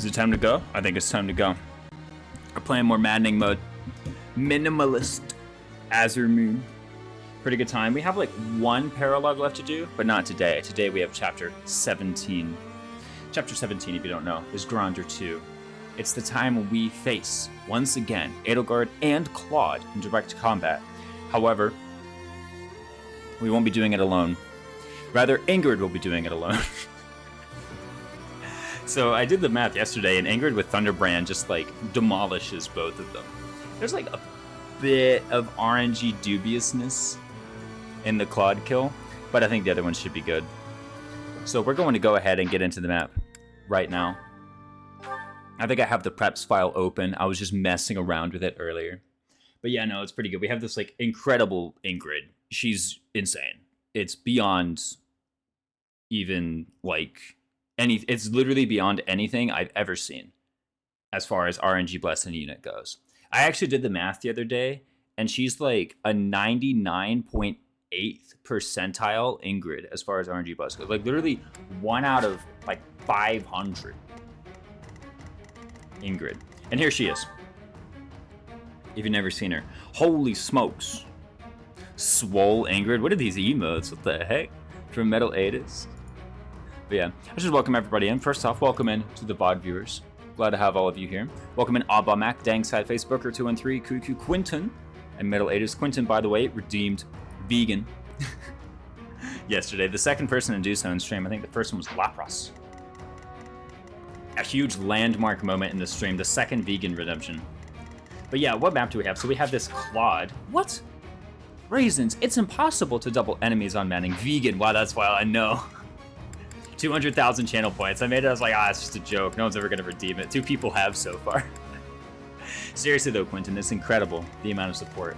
Is it time to go? I think it's time to go. We're playing more maddening mode. Minimalist Azure Moon. Pretty good time. We have like one paralogue left to do, but not today. Today we have chapter 17. Chapter 17, if you don't know, is Grandeur 2. It's the time when we face, once again, Edelgard and Claude in direct combat. However, we won't be doing it alone. Rather, Ingrid will be doing it alone. So I did the math yesterday, and Ingrid with Thunderbrand just like demolishes both of them. There's like a bit of RNG dubiousness in the Claude kill, but I think the other one should be good. So we're going to go ahead and get into the map right now. I think I have the preps file open. I was just messing around with it earlier. But yeah, no, it's pretty good. We have this like incredible Ingrid. She's insane. It's beyond even like it's literally beyond anything I've ever seen as far as RNG blessed in a unit goes. I actually did the math the other day, and she's like a 99.8th percentile Ingrid as far as RNG blessed goes. Like literally 1 out of like 500 Ingrid. And here she is. If you've never seen her. Holy smokes. Swole Ingrid. What are these emotes? What the heck? From Metal Aidis. But yeah, I just welcome everybody in. First off, welcome in to the VOD viewers. Glad to have all of you here. Welcome in Abamak, Dang Side Facebooker 213, Kuku Quinton, and Metal Aidis. Quinton, by the way, redeemed vegan yesterday. The second person to do so in stream. I think the first one was Lapras. A huge landmark moment in the stream. The second vegan redemption. But yeah, what map do we have? So we have this Claude. What? Raisins. It's impossible to double enemies on Manning. Vegan. Wow, that's wild. I know. 200,000 channel points. I made it. I was like, it's just a joke. No one's ever going to redeem it. 2 people have so far. Seriously though, Quentin, it's incredible the amount of support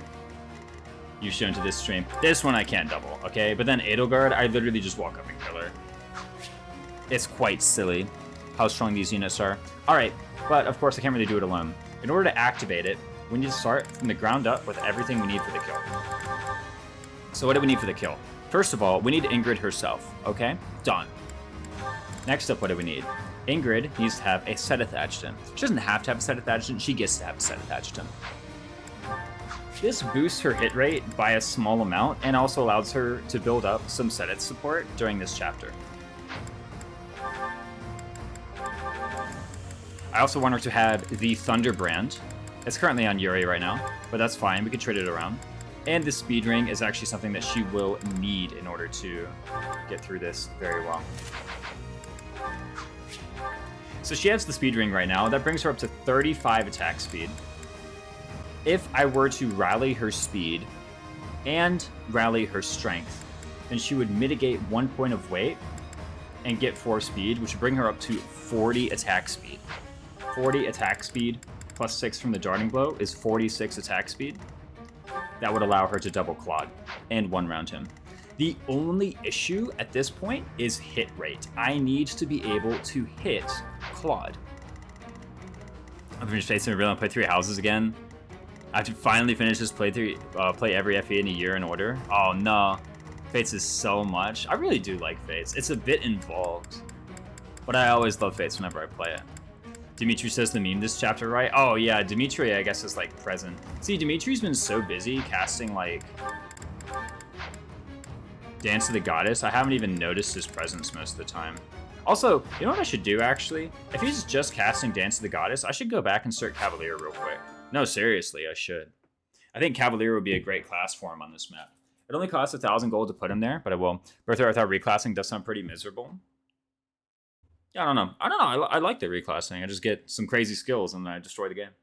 you've shown to this stream. This one I can't double, okay? But then Edelgard, I literally just walk up and kill her. It's quite silly how strong these units are. All right, but of course I can't really do it alone. In order to activate it, we need to start from the ground up with everything we need for the kill. So what do we need for the kill? First of all, we need Ingrid herself, okay? Done. Next up, what do we need? Ingrid needs to have a Seteth Adjutant. She doesn't have to have a Seteth Adjutant, she gets to have a Seteth Adjutant. This boosts her hit rate by a small amount and also allows her to build up some Seteth support during this chapter. I also want her to have the Thunderbrand. It's currently on Yuri right now, but that's fine, we can trade it around. And the Speed Ring is actually something that she will need in order to get through this very well. So she has the Speed Ring right now. That brings her up to 35 attack speed. If I were to rally her speed and rally her strength, then she would mitigate 1 point of weight and get 4 speed, which would bring her up to 40 attack speed. 40 attack speed plus 6 from the Darting Blow is 46 attack speed. That would allow her to double Claude and 1-round him. The only issue at this point is hit rate. I need to be able to hit Claude. I'm finished facing a real and play 3 houses again. I have to finally finish this playthrough, play every FE in a year in order. Oh no, Fates is so much. I really do like Fates. It's a bit involved, but I always love Fates whenever I play it. Dimitri says the meme this chapter, right? Oh yeah, Dimitri I guess is like present. See, Dimitri's been so busy casting like Dance of the Goddess, I haven't even noticed his presence most of the time. Also, you know what I should do actually? If he's just casting Dance of the Goddess, I should go back and start Cavalier real quick. No, seriously, I should. I think Cavalier would be a great class for him on this map. It only costs 1,000 gold to put him there, but I will. Birthright without reclassing does sound pretty miserable. Yeah, I don't know. I like the reclassing. I just get some crazy skills and then I destroy the game.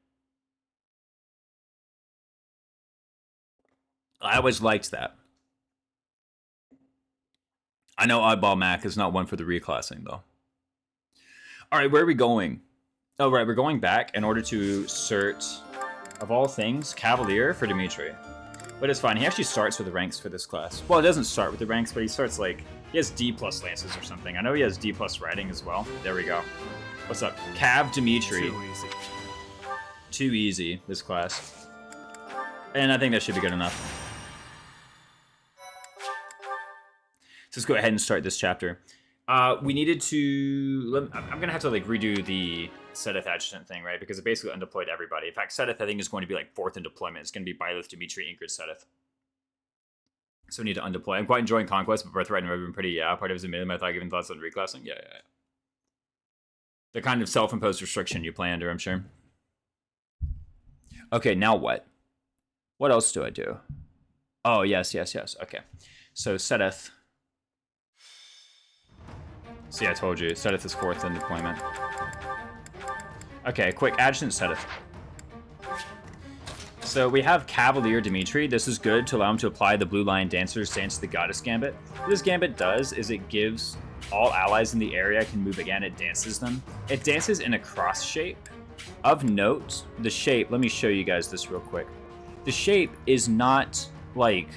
I always liked that. I know Oddball Mac is not one for the reclassing, though. All right, where are we going? Oh, right, we're going back in order to cert, of all things, Cavalier for Dimitri. But it's fine. He actually starts with the ranks for this class. Well, it doesn't start with the ranks, but he starts like... He has D+ lances or something. I know he has D+ riding as well. There we go. What's up? Cav Dimitri. Too easy. Too easy, this class. And I think that should be good enough. So let's go ahead and start this chapter. We needed to... I'm going to have to like redo the Sedith adjutant thing, right? Because it basically undeployed everybody. In fact, Sedith, I think, is going to be like 4th in deployment. It's going to be Byleth, Dimitri, Ingrid, Sedith. So we need to undeploy. I'm quite enjoying Conquest, but Birthright and Red have been pretty, part of his minimum. I thought giving thoughts on reclassing. Yeah. The kind of self-imposed restriction you play under, I'm sure. Okay, now what? What else do I do? Oh, yes. Okay. So Sedith. See, I told you. Sedith is 4th in deployment. Okay, quick. Adjutant Sedith. So we have Cavalier Dimitri. This is good to allow him to apply the Blue Lion Dancer's Dance to the Goddess Gambit. What this gambit does is it gives all allies in the area can move again. It dances them. It dances in a cross shape. Of note, the shape, let me show you guys this real quick. The shape is not like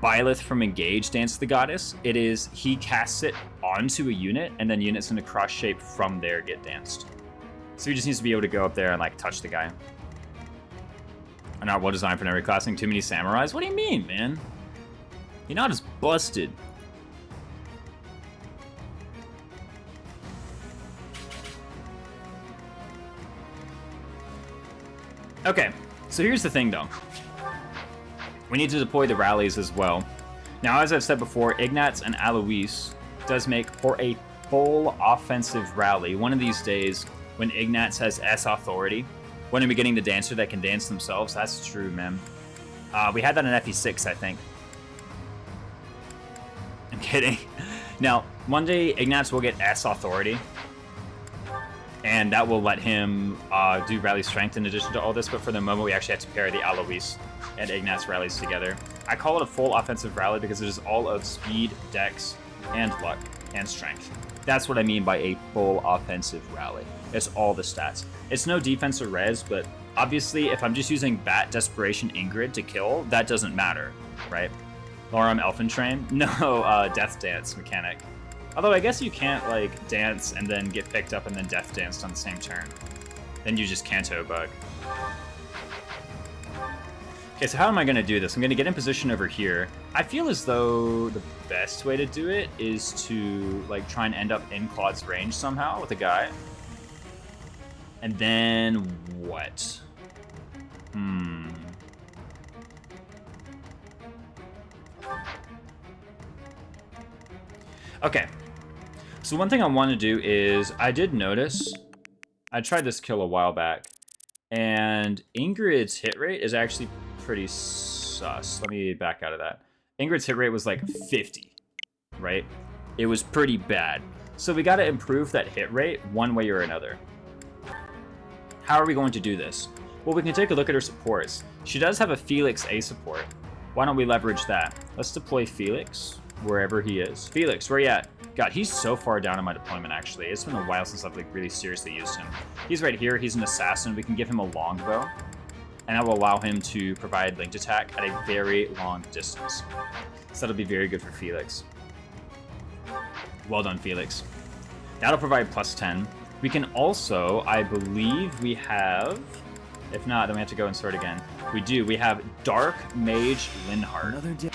Byleth from Engage Dance the Goddess. It is he casts it onto a unit, and then units in a cross shape from there get danced. So he just needs to be able to go up there and like touch the guy. Are not well designed for no reclassing. Too many samurais? What do you mean, man? You're not as busted. Okay, so here's the thing, though. We need to deploy the rallies as well. Now, as I've said before, Ignatz and Alois does make for a full offensive rally. One of these days, when Ignatz has S authority, when we're getting the dancer that can dance themselves, that's true, man. We had that in FE6, I think. I'm kidding. Now, one day, Ignatz will get S authority, and that will let him do rally strength in addition to all this, but for the moment, we actually have to pair the Alois and Ignatz rallies together. I call it a full offensive rally because it is all of speed, dex, and luck, and strength. That's what I mean by a full offensive rally. It's all the stats. It's no defense or res, but obviously if I'm just using Bat, Desperation, Ingrid to kill, that doesn't matter, right? Lorem Elfentrain? No, Death Dance mechanic. Although I guess you can't like dance and then get picked up and then Death Danced on the same turn. Then you just Canto bug. Okay, so how am I going to do this? I'm going to get in position over here. I feel as though the best way to do it is to like try and end up in Claude's range somehow with a guy. And then what? Okay. So one thing I want to do is, I did notice, I tried this kill a while back, and Ingrid's hit rate is actually pretty sus. Let me back out of that. Ingrid's hit rate was like 50, right? It was pretty bad. So we got to improve that hit rate one way or another. How are we going to do this? Well, we can take a look at her supports. She does have a Felix A support. Why don't we leverage that? Let's deploy Felix wherever he is. Felix, where you at? God, he's so far down in my deployment, actually. It's been a while since I've like really seriously used him. He's right here. He's an assassin. We can give him a longbow, and that will allow him to provide linked attack at a very long distance. So that'll be very good for Felix. Well done, Felix. That'll provide +10. We can also, I believe we have, if not, then we have to go and sort again. We do. We have Dark Mage Linhardt.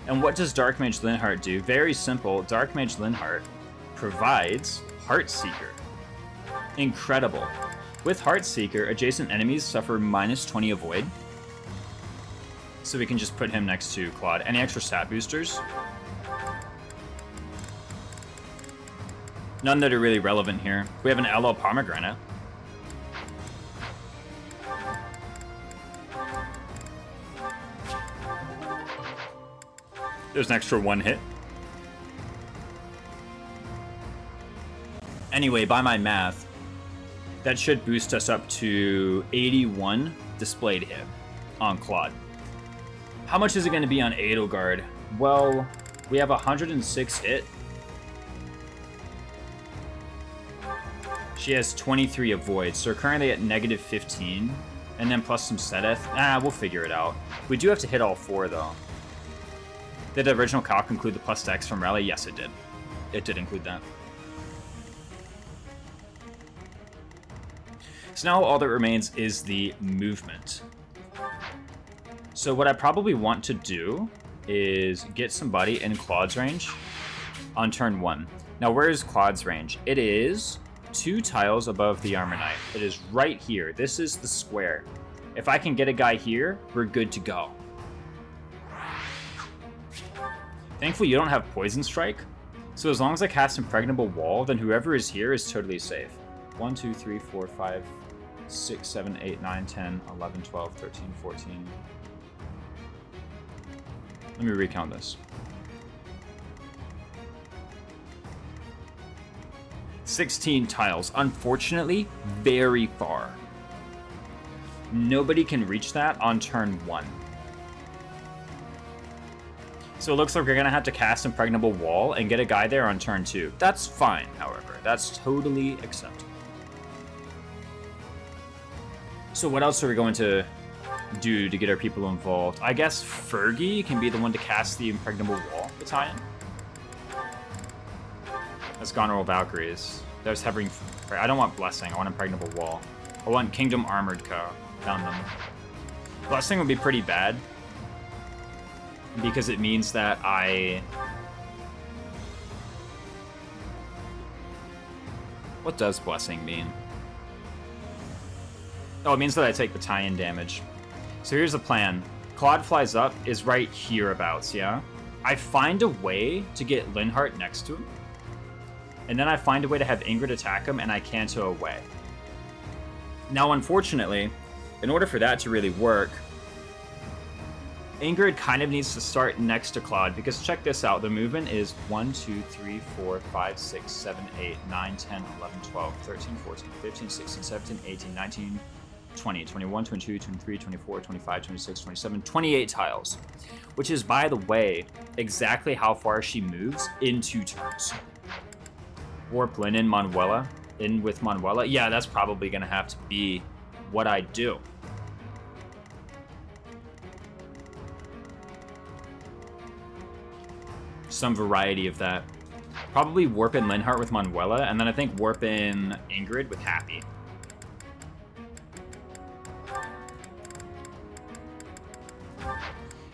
And what does Dark Mage Linhardt do? Very simple. Dark Mage Linhardt provides Heartseeker. Incredible. With Heartseeker, adjacent enemies suffer -20 avoid. So we can just put him next to Claude. Any extra stat boosters? None that are really relevant here. We have an LL Pomegranate. There's an extra 1 hit. Anyway, by my math, that should boost us up to 81 displayed hit on Claude. How much is it going to be on Edelgard? Well, we have 106 hit. She has 23 avoids, so we're currently at -15, and then plus some Sedith. We'll figure it out. We do have to hit all 4, though. Did the original calc include the +Dex from Rally? Yes, it did. It did include that. So now all that remains is the movement. So what I probably want to do is get somebody in Claude's range on turn 1. Now, where is Claude's range? It is 2 tiles above the Armor Knight. It is right here. This is the square. If I can get a guy here, we're good to go. Thankfully, you don't have Poison Strike. So as long as I cast Impregnable Wall, then whoever is here is totally safe. 1, 2, 3, 4, 5, 6, 7, 8, 9, 10, 11, 12, 13, 14. Let me recount this. 16 tiles. Unfortunately, very far. Nobody can reach that on turn 1. So it looks like we're going to have to cast Impregnable Wall and get a guy there on turn 2. That's fine, however. That's totally acceptable. So what else are we going to do to get our people involved? I guess Fergie can be the one to cast the Impregnable Wall battalion. That's Goneril Valkyries. There's having... I don't want Blessing. I want Impregnable Wall. I want Kingdom Armored Co. Found them. Blessing would be pretty bad, because it means that I... What does Blessing mean? Oh, it means that I take battalion damage. So here's the plan. Claude flies up is right hereabouts, yeah? I find a way to get Linhardt next to him, and then I find a way to have Ingrid attack him, and I canto away. Now, unfortunately, in order for that to really work, Ingrid kind of needs to start next to Claude, because check this out. The movement is 1, 2, 3, 4, 5, 6, 7, 8, 9, 10, 11, 12, 13, 14, 15, 16, 17, 18, 19, 20, 21, 22, 23, 24, 25, 26, 27, 28 tiles. Which is, by the way, exactly how far she moves in 2 turns. Warp Linen Manuela. In with Manuela. Yeah, that's probably going to have to be what I do. Some variety of that. Probably warp in Linhardt with Manuela, and then I think warp in Ingrid with Happy.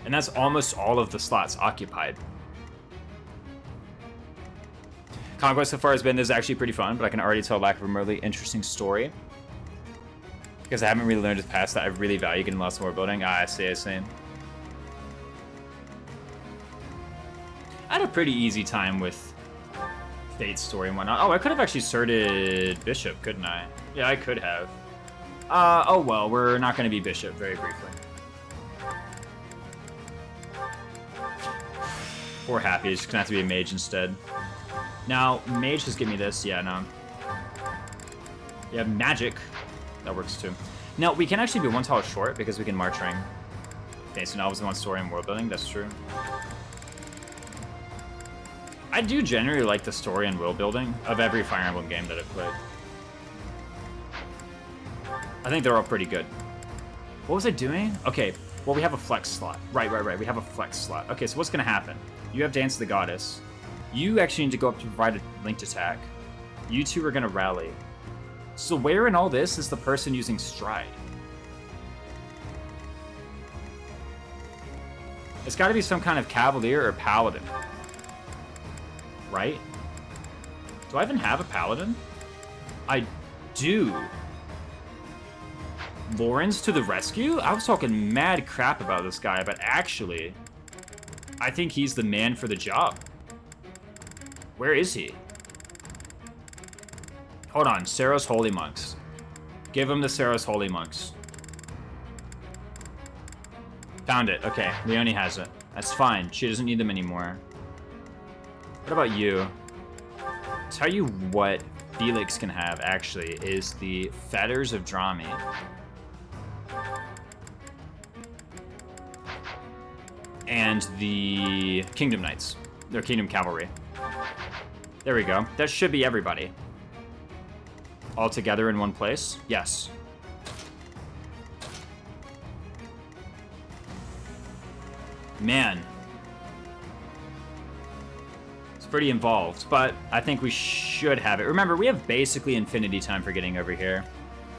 And that's almost all of the slots occupied. Conquest so far has been, this is actually pretty fun, but I can already tell lack of a remotely interesting story. Because I haven't really learned to pass that I really value getting lots more building. Ah, I see. I had a pretty easy time with Fate's story and whatnot. Oh, I could have actually sorted Bishop, couldn't I? Yeah, I could have. Oh well, we're not going to be Bishop very briefly. Poor Happy, it's just going to have to be a Mage instead. Now, Mage just give me this. Yeah, no. Yeah, Magic. That works too. Now, we can actually be 1 tile short because we can March Ring. Okay, so now we want story and world building. That's true. I do generally like the story and world building of every Fire Emblem game that I've played. I think they're all pretty good. What was I doing? Okay, well, we have a flex slot. Right. We have a flex slot. Okay, so what's going to happen? You have Dance of the Goddess. You actually need to go up to provide a linked attack. You two are going to rally. So where in all this is the person using Stride? It's got to be some kind of Cavalier or Paladin. Right? Do I even have a Paladin? I do. Lawrence to the rescue? I was talking mad crap about this guy, but actually, I think he's the man for the job. Where is he? Hold on, Seros Holy Monks. Give him the Seros Holy Monks. Found it. Okay, Leonie has it. That's fine. She doesn't need them anymore. What about you? Tell you what Felix can have, actually, is the Fetters of Drami. And the Kingdom Knights. They're Kingdom Cavalry. There we go. That should be everybody. All together in one place? Yes. Man. It's pretty involved, but I think we should have it. Remember, we have basically infinity time for getting over here.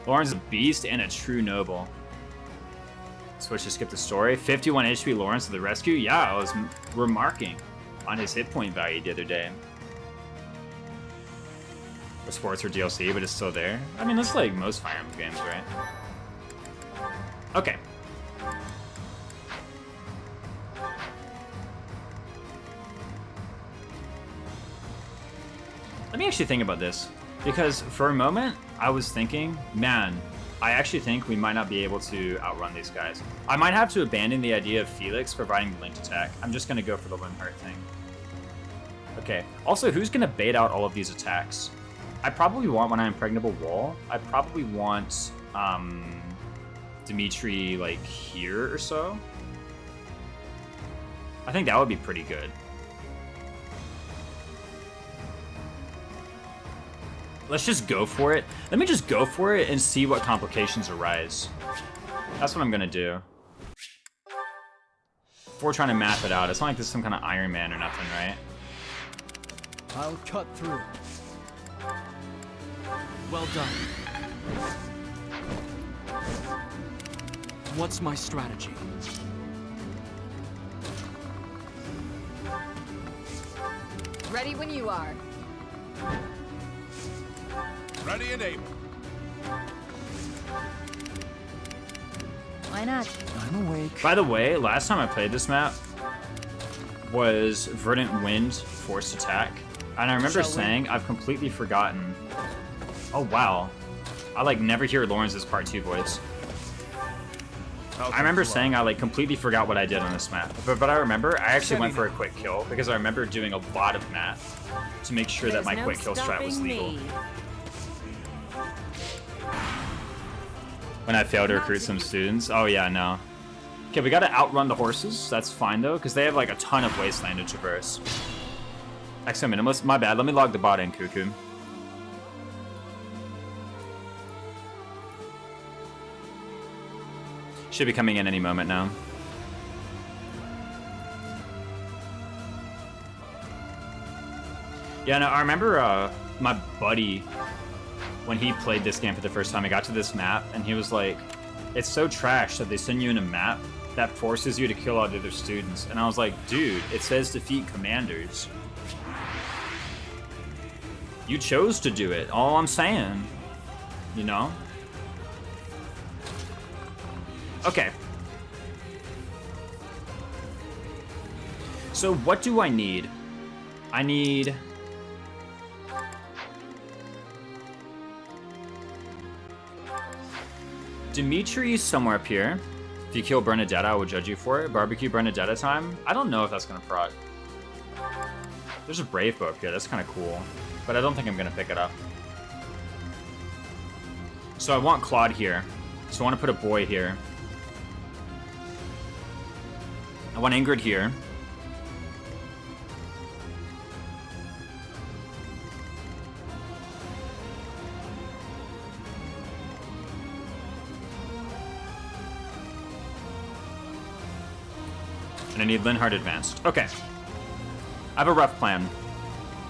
Lauren's is a beast and a true noble. Switch to skip the story. 51 HP Lawrence to the rescue. Yeah, I was remarking on his hit point value the other day. the sports or DLC, but it's still there. I mean, that's like most Fire Emblem games, right? Okay. Let me actually think about this, because for a moment, I was thinking, man, I actually think we might not be able to outrun these guys. I might have to abandon the idea of Felix providing the linked attack. I'm just going to go for the limb hurt thing. Okay. Also, who's going to bait out all of these attacks? I probably want, when I impregnable wall, I probably want Dimitri, like, here or so. I think that would be pretty good. Let's just go for it. Let me just go for it and see what complications arise. That's what I'm gonna do. Before trying to map it out. It's not like this is some kind of Iron Man or nothing, right? I'll cut through. Well done. What's my strategy? Ready when you are. Ready and able. Why not? I'm awake. By the way, last time I played this map was Verdant Wind Forced Attack. And I remember saying, I've completely forgotten. Oh, wow. I, like, never hear Lawrence's part 2 voice. I remember saying I, like, completely forgot what I did on this map. But I remember I actually went for a quick kill because I remember doing a lot of math to make sure that my quick kill strat was legal. When I failed to recruit some students. Oh, yeah, no. Okay, we gotta outrun the horses. That's fine, though, because they have, like, a ton of wasteland to traverse. Exo Minimalist. My bad. Let me log the bot in, Cuckoo. Should be coming in any moment now. Yeah, no, I remember my buddy, when he played this game for the first time, he got to this map, and he was like, it's so trash that they send you in a map that forces you to kill all the other students. And I was like, dude, it says defeat commanders. You chose to do it, all I'm saying. You know? Okay. So what do I need? I need... Dimitri's somewhere up here. If you kill Bernadetta, I will judge you for it. Barbecue Bernadetta time. I don't know if that's gonna proc. There's a Brave Bow up here. That's kind of cool. But I don't think I'm gonna pick it up. So I want Claude here. So I want to put a boy here. I want Ingrid here. And I need Linhardt advanced. Okay. I have a rough plan.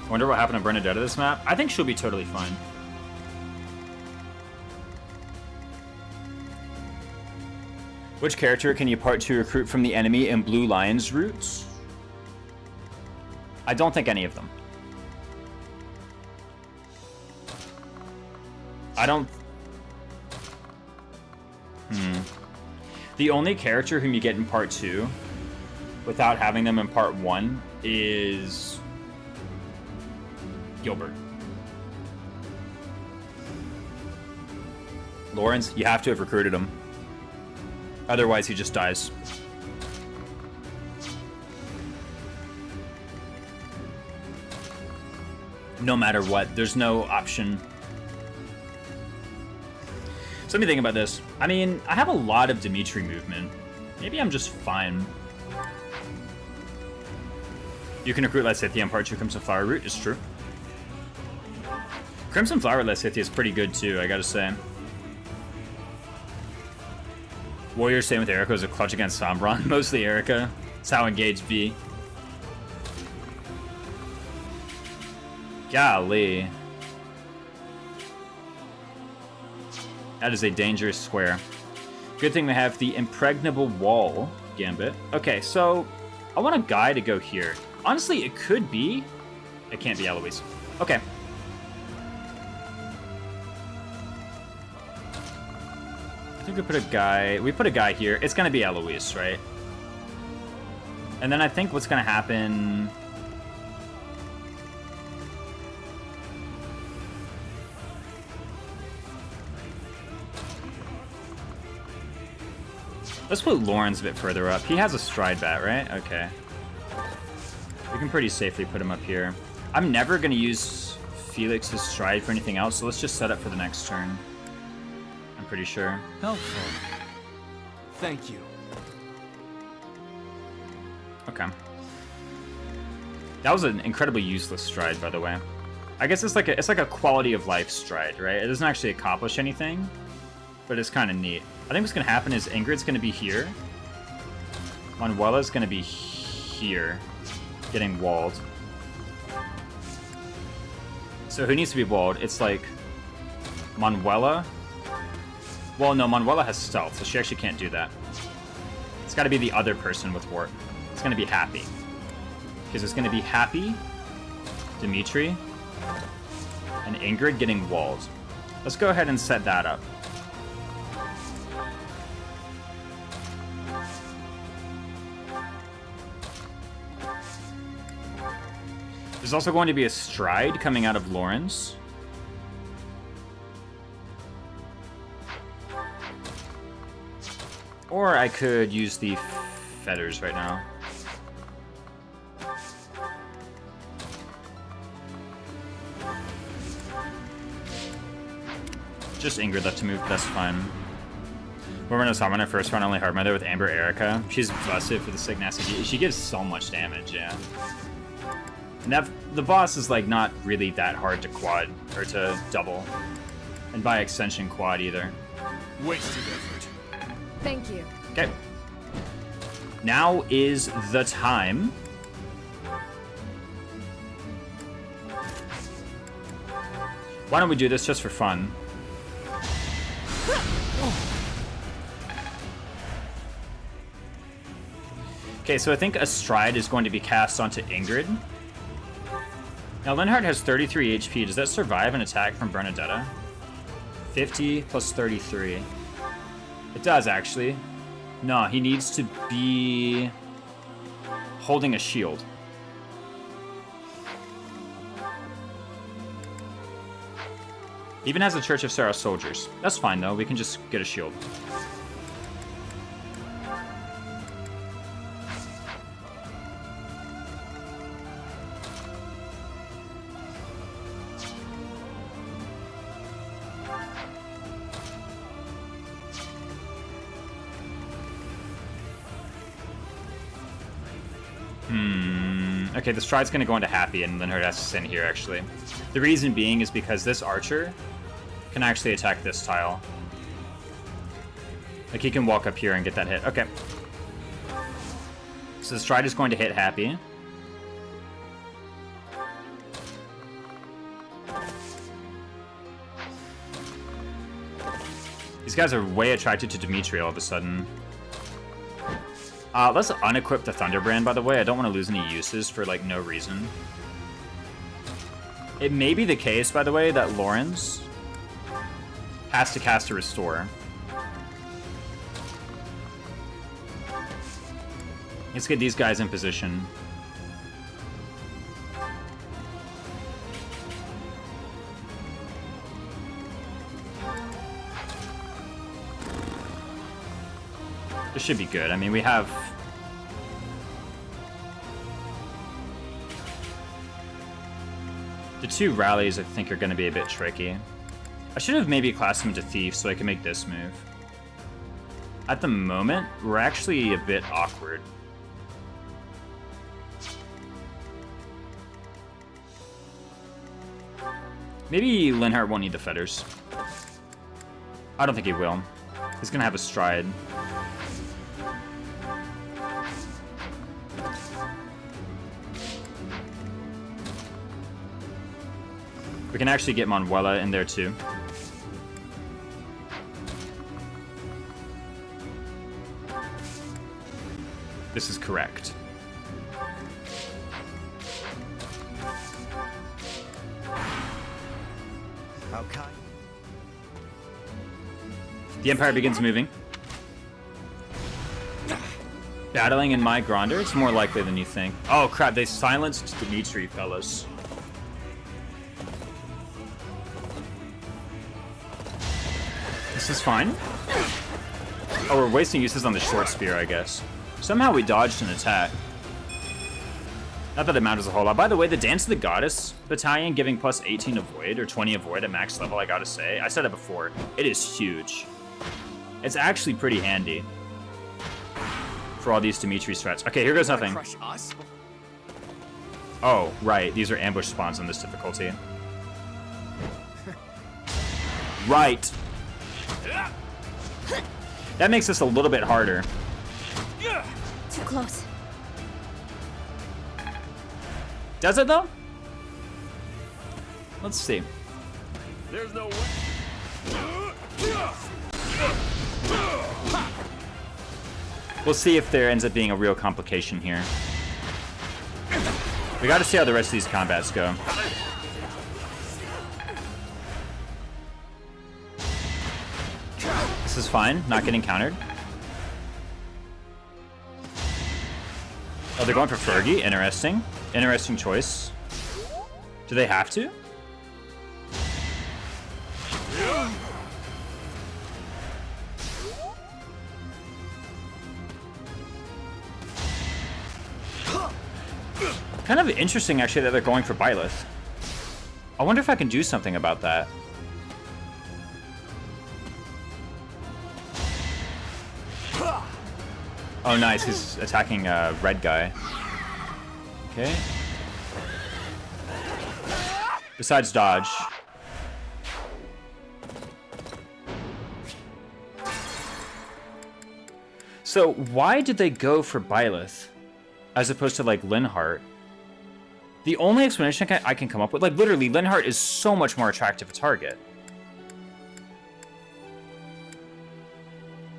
I wonder what happened to Bernadetta this map. I think she'll be totally fine. Which character can you part 2 recruit from the enemy in Blue Lion's routes? I don't think any of them. I don't... The only character whom you get in part 2 without having them in part 1 is Gilbert. Lawrence, you have to have recruited him. Otherwise, he just dies. No matter what, there's no option. So let me think about this. I mean, I have a lot of Dimitri movement. Maybe I'm just fine. You can recruit Lysithia in part 2 Crimson Flower route, it's true. Crimson Flower Lysithia is pretty good too, I gotta say. Warrior staying with Erica is a clutch against Sombron. Mostly Erica. It's how engaged be. Golly. That is a dangerous square. Good thing we have the impregnable wall gambit. Okay, so I want a guy to go here. Honestly, it could be... It can't be Eloise. Okay. I think we put a guy here. It's gonna be Eloise, right? And then I think what's gonna happen... Let's put Lawrence a bit further up. He has a stride bat, right? Okay. We can pretty safely put him up here. I'm never going to use Felix's stride for anything else, so let's just set up for the next turn. I'm pretty sure. Helpful. Thank you. Okay. That was an incredibly useless stride, by the way. I guess it's like a quality of life stride, right? It doesn't actually accomplish anything, but it's kind of neat. I think what's going to happen is Ingrid's going to be here. Manuela's going to be here, getting walled. So who needs to be walled? It's like Manuela. Well, no, Manuela has stealth, so she actually can't do that. It's got to be the other person with warp. It's going to be Happy. Because it's going to be Happy, Dimitri, and Ingrid getting walled. Let's go ahead and set that up. There's also going to be a stride coming out of Lawrence. Or I could use the feathers right now. Just Ingrid left to move, that's fine. Remember no Salmon, first run only hard mother with Amber Erica. She's busted for the sick nasty. She gives so much damage, yeah. And that, the boss is like not really that hard to quad or to double, and by extension quad either. Wasted effort. Thank you. Okay. Now is the time. Why don't we do this just for fun? Okay, so I think a stride is going to be cast onto Ingrid. Now, Linhardt has 33 HP. Does that survive an attack from Bernadetta? 50 plus 33. It does, actually. No, he needs to be holding a shield. He even has the Church of Sarah soldiers. That's fine, though. We can just get a shield. Okay, the stride's gonna go into Happy, and Linhardt has to stand here, actually. The reason being is because this archer can actually attack this tile. Like, he can walk up here and get that hit. Okay. So the stride is going to hit Happy. These guys are way attracted to Dimitri all of a sudden. Let's unequip the Thunderbrand, by the way. I don't want to lose any uses for, like, no reason. It may be the case, by the way, that Lawrence has to cast a Restore. Let's get these guys in position. This should be good. I mean, we have... The two rallies, I think, are going to be a bit tricky. I should have maybe classed him to Thief so I can make this move. At the moment, we're actually a bit awkward. Maybe Linhardt won't need the feathers. I don't think he will. He's going to have a stride. We can actually get Manuela in there too. This is correct. How kind. The Empire begins moving. Battling in my Gronder? It's more likely than you think. Oh crap, they silenced Dimitri, fellas. This is fine. Oh, we're wasting uses on the short spear, I guess. Somehow we dodged an attack. Not that it matters a whole lot. By the way, the Dance of the Goddess battalion giving plus 18 avoid or 20 avoid at max level, I gotta say. I said it before. It is huge. It's actually pretty handy for all these Dimitri threats. Okay, here goes nothing. Crush us? Oh, right. These are ambush spawns on this difficulty. Right. That makes this a little bit harder. Too close. Does it, though? Let's see. There's no way. We'll see if there ends up being a real complication here. We gotta see how the rest of these combats go. This is fine, not getting countered. Oh, they're going for Fergie. Interesting. Interesting choice. Do they have to? Kind of interesting, actually, that they're going for Byleth. I wonder if I can do something about that. Oh, nice. He's attacking a red guy. Okay. Besides dodge. So, why did they go for Byleth as opposed to, like, Linhardt? The only explanation I can come up with, like, literally, Linhardt is so much more attractive a target.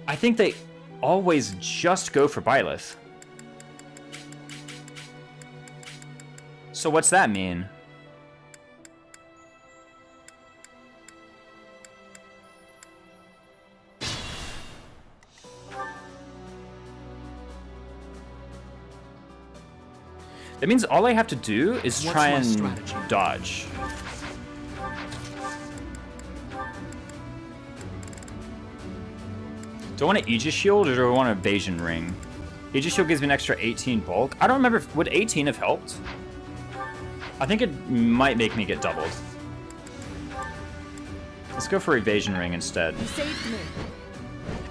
I think they always just go for Byleth. So what's that mean? That means all I have to do is try and dodge. Do I want an Aegis Shield or do I want an Evasion Ring? Aegis Shield gives me an extra 18 bulk. I don't remember, would 18 have helped? I think it might make me get doubled. Let's go for Evasion Ring instead. You saved me.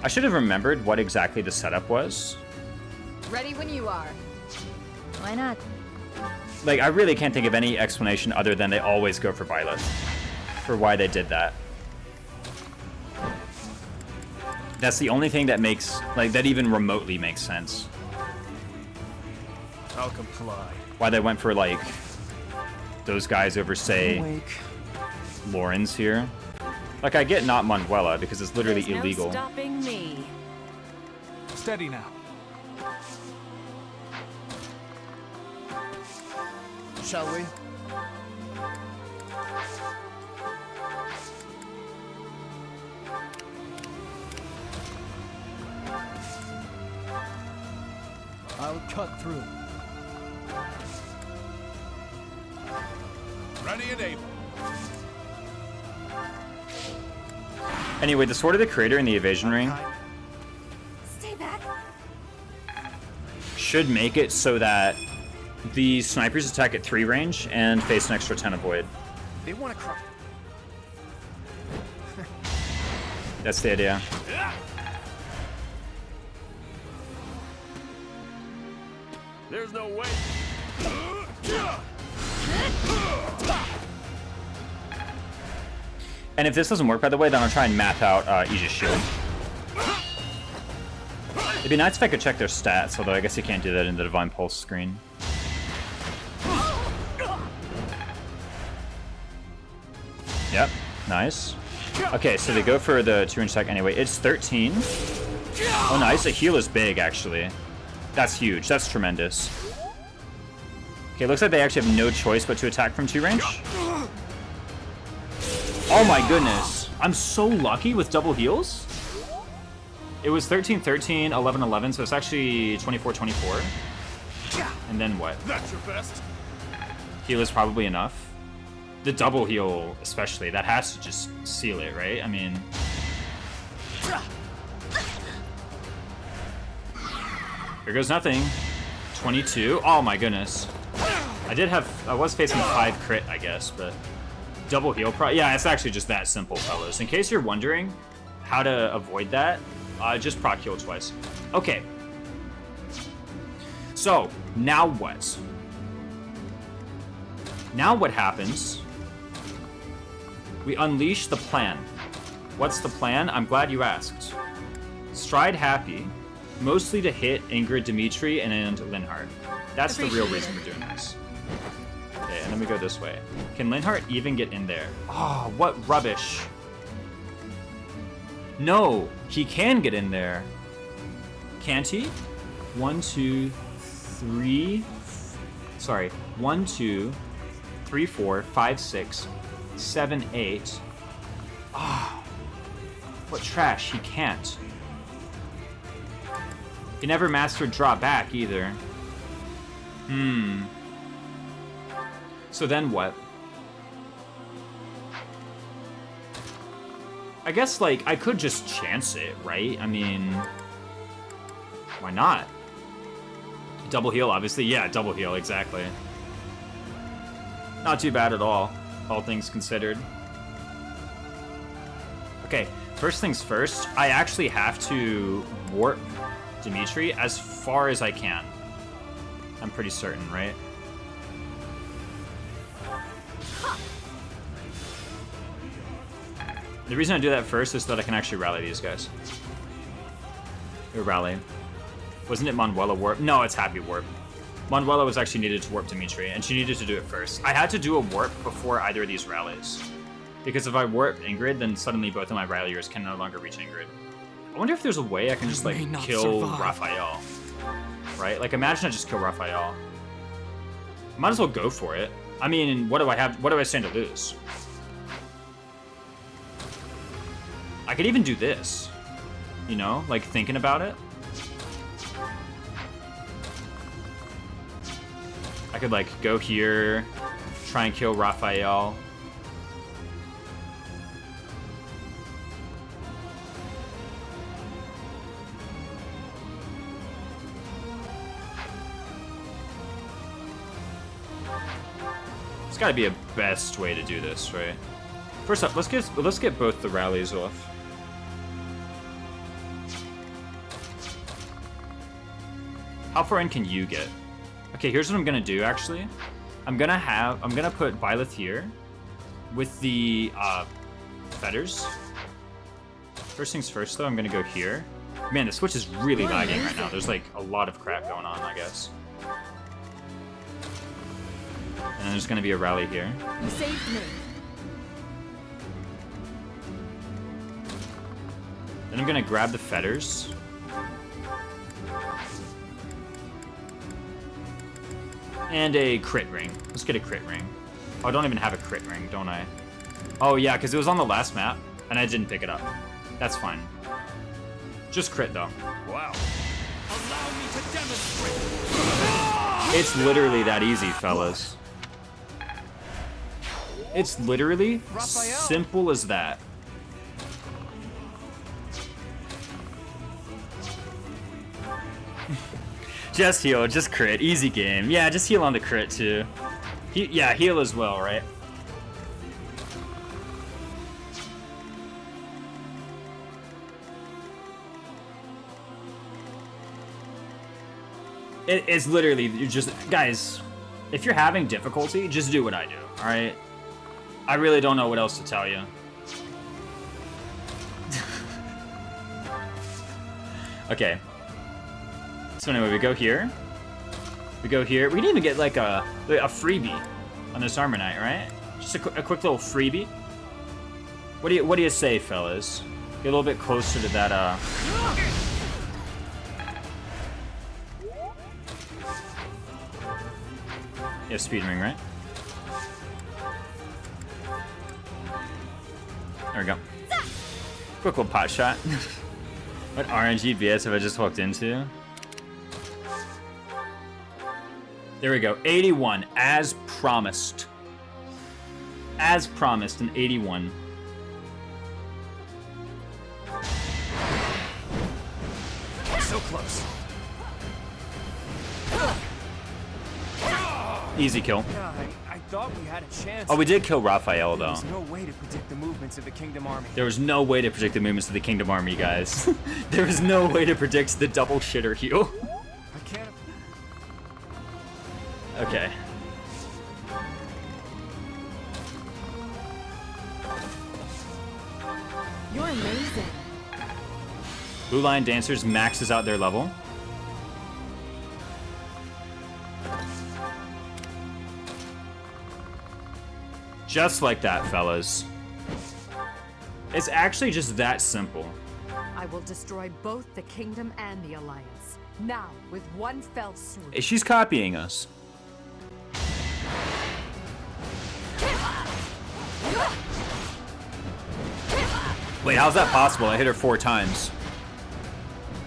I should have remembered what exactly the setup was. Ready when you are. Why not? Like, I really can't think of any explanation other than they always go for Byleth. For why they did that. That's the only thing that makes, like, that even remotely makes sense. I'll comply. Why they went for, like, those guys over, say, Lawrence here. Like, I get not Manuela because it's literally There's illegal. No stopping me. Steady now. Shall we? I'll cut through. Ready and able. Anyway, the Sword of the Creator and the Evasion Ring Stay back. should make it so that the snipers attack at 3 range and face an extra 10 avoid. They want to crush. That's the idea. There's no way. And if this doesn't work, by the way, then I'll try and math out Aegis Shield. It'd be nice if I could check their stats, although I guess you can't do that in the Divine Pulse screen. Yep, nice. Okay, so they go for the 2-range attack anyway. It's 13. Oh, nice. A heal is big, actually. That's huge. That's tremendous. Okay, looks like they actually have no choice but to attack from 2-range. Oh my goodness. I'm so lucky with double heals. It was 13-13, 11-11, so it's actually 24-24. And then what? That's your best. Heal is probably enough. The double heal, especially, that has to just seal it, right? I mean... Here goes nothing. 22. Oh my goodness. I was facing 5 crit, I guess, but... Double heal yeah, it's actually just that simple, fellas. In case you're wondering how to avoid that, just proc heal twice. Okay. So, now what? Now what happens? We unleash the plan. What's the plan? I'm glad you asked. Stride Happy, mostly to hit Ingrid, Dimitri, and Linhardt. That's the real reason we're doing this. Okay, and then we go this way. Can Linhardt even get in there? Oh, what rubbish. No, he can get in there. Can't he? 1, 2, 3... Sorry. 1, 2, 3, 4, 5, 6, 7, 8. Ah, what trash. He can't. He never mastered draw back either. So then what? I guess, like, I could just chance it, right? I mean, why not? Double heal, obviously. Yeah, double heal, exactly. Not too bad at all things considered. Okay, first things first, I actually have to warp Dimitri as far as I can. I'm pretty certain, right? The reason I do that first is so that I can actually rally these guys. Or rally. Wasn't it Manuela warp? No, it's Happy warp. Manuela was actually needed to warp Dimitri, and she needed to do it first. I had to do a warp before either of these rallies. Because if I warp Ingrid, then suddenly both of my ralliers can no longer reach Ingrid. I wonder if there's a way I can just, like, kill Raphael. Right? Like, imagine I just kill Raphael. Might as well go for it. I mean, what do I stand to lose? I could even do this. You know? Like, thinking about it. I could, like, go here, try and kill Raphael. There's gotta be a best way to do this, right? First up, let's get both the rallies off. How far in can you get? Okay, here's what I'm gonna do, actually. I'm gonna put Byleth here with the feathers. First things first, though, I'm gonna go here. Man, the Switch is really lagging right now. There's, like, a lot of crap going on, I guess. And then there's gonna be a rally here. You saved me. Then I'm gonna grab the feathers. And a crit ring. Let's get a crit ring. Oh, I don't even have a crit ring, don't I? Oh, yeah, because it was on the last map, and I didn't pick it up. That's fine. Just crit, though. Wow. Allow me to demonstrate. It's literally that easy, fellas. It's literally simple as that. Just heal, just crit, easy game. Yeah, just heal on the crit too. Yeah, heal as well, right? It's literally, you just, guys, if you're having difficulty, just do what I do, alright? I really don't know what else to tell you. Okay. So anyway, we go here. We go here. We can even get like a freebie on this Armor Knight, right? Just a quick little freebie. What do you say, fellas? Get a little bit closer to that. Yeah, speed ring, right? There we go. Quick little pot shot. What RNG BS have I just walked into? There we go. 81, as promised. As promised, an 81. So close. Easy kill. Yeah, I thought we had a chance. Oh, we did kill Raphael, There though. was no way to predict the movements of the Kingdom Army. There was no way to predict the movements of the Kingdom Army, guys. There was no way to predict the double shitter heal. I can't. Okay. You're amazing. Blue Line Dancers maxes out their level. Just like that, fellas. It's actually just that simple. I will destroy both the kingdom and the alliance. Now, with one fell swoop. She's copying us. Wait, how's that possible? I hit her 4 times.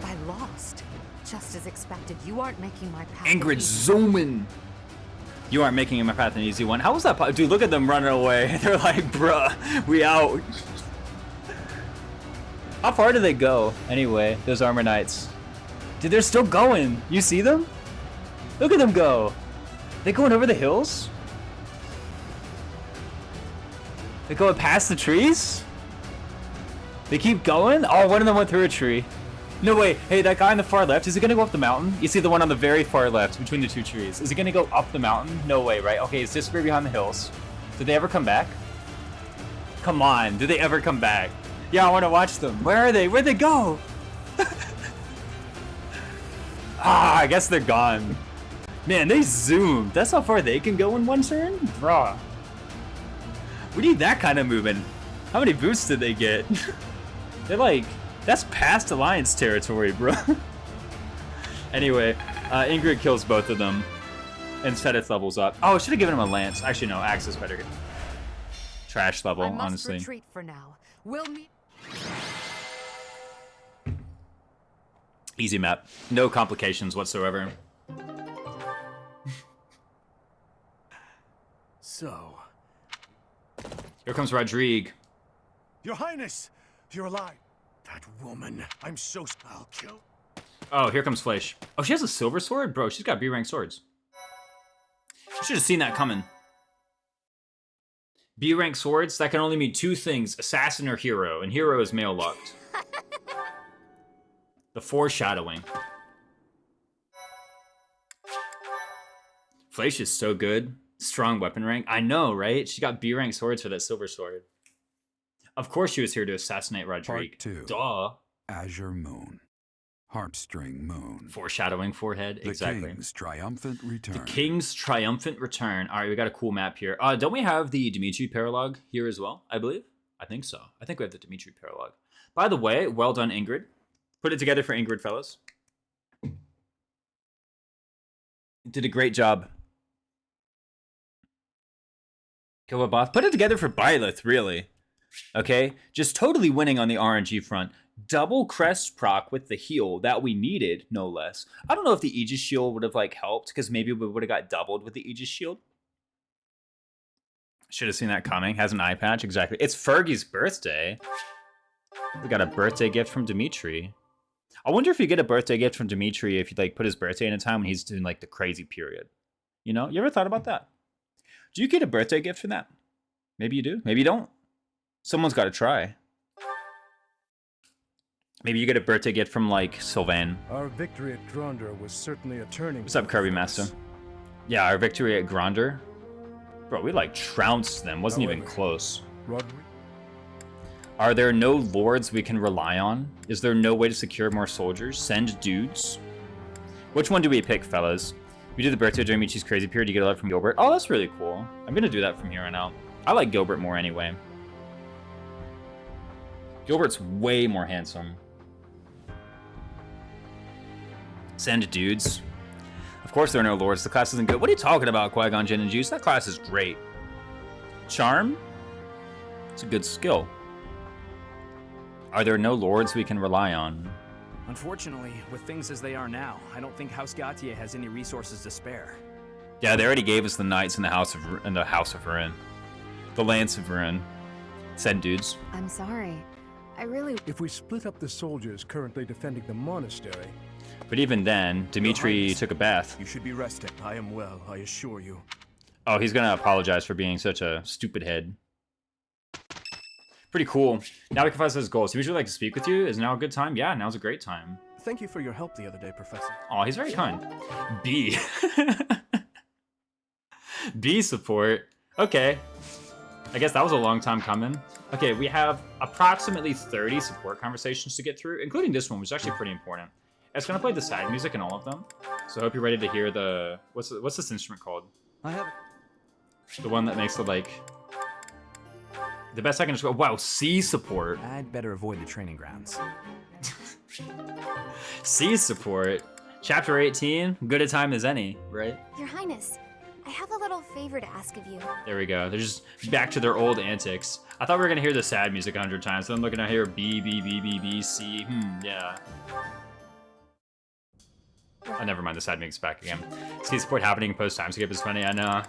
I lost. Just as expected, you aren't making my path. Ingrid easy. zooming. You aren't making my path an easy one. How was that? Dude, look at them running away. They're like, bruh, we out. How far do they go? Anyway, those armor knights. Dude, they're still going. You see them? Look at them go. They going over the hills? They going past the trees? They keep going? Oh, one of them went through a tree. No, wait. Hey, that guy on the far left, is he gonna go up the mountain? You see the one on the very far left between the 2 trees. Is he gonna go up the mountain? No way, right? Okay, it's this way behind the hills. Did they ever come back? Come on, did they ever come back? Yeah, I wanna watch them. Where are they? Where'd they go? I guess they're gone. Man, they zoomed. That's how far they can go in one turn? Bruh. We need that kind of movement. How many boosts did they get? They're like, that's past Alliance territory, bro. Anyway, Ingrid kills both of them and set its levels up. Oh, I should have given him a lance. Actually, no, axe is better. Trash level, I must honestly. retreat for now. We'll meet. Easy map. No complications whatsoever. So, Here comes Rodrigue. Your Highness, you're alive. That woman, I'm so. I'll kill. Oh, here comes Fleisch. Oh, she has a silver sword? Bro, she's got B-rank swords. You should have seen that coming. B-rank swords, that can only mean 2 things, assassin or hero, and hero is male locked. The foreshadowing. Fleisch is so good. Strong weapon rank. I know, right? She got B-rank swords for that silver sword. Of course she was here to assassinate Rodrigue. Part 2. Duh. Azure Moon. Harpstring Moon. Foreshadowing forehead. The Exactly. King's triumphant return. The King's triumphant return. All right, we got a cool map here. Don't we have the Dimitri paralogue here as well, I believe? I think so. I think we have the Dimitri paralogue. By the way, well done, Ingrid. Put it together for Ingrid, fellas. Did a great job. Kill a buff. Put it together for Byleth, really. Okay? Just totally winning on the RNG front. Double crest proc with the heal that we needed, no less. I don't know if the Aegis shield would have like helped, because maybe we would have got doubled with the Aegis shield. Should have seen that coming. Has an eye patch, exactly. It's Fergie's birthday. We got a birthday gift from Dimitri. I wonder if you get a birthday gift from Dimitri if you like put his birthday in a time when he's doing like the crazy period. You know, you ever thought about that? Do you get a birthday gift from that? Maybe you do, maybe you don't. Someone's got to try. Maybe you get a birthday gift from like Sylvain. Our victory at Gronder was certainly a turning. What's up, Kirby Master? Yeah, our victory at Gronder. Bro, we like trounced them. Wasn't even close. Rodrigue? Are there no lords we can rely on? Is there no way to secure more soldiers? Send dudes? Which one do we pick, fellas? We do the birthday during Michi's crazy period. You get a lot from Gilbert. Oh, that's really cool. I'm gonna do that from here on out. I like Gilbert more anyway. Gilbert's way more handsome. Send dudes. Of course there are no lords. The class isn't good. What are you talking about, Qui-Gon Jinn and Juice? That class is great. Charm? It's a good skill. Are there no lords we can rely on? Unfortunately, with things as they are now, I don't think House Gautier has any resources to spare. Yeah, they already gave us the knights in the House of Ruin. The Lance of Ruin. Said dudes. I'm sorry. I really... If we split up the soldiers currently defending the monastery... But even then, Dimitri took a bath. You should be resting. I am well, I assure you. Oh, he's gonna apologize for being such a stupid head. Pretty cool. Now we can find his goals. Dimitri would like to speak with you. Is now a good time? Yeah, now's a great time. Thank you for your help the other day, Professor. Oh, he's very kind. B. B support. Okay. I guess that was a long time coming. Okay, we have approximately 30 support conversations to get through, including this one, which is actually pretty important. It's gonna play the side music in all of them, so I hope you're ready to hear the what's this instrument called? I have. The one that makes the like. The best I can just go. Wow, C support. I'd better avoid the training grounds. C support. Chapter 18. Good a time as any, right? Your Highness, I have a little favor to ask of you. There we go. They're just back to their old antics. I thought we were gonna hear the sad music 100 times, so I'm looking at here B, B, B, B, B, C. Yeah. Oh, never mind. The side music's back again. See support happening in post time skip is funny. I know.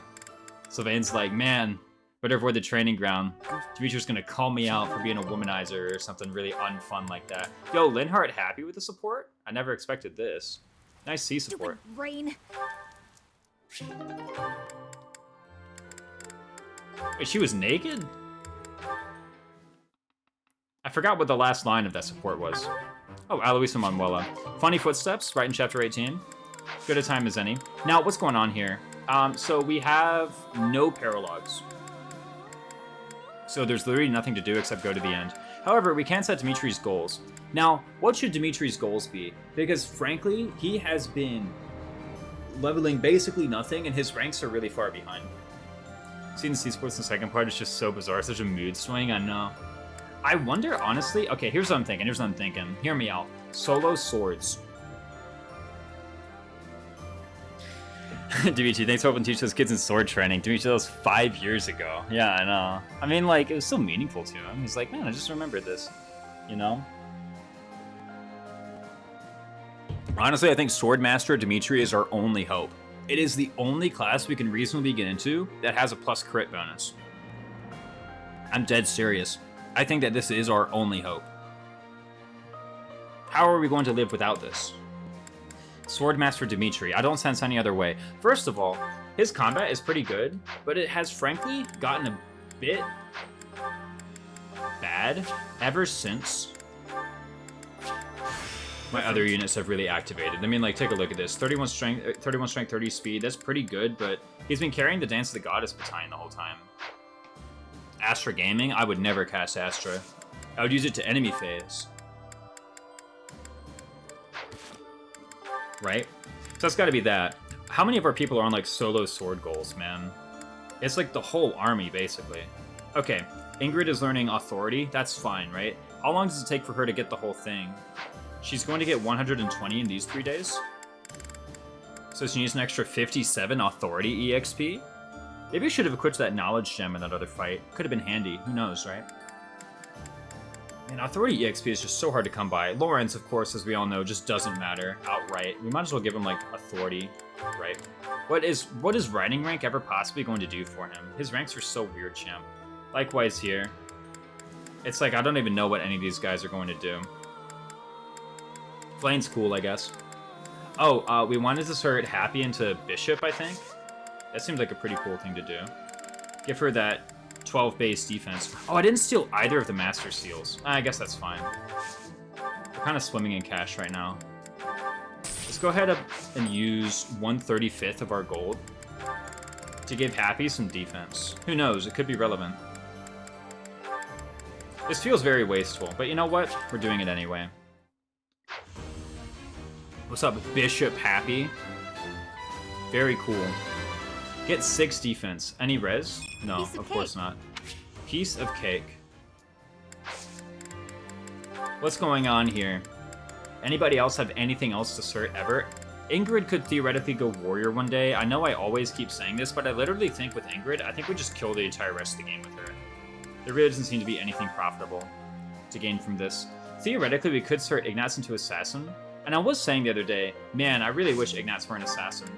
Sylvain's like, man, better avoid the training ground. Dimitri's gonna call me out for being a womanizer or something really unfun like that. Yo, Linhart happy with the support? I never expected this. Nice C support. Stupid rain. Wait, she was naked? I forgot what the last line of that support was. Oh, Aloisa Manuela. Funny footsteps, right in chapter 18. Good a time as any. Now, what's going on here? So we have no paralogs. So there's literally nothing to do except go to the end. However, we can set Dimitri's goals. Now, what should Dimitri's goals be? Because frankly, he has been leveling basically nothing and his ranks are really far behind. Seeing the C-Sports in the second part is just so bizarre, such a mood swing, I know. I wonder, honestly, okay, here's what I'm thinking, Hear me out. Solo swords. Dimitri, thanks for helping teach those kids in sword training. Dimitri, that was 5 years ago. Yeah, I know. I mean, like, it was so meaningful to him. He's like, man, I just remembered this. You know? Honestly, I think Swordmaster Dimitri is our only hope. It is the only class we can reasonably get into that has a plus crit bonus. I'm dead serious. I think that this is our only hope. How are we going to live without this? Swordmaster Dimitri. I don't sense any other way. First of all, his combat is pretty good, but it has frankly gotten a bit bad ever since my other units have really activated. I mean, like, take a look at this. 31 strength, 30 speed. That's pretty good, but he's been carrying the Dance of the Goddess battalion the whole time. Astra Gaming? I would never cast Astra. I would use it to enemy phase. Right? So that's gotta be that. How many of our people are on, like, solo sword goals, man? It's like the whole army, basically. Okay, Ingrid is learning Authority. That's fine, right? How long does it take for her to get the whole thing? She's going to get 120 in these 3 days. So she needs an extra 57 Authority EXP. Maybe I should have equipped that Knowledge Gem in that other fight. Could have been handy. Who knows, right? Man, Authority EXP is just so hard to come by. Lawrence, of course, as we all know, just doesn't matter outright. We might as well give him, like, Authority, right? What is Riding Rank ever possibly going to do for him? His ranks are so weird, champ. Likewise here. It's like, I don't even know what any of these guys are going to do. Flame's cool, I guess. Oh, we wanted to start Happy into Bishop, I think. That seems like a pretty cool thing to do. Give her that 12 base defense. Oh, I didn't steal either of the Master Seals. I guess that's fine. We're kind of swimming in cash right now. Let's go ahead and use 1/35 of our gold to give Happy some defense. Who knows? It could be relevant. This feels very wasteful, but you know what? We're doing it anyway. What's up, Bishop Happy? Very cool. Get 6 defense. Any res? No, of course not. Piece of cake. What's going on here? Anybody else have anything else to cert ever? Ingrid could theoretically go warrior one day. I know I always keep saying this, but I literally think with Ingrid, I think we just kill the entire rest of the game with her. There really doesn't seem to be anything profitable to gain from this. theoretically, we could start Ignatz into Assassin. And I was saying the other day, man, I really wish Ignatz were an Assassin.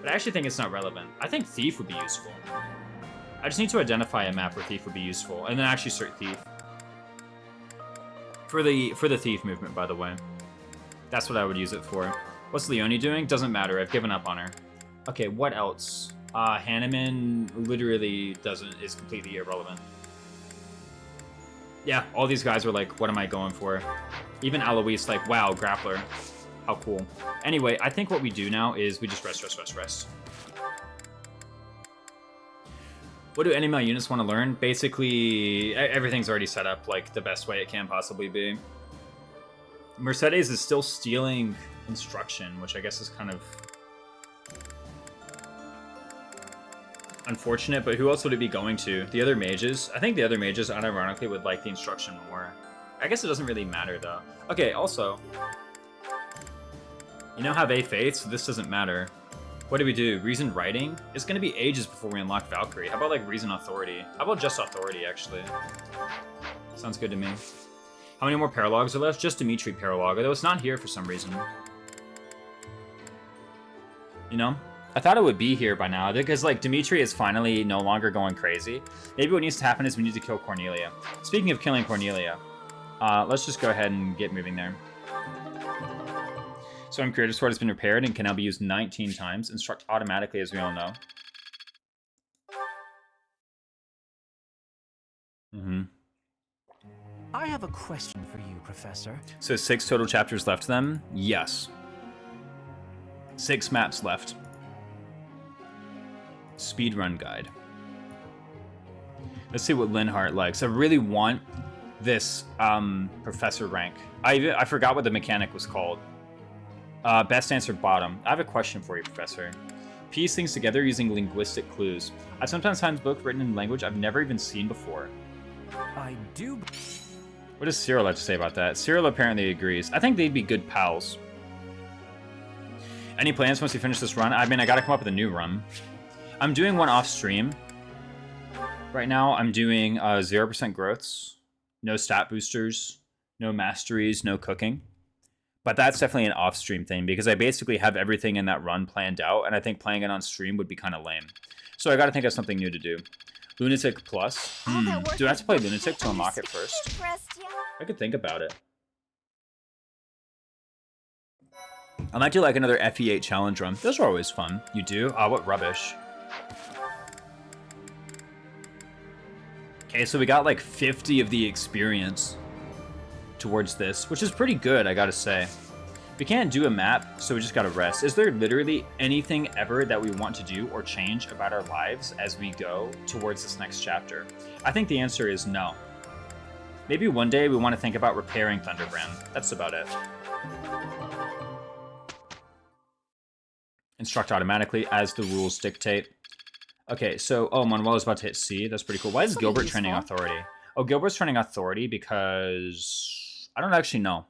But I actually think it's not relevant. I think Thief would be useful. I just need to identify a map where Thief would be useful, and then actually start Thief. For the Thief movement, by the way. That's what I would use it for. What's Leonie doing? Doesn't matter, I've given up on her. Okay, what else? Hanneman literally is completely irrelevant. Yeah, all these guys were like, what am I going for? Even Alois, like, wow, grappler. How cool. Anyway, I think what we do now is we just rest. What do any of my units want to learn? Basically, everything's already set up like the best way it can possibly be. Mercedes is still stealing instruction, which I guess is kind of unfortunate, but who else would it be going to? The other mages? I think the other mages, unironically, would like the instruction more. I guess it doesn't really matter, though. Okay, also, you now have A Faith, so this doesn't matter. What do we do? Reason Writing? It's going to be ages before we unlock Valkyrie. How about, like, Reason Authority? How about just Authority, actually? Sounds good to me. How many more paralogs are left? Just Dimitri paralog, although it's not here for some reason. You know? I thought it would be here by now, because, like, Dimitri is finally no longer going crazy. Maybe what needs to happen is we need to kill Cornelia. Speaking of killing Cornelia, let's just go ahead and get moving there. So Creator Sword has been repaired and can now be used 19 times. Instruct automatically, as we all know. I have a question for you, Professor. So 6 total chapters left then? Yes. 6 maps left. Speedrun guide. Let's see what Linhart likes. I really want this professor rank. I forgot what the mechanic was called. Best answer bottom. I have a question for you, Professor. Piece things together using linguistic clues. I sometimes find books written in language I've never even seen before. I do. What does Cyril have to say about that? Cyril apparently agrees. I think they'd be good pals. Any plans once you finish this run? I mean, I gotta come up with a new run. I'm doing one off stream. Right now, I'm doing 0% growths, no stat boosters, no masteries, no cooking. But that's definitely an off-stream thing, because I basically have everything in that run planned out, and I think playing it on stream would be kind of lame. So I gotta think of something new to do. Lunatic Plus? Do I have to play Lunatic to unlock it first? I could think about it. I might do like another FE8 challenge run. Those are always fun. You do? Ah, what rubbish. Okay, so we got like 50 of the experience towards this, which is pretty good, I gotta say. We can't do a map, so we just gotta rest. Is there literally anything ever that we want to do or change about our lives as we go towards this next chapter? I think the answer is no. Maybe one day we want to think about repairing Thunderbrand. That's about it. Instruct automatically as the rules dictate. Okay, so, oh, Manuel is about to hit C. That's pretty cool. Why is Gilbert training Authority? Oh, Gilbert's training Authority because I don't actually know.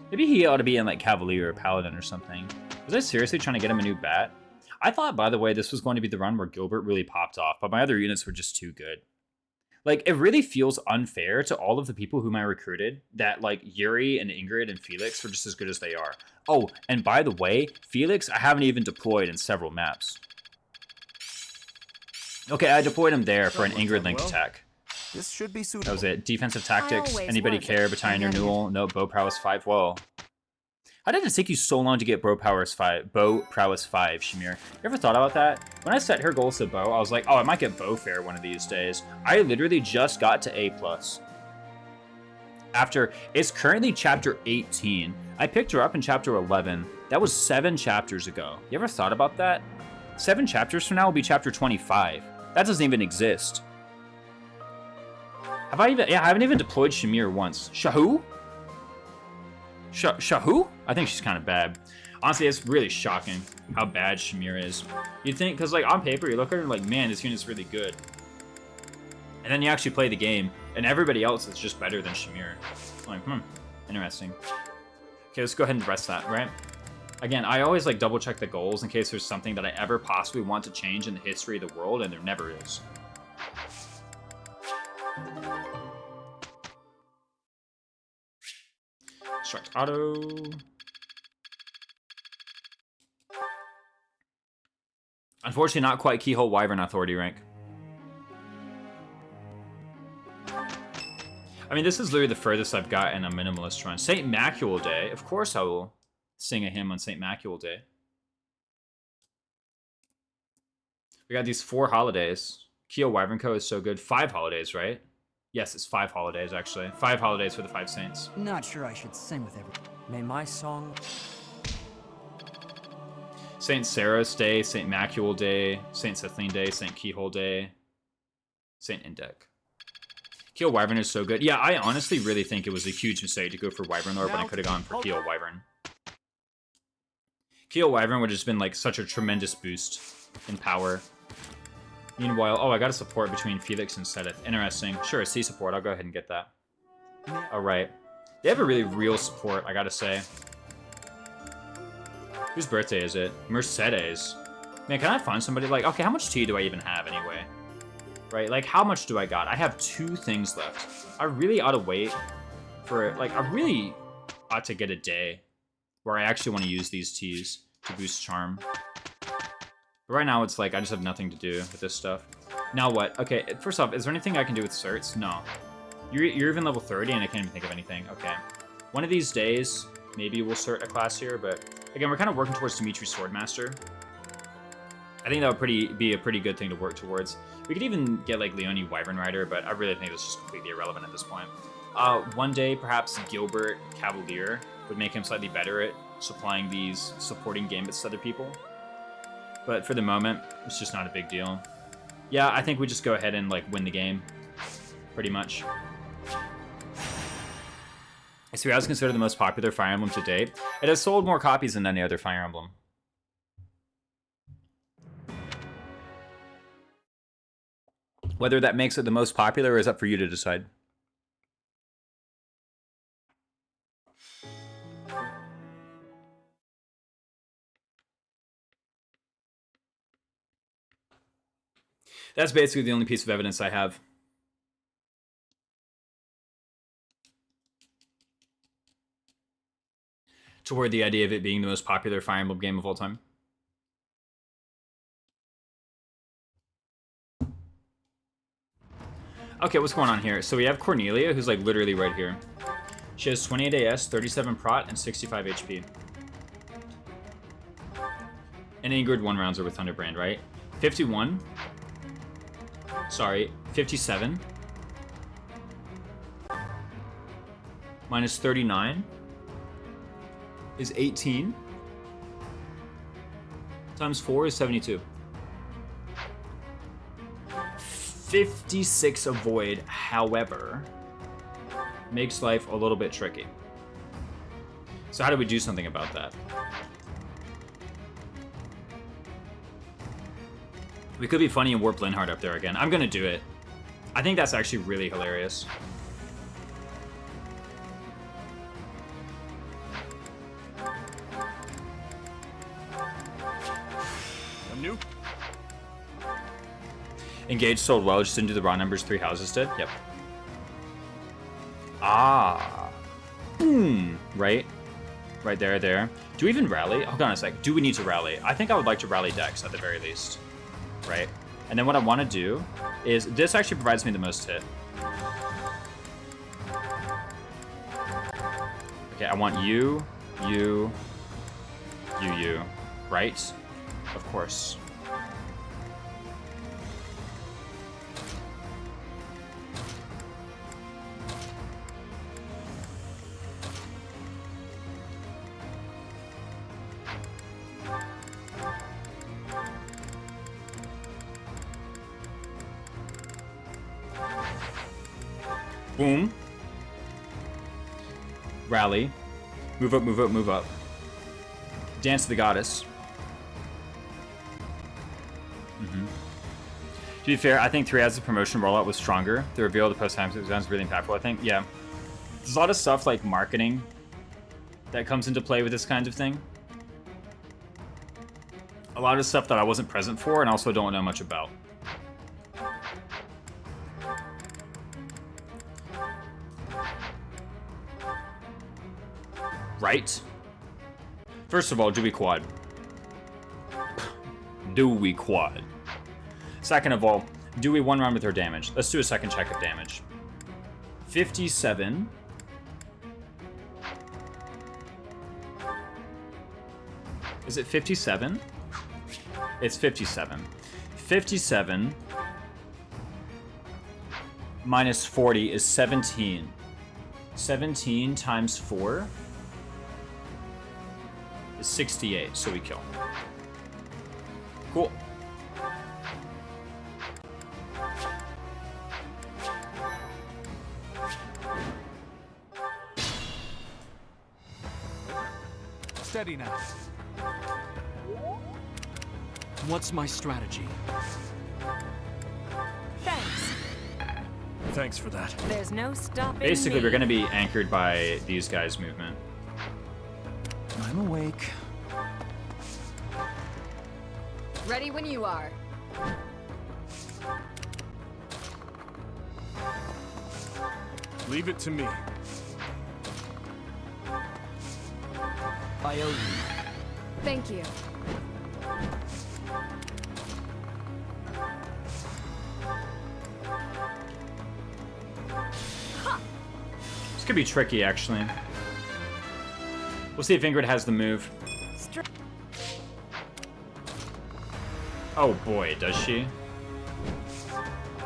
Maybe he ought to be in like Cavalier or Paladin or something. Was I seriously trying to get him a new bat? I thought, by the way, this was going to be the run where Gilbert really popped off, but my other units were just too good. Like, it really feels unfair to all of the people whom I recruited that, like, Yuri and Ingrid and Felix were just as good as they are. Oh, and by the way, Felix, I haven't even deployed in several maps. Okay, I deployed him there for an Ingrid linked attack. This should be suitable. That was it. Defensive tactics. Anybody care? Battalion renewal. No, bow prowess 5. Whoa. How did it take you so long to get bow prowess 5? Bow prowess 5, Shamir. You ever thought about that? When I set her goals to bow, I was like, oh, I might get bow fair one of these days. I literally just got to A+. After, it's currently chapter 18. I picked her up in chapter 11. That was 7 chapters ago. You ever thought about that? 7 chapters from now will be chapter 25. That doesn't even exist. Have I even... Yeah, I haven't even deployed Shamir once. Shahu? Shahu? I think she's kind of bad. Honestly, it's really shocking how bad Shamir is. You'd think, because like on paper, you look at her like, man, this unit's really good. And then you actually play the game, and everybody else is just better than Shamir. Like, interesting. Okay, let's go ahead and rest that, right? Again, I always like double check the goals in case there's something that I ever possibly want to change in the history of the world, and there never is. Strike auto. Unfortunately, not quite Keyhole Wyvern Authority rank. I mean, this is literally the furthest I've got in a minimalist run. St. Macule Day. Of course I will sing a hymn on St. Macule Day. We got these 4 holidays. Keo Wyvern Co. is so good. 5 holidays, right? Yes, it's 5 holidays, actually. 5 holidays for the 5 saints. Not sure I should sing with everyone. May my song... St. Sarah's Day, St. Macule Day, St. Cethlean Day, St. Keyhole Day, St. Indec. Keel Wyvern is so good. Yeah, I honestly really think it was a huge mistake to go for Wyvern Lord when I could have gone for Keel Wyvern. Keel Wyvern would have just been like such a tremendous boost in power. Meanwhile, oh, I got a support between Felix and Sedith. Interesting. Sure, C support. I'll go ahead and get that. All right. They have a really real support, I gotta say. Whose birthday is it? Mercedes. Man, can I find somebody like... Okay, how much tea do I even have anyway? Right, like, how much do I got? I have 2 things left. I really ought to wait for... Like, I really ought to get a day where I actually want to use these teas to boost charm. But right now, it's like, I just have nothing to do with this stuff. Now what? Okay, first off, is there anything I can do with certs? No. You're even level 30, and I can't even think of anything. Okay. One of these days, maybe we'll cert a class here, but... Again, we're kind of working towards Dimitri Swordmaster. I think that would be a pretty good thing to work towards. We could even get, like, Leonie Wyvern Rider, but I really think that's just completely irrelevant at this point. One day, perhaps Gilbert Cavalier would make him slightly better at supplying these supporting gambits to other people. But for the moment, it's just not a big deal. Yeah, I think we just go ahead and, like, win the game. Pretty much. So it was considered the most popular Fire Emblem to date. It has sold more copies than any other Fire Emblem. Whether that makes it the most popular is up for you to decide. That's basically the only piece of evidence I have. Toward the idea of it being the most popular Fire Emblem game of all time. Okay, what's going on here? So we have Cornelia, who's like literally right here. She has 28 AS, 37 prot, and 65 HP. And Ingrid 1 rounds her with Thunderbrand, right? 51. Sorry, 57. Minus 39. Is 18 times 4 is 72. 56 avoid, however, makes life a little bit tricky. So how do we do something about that? We could be funny and warp Linhardt up there again. I'm gonna do it. I think that's actually really hilarious. Engage sold well, just didn't do the raw numbers 3 houses did. Yep. Ah. Boom. Right? Right there, there. Do we even rally? Hold on a sec. Do we need to rally? I think I would like to rally Dex at the very least. Right? And then what I want to do is, this actually provides me the most hit. Okay, I want you. Right? Of course. Boom. Rally. Move up, move up, move up. Dance to the goddess. To be fair, I think 3 as a promotion rollout was stronger. The reveal of the post-time sounds really impactful, I think. Yeah. There's a lot of stuff like marketing that comes into play with this kind of thing. A lot of stuff that I wasn't present for and also don't know much about. Right? First of all, do we quad? Do we quad? Second of all, do we one round with our damage? Let's do a second check of damage. 57. Is it 57? It's 57. 57 minus 40 is 17. 17 times 4 is 68, so we kill. Cool. Steady now. What's my strategy? Thanks. Thanks for that. There's no stopping Basically, me. we're going to be anchored by these guys' movement. I'm awake. Ready when you are. Leave it to me. I owe you. Thank you. This could be tricky, actually. We'll see if Ingrid has the move. Oh boy, does she?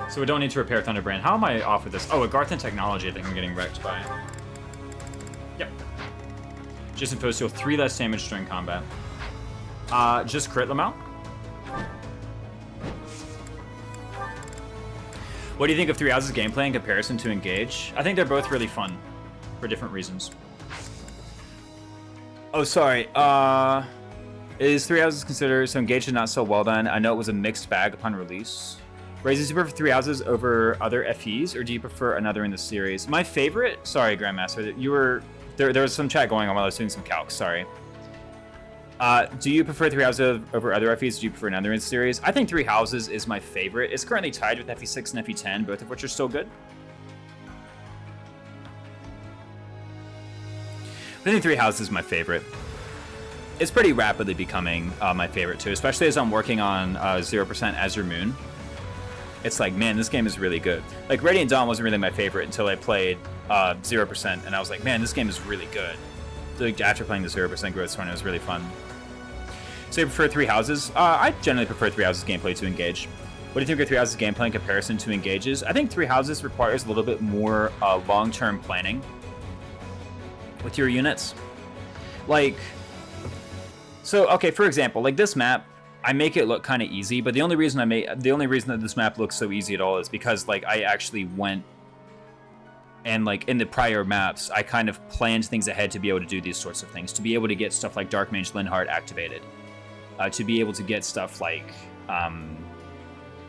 So we don't need to repair Thunderbrand. How am I off with this? Oh, a Garthan technology I think I'm getting wrecked by. Yep. Just info deal 3 less damage during combat. Just crit them out. What do you think of Three Houses gameplay in comparison to Engage? I think they're both really fun for different reasons. Oh, sorry. Is Three Houses considered so Engage is not so well done? I know it was a mixed bag upon release. Raisins, do you prefer Three Houses over other FEs, or do you prefer another in the series? My favorite. Sorry, Grandmaster. You were there was some chat going on while I was doing some calcs. Sorry. Do you prefer Three Houses over other FEs? Do you prefer another in the series? I think Three Houses is my favorite. It's currently tied with FE6 and FE10, both of which are still good. I think Three Houses is my favorite. It's pretty rapidly becoming my favorite too, especially as I'm working on 0% Azure Moon. It's like, man, this game is really good. Like, Radiant Dawn wasn't really my favorite until I played 0%, and I was like, man, this game is really good. Like, after playing the 0% Growth Storm, it was really fun. So you prefer Three Houses? I generally prefer Three Houses gameplay to Engage. What do you think of Three Houses gameplay in comparison to Engage's? I think Three Houses requires a little bit more long-term planning with your units. Like, so, okay, for example, like this map, I make it look kind of easy, but the only reason that this map looks so easy at all is because, like, I actually went and, like, in the prior maps, I kind of planned things ahead to be able to do these sorts of things, to be able to get stuff like Dark Mage Linhardt activated, to be able to get stuff like,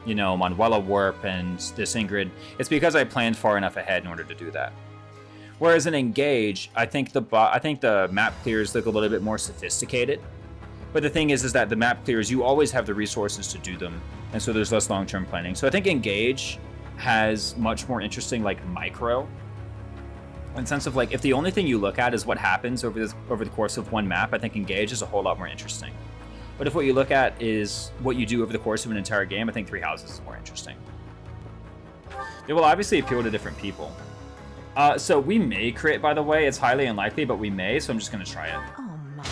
you know, Manuela Warp and this Ingrid. It's because I planned far enough ahead in order to do that. Whereas in Engage, I think the map clears look a little bit more sophisticated. But the thing is that the map clears, you always have the resources to do them, and so there's less long-term planning. So I think Engage has much more interesting, like, micro, in the sense of, like, if the only thing you look at is what happens over the course of one map, I think Engage is a whole lot more interesting. But if what you look at is what you do over the course of an entire game, I think Three Houses is more interesting. It will obviously appeal to different people. So we may crit, by the way. It's highly unlikely, but we may, so I'm just going to try it. Oh my.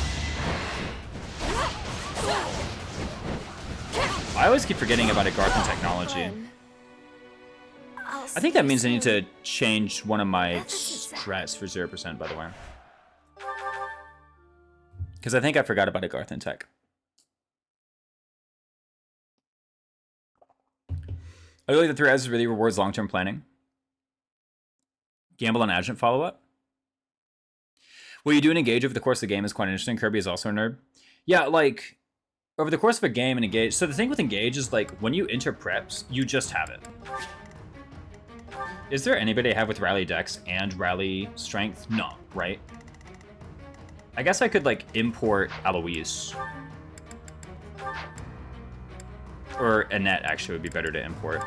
I always keep forgetting about a Garthan technology. I think that means I need to change one of my strats for 0%, by the way. Because I think I forgot about a Garthan tech. I feel like the Three Houses really rewards long-term planning. Gamble on Adjunct follow-up. What you do in Engage over the course of the game is quite interesting. Kirby is also a nerd. Yeah, like, over the course of a game in Engage... So the thing with Engage is, like, when you enter preps, you just have it. Is there anybody I have with Rally Dex and Rally Strength? No, right? I guess I could, like, import Aloise. Or Annette, actually, would be better to import.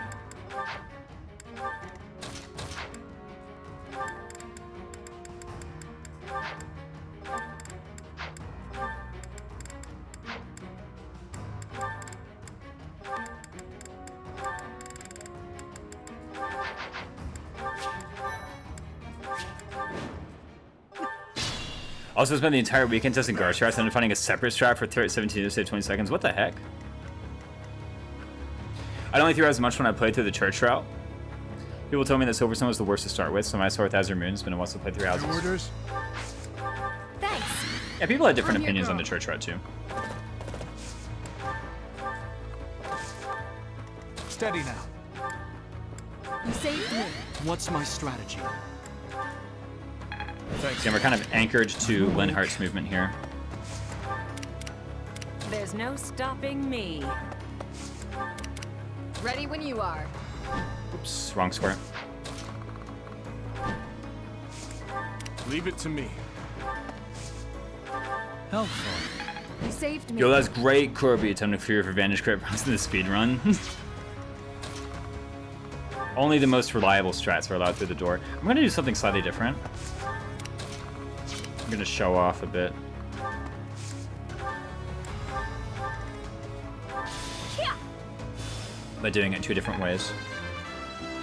Also spent the entire weekend testing guard strats and then finding a separate strat for 17 to save 20 seconds. What the heck? I only threw out as much when I played through the church route. People told me that Silverstone was the worst to start with, so my start with Azure Moon. It's been a while to play through houses. Orders? Thanks. Yeah, people had different opinions on the church route too. Steady now. You saved me. What's my strategy? Thanks. Yeah, we're kind of anchored to Linhart's movement here. There's no stopping me. Ready when you are. Oops, wrong square. Leave it to me. Helpful. You saved me. Yo, that's great, Corby. Time to clear for Vantage Crit runs in the speed run. Only the most reliable strats are allowed through the door. I'm gonna do something slightly different. I'm gonna show off a bit. By doing it 2 different ways.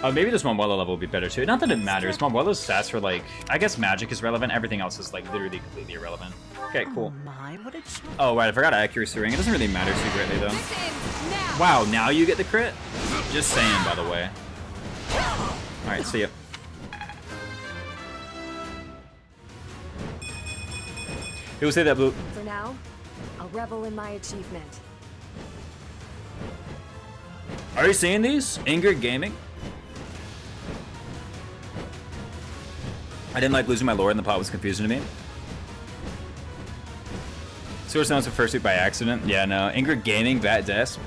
Maybe this Monwella level would be better too. Not that it matters. Monwella's stats are like, I guess magic is relevant. Everything else is like literally completely irrelevant. Okay, cool. Oh, right, I forgot accuracy ring. It doesn't really matter too greatly though. This ends now. Wow, now you get the crit? Just saying, by the way. Alright, see ya. People say that blue. For now, I'll revel in my achievement. Are you seeing these? Ingrid Gaming? I didn't like losing my lore and the plot was confusing to me. Source announced the first week by accident. Yeah, no. Ingrid Gaming, Vat Desp.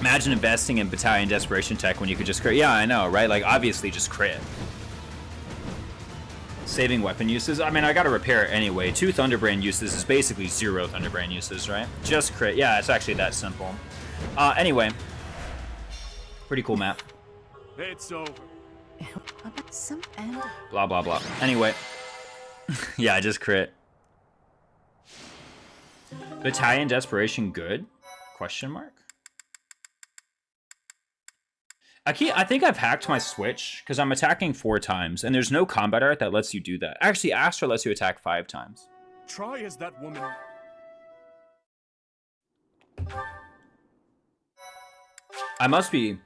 Imagine investing in Battalion Desperation Tech when you could just crit. Yeah, I know, right? Like, obviously just crit. Saving weapon uses. I mean, I gotta repair it anyway. 2 Thunderbrand uses is basically 0 Thunderbrand uses, right? Just crit. Yeah, it's actually that simple. Anyway. Pretty cool map. It's over. Some end. Blah, blah, blah. Anyway. Yeah, I just crit. Battalion Desperation good? Question mark? I think I've hacked my Switch because I'm attacking 4 times, and there's no combat art that lets you do that. Actually, Astra lets you attack 5 times. Try as that woman. I must be...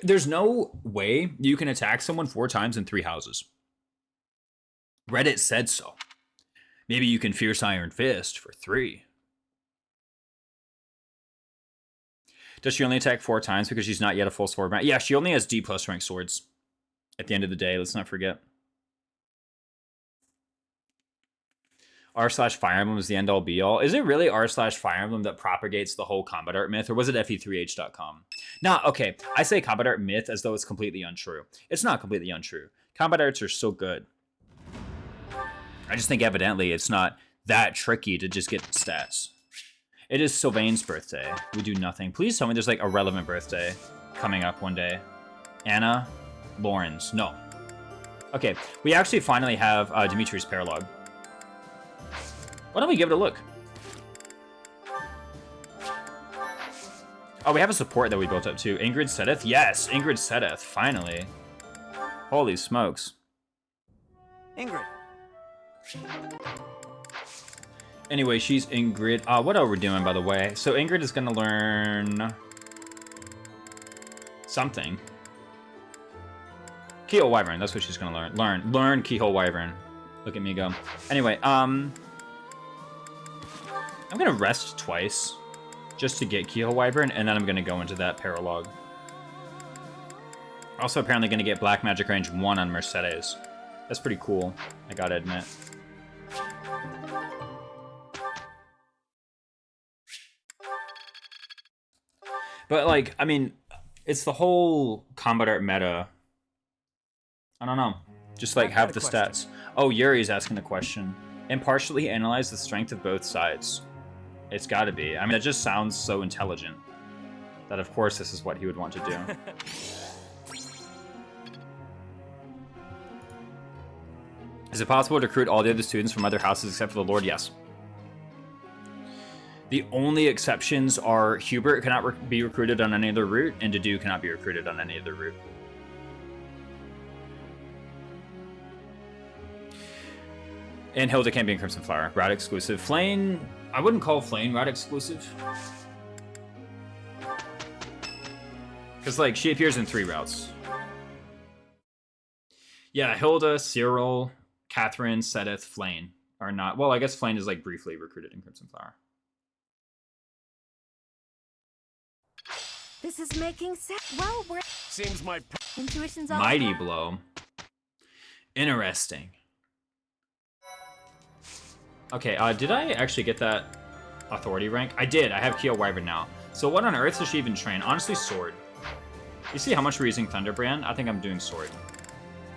There's no way you can attack someone 4 times in 3 houses. Reddit said so. Maybe you can Fierce Iron Fist for 3. Does she only attack 4 times because she's not yet a full sword mount? Yeah, she only has D+ rank swords. At the end of the day, let's not forget. R/Fire Emblem is the end all be all. Is it really R/Fire Emblem that propagates the whole combat art myth, or was it fe3h.com? Nah, okay. I say combat art myth as though it's completely untrue. It's not completely untrue. Combat arts are so good. I just think evidently it's not that tricky to just get stats. It is Sylvain's birthday. We do nothing. Please tell me there's like a relevant birthday coming up one day. Anna Lawrence. No. Okay, we actually finally have Dimitri's Paralog. Why don't we give it a look? Oh, we have a support that we built up too. Ingrid Sedith? Yes, Ingrid Sedith, finally. Holy smokes. Ingrid. Anyway, she's Ingrid. What are we doing, by the way? So Ingrid is going to learn... something. Keyhole Wyvern, that's what she's going to learn. Learn Keyhole Wyvern. Look at me go. Anyway, I'm going to rest twice just to get Keyhole Wyvern, and then I'm going to go into that Paralog. Also apparently going to get Black Magic Range 1 on Mercedes. That's pretty cool, I gotta admit. But, like, I mean, it's the whole combat art meta. I don't know. Just, like, have the stats. Oh, Yuri's asking a question. Impartially analyze the strength of both sides. It's gotta be. I mean, that just sounds so intelligent. That, of course, this is what he would want to do. Is it possible to recruit all the other students from other houses except for the Lord? Yes. The only exceptions are Hubert cannot be recruited on any other route, and Dedu cannot be recruited on any other route. And Hilda can't be in Crimson Flower. Route exclusive. Flame, I wouldn't call Flame route exclusive. Because, like, she appears in 3 routes. Yeah, Hilda, Cyril, Catherine, Sedith, Flame are not... Well, I guess Flame is, like, briefly recruited in Crimson Flower. This is making sense. Well, we're... Seems my Intuition's all... Mighty Blow. Interesting. Okay, did I actually get that authority rank? I did. I have Keo Wyvern now. So what on earth does she even train? Honestly, Sword. You see how much we're using Thunderbrand? I think I'm doing Sword.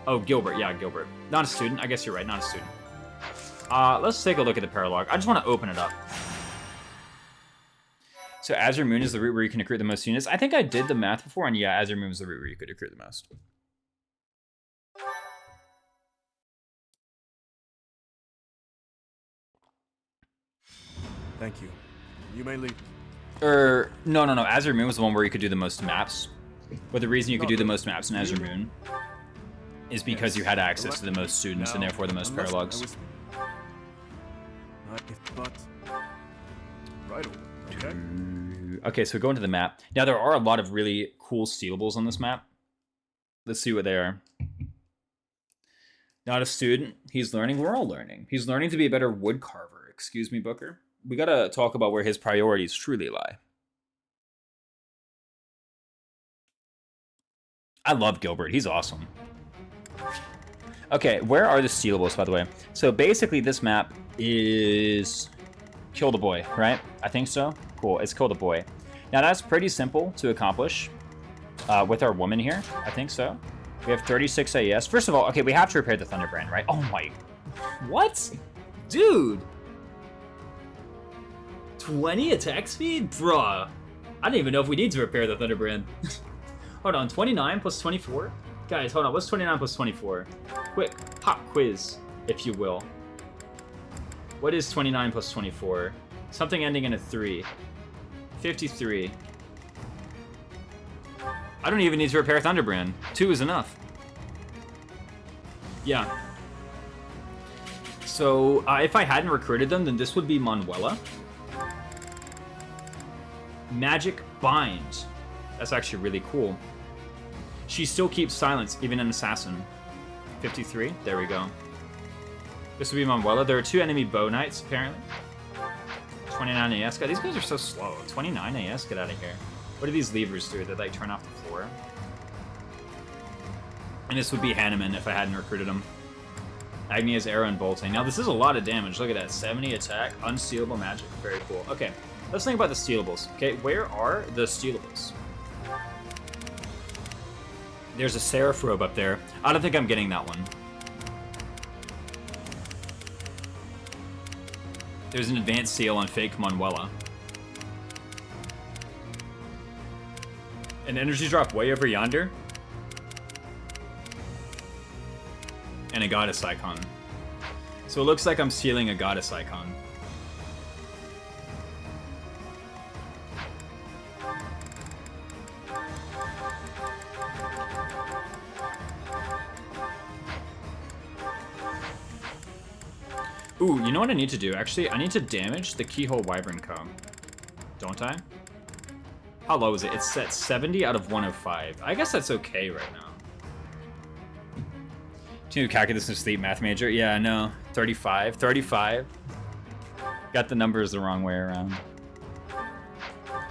Oh, Gilbert. Yeah, Gilbert. Not a student. I guess you're right. Not a student. Let's take a look at the Paralog. I just want to open it up. So Azure Moon is the route where you can recruit the most units. I think I did the math before, and yeah, Azure Moon is the route where you could recruit the most. Thank you. You may leave. No. Azure Moon was the one where you could do the most maps. But the reason you could do the most maps in Azure Moon is because you had access to the most students and therefore the most paralogs. Right. Okay. Okay, so go into the map. Now there are a lot of really cool stealables on this map. Let's see what they are. Not a student. He's learning. We're all learning. He's learning to be a better wood carver. Excuse me, Booker. We gotta talk about where his priorities truly lie. I love Gilbert. He's awesome. Okay, where are the stealables, by the way? So basically this map is Kill the Boy, right? I think so. Cool, it's Kill the Boy. Now that's pretty simple to accomplish with our woman here. I think so. We have 36 AES. First of all, okay, we have to repair the Thunderbrand, right? Oh my... What? Dude! 20 attack speed? Bruh. I don't even know if we need to repair the Thunderbrand. Hold on, 29 plus 24? Guys, hold on, what's 29 plus 24? Quick pop quiz, if you will. What is 29 plus 24? Something ending in a 3. 53. I don't even need to repair Thunderbrand. 2 is enough. Yeah. So, if I hadn't recruited them, then this would be Manuela. Magic Bind. That's actually really cool. She still keeps silence, even an assassin. 53. There we go. This would be Manuela. There are 2 enemy bow knights, apparently. 29 AS. God, these guys are so slow. 29 AS? Get out of here. What do these levers do? They, like, turn off the floor? And this would be Hanneman if I hadn't recruited him. Agnia's Arrow and Bolting. Now, this is a lot of damage. Look at that. 70 attack. Unstealable magic. Very cool. Okay. Let's think about the stealables. Okay, where are the stealables? There's a Seraph Robe up there. I don't think I'm getting that one. There's an advanced seal on fake Manuela. An energy drop way over yonder. And a goddess icon. So it looks like I'm sealing a goddess icon. Ooh, you know what I need to do? Actually, I need to damage the Keyhole Wyvern Comb. Don't I? How low is it? It's set 70 out of 105. I guess that's okay right now. Do you calculus and sleep math major? Yeah, no. 35. 35. Got the numbers the wrong way around.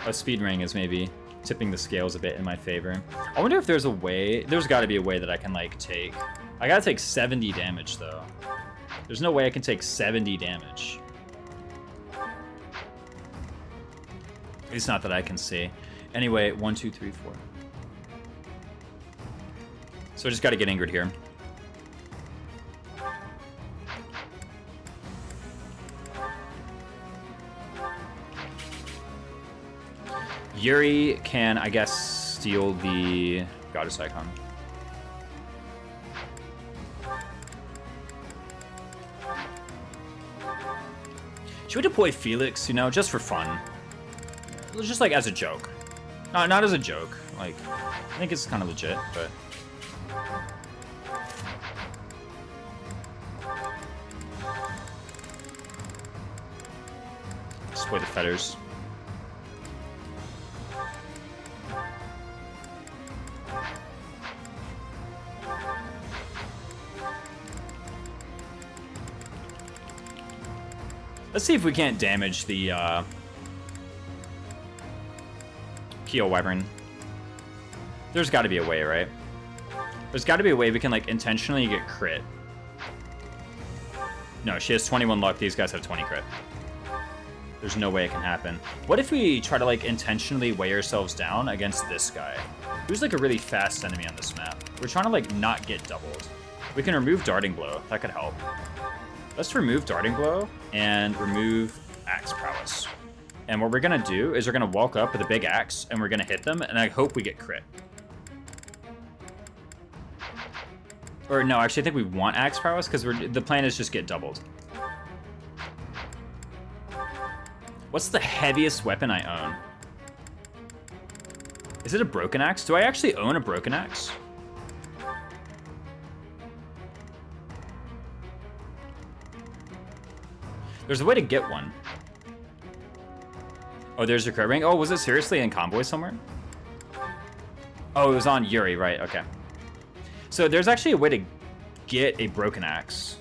A speed ring is maybe tipping the scales a bit in my favor. I wonder if there's a way... There's got to be a way that I can, like, take... I gotta take 70 damage, though. There's no way I can take 70 damage. It's not that I can see. Anyway, 1, 2, 3, 4. So I just gotta get Ingrid here. Yuri can, I guess, steal the goddess icon. Should we deploy Felix, you know, just for fun? Just like as a joke. No, not as a joke. Like, I think it's kind of legit, but... exploit the fetters. Let's see if we can't damage the Keel Wyvern. There's got to be a way, right? There's got to be a way we can like intentionally get crit. No, she has 21 luck. These guys have 20 crit. There's no way it can happen. What if we try to like intentionally weigh ourselves down against this guy, who's like a really fast enemy on this map? We're trying to like not get doubled. We can remove Darting Blow. That could help. Let's remove Darting Blow and remove Axe Prowess. And what we're gonna do is we're gonna walk up with a big axe and we're gonna hit them, and I hope we get crit. Or no, actually I think we want Axe Prowess because the plan is just get doubled. What's the heaviest weapon I own? Is it a broken axe? Do I actually own a broken axe? There's a way to get one. Oh, there's your crit ring. Oh, was it seriously in Convoy somewhere? Oh, it was on Yuri, right, okay. So there's actually a way to get a broken axe.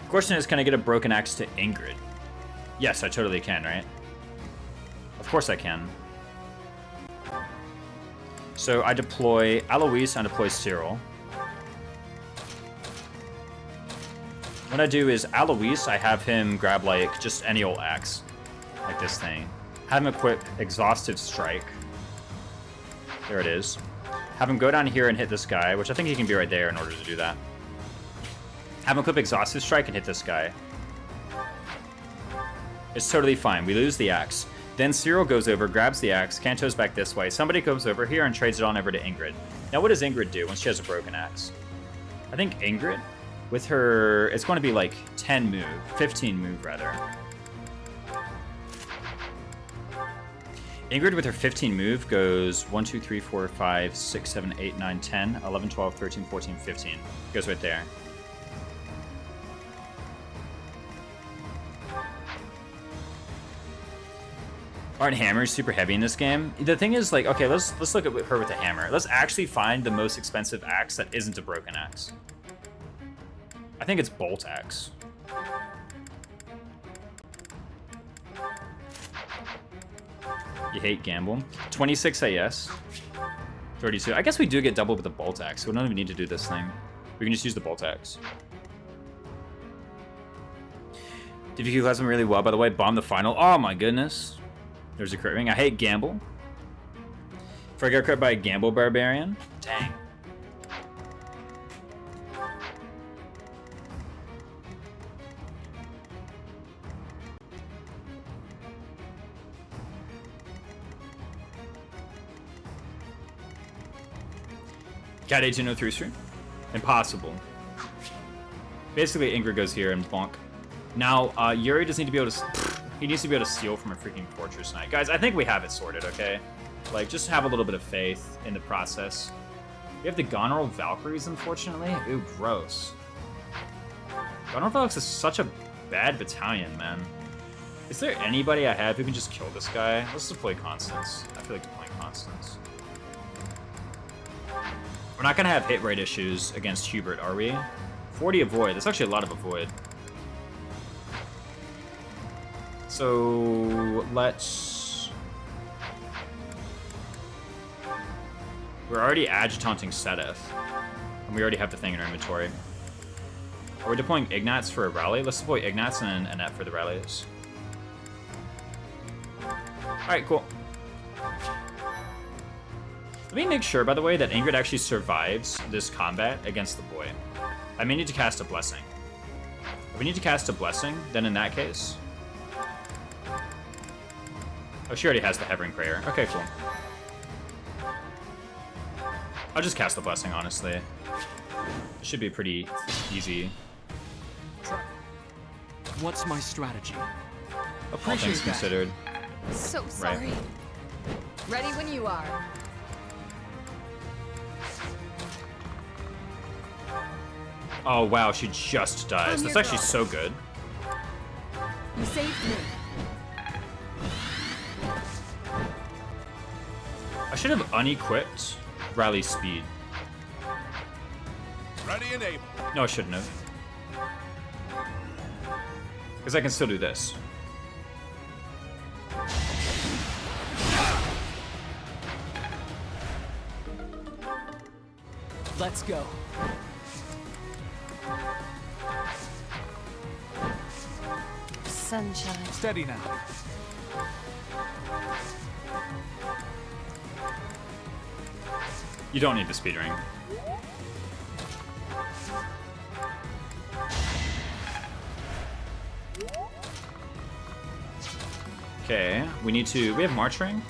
The question is, can I get a broken axe to Ingrid? Yes, I totally can, right? Of course I can. So I deploy Alois, I deploy Cyril. What I do is Alois, I have him grab like just any old axe, like this thing. Have him equip Exhaustive Strike. There it is. Have him go down here and hit this guy, which I think he can be right there in order to do that. Have him equip Exhaustive Strike and hit this guy. It's totally fine. We lose the axe. Then Cyril goes over, grabs the axe, Kanto's back this way. Somebody goes over here and trades it on over to Ingrid. Now what does Ingrid do when she has a broken axe? I think Ingrid, with her, it's going to be like 10 move, 15 move rather. Ingrid with her 15 move goes 1, 2, 3, 4, 5, 6, 7, 8, 9, 10, 11, 12, 13, 14, 15. Goes right there. Aren't hammers super heavy in this game? The thing is, like, okay, let's look at her with a hammer. Let's actually find the most expensive axe that isn't a broken axe. I think it's bolt axe. You hate gamble. 26 AS. 32. I guess we do get doubled with the bolt axe, so we don't even need to do this thing. We can just use the bolt axe. DVQ has them really well, by the way. Bomb the final. Oh my goodness. There's a crit ring. I hate gamble. If I get crit by a gamble barbarian. Dang. Cat 1803 stream? Impossible. Basically, Ingrid goes here and bonk. Now, Yuri does need to be able to... He needs to be able to steal from a freaking Fortress Knight. Guys, I think we have it sorted, okay? Like, just have a little bit of faith in the process. We have the Goneril Valkyries, unfortunately. Ooh, gross. Goneril Valkyries is such a bad battalion, man. Is there anybody I have who can just kill this guy? Let's deploy Constance. I feel like deploying Constance. We're not going to have hit rate issues against Hubert, are we? 40 avoid. That's actually a lot of avoid. So let's... We're already adjutanting Sedith. And we already have the thing in our inventory. Are we deploying Ignats for a rally? Let's deploy Ignats and Annette for the rallies. Alright, cool. Let me make sure, by the way, that Ingrid actually survives this combat against the boy. I may need to cast a Blessing. If we need to cast a Blessing, then in that case... Oh, she already has the Hovering Prayer. Okay, cool. I'll just cast the Blessing, honestly. It should be pretty easy. What's my strategy? All things considered. So sorry. Right. Ready when you are. Oh wow, she just dies. That's actually so good. You saved me. I should have unequipped rally speed. Ready and able. No, I shouldn't have. Because I can still do this. Let's go. Sunshine. Steady now. You don't need the speed ring. Okay, we have March Ring?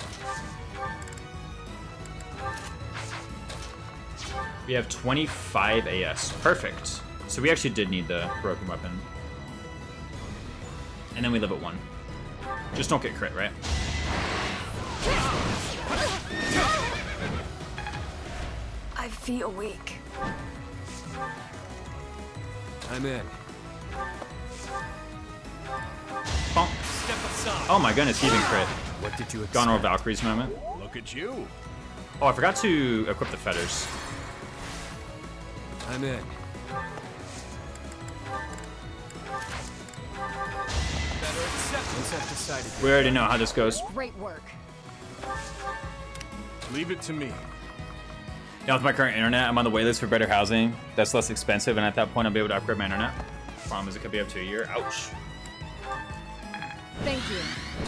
We have 25 AS, perfect. So we actually did need the broken weapon. And then we live at 1. Just don't get crit, right? I feel weak. I'm in. Bonk. Step aside. Oh my goodness, he even crit. What did you expect? Gonor Valkyrie's moment. Look at you. Oh, I forgot to equip the feathers. I'm in. Better accept. Once I've decided. We already know how this goes. Great work. Leave it to me. Now with my current internet, I'm on the waitlist for better housing. That's less expensive, and at that point I'll be able to upgrade my internet. Problem is it could be up to a year. Ouch. Thank you.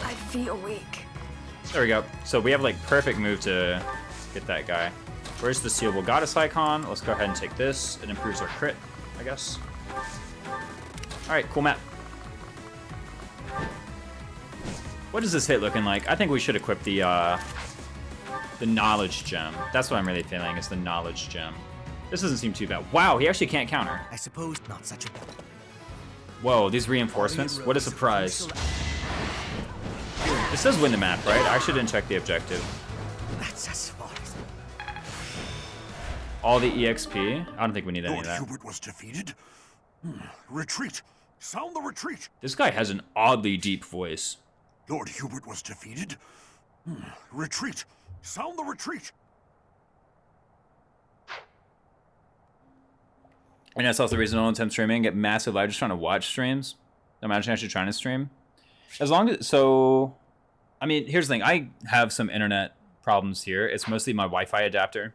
I feel weak. There we go. So we have like perfect move to get that guy. Where's the sealable goddess icon? Let's go ahead and take this. It improves our crit, I guess. Alright, cool map. What is this hit looking like? I think we should equip the knowledge gem. That's what I'm really feeling, is the knowledge gem. This doesn't seem too bad. Wow, he actually can't counter. I suppose not such a. Whoa, these reinforcements. What a surprise. This does win the map, right? I actually didn't check the objective. That's as far as. All the EXP? I don't think we need any of Lord that. Hubert was defeated. Retreat. Sound the retreat. This guy has an oddly deep voice. Lord Hubert was defeated. Retreat. Sound the retreat. And that's also the reason I'm streaming. Get massive live just trying to watch streams. Imagine actually trying to stream. As long as, so, I mean, here's the thing. I have some internet problems here. It's mostly my Wi-Fi adapter.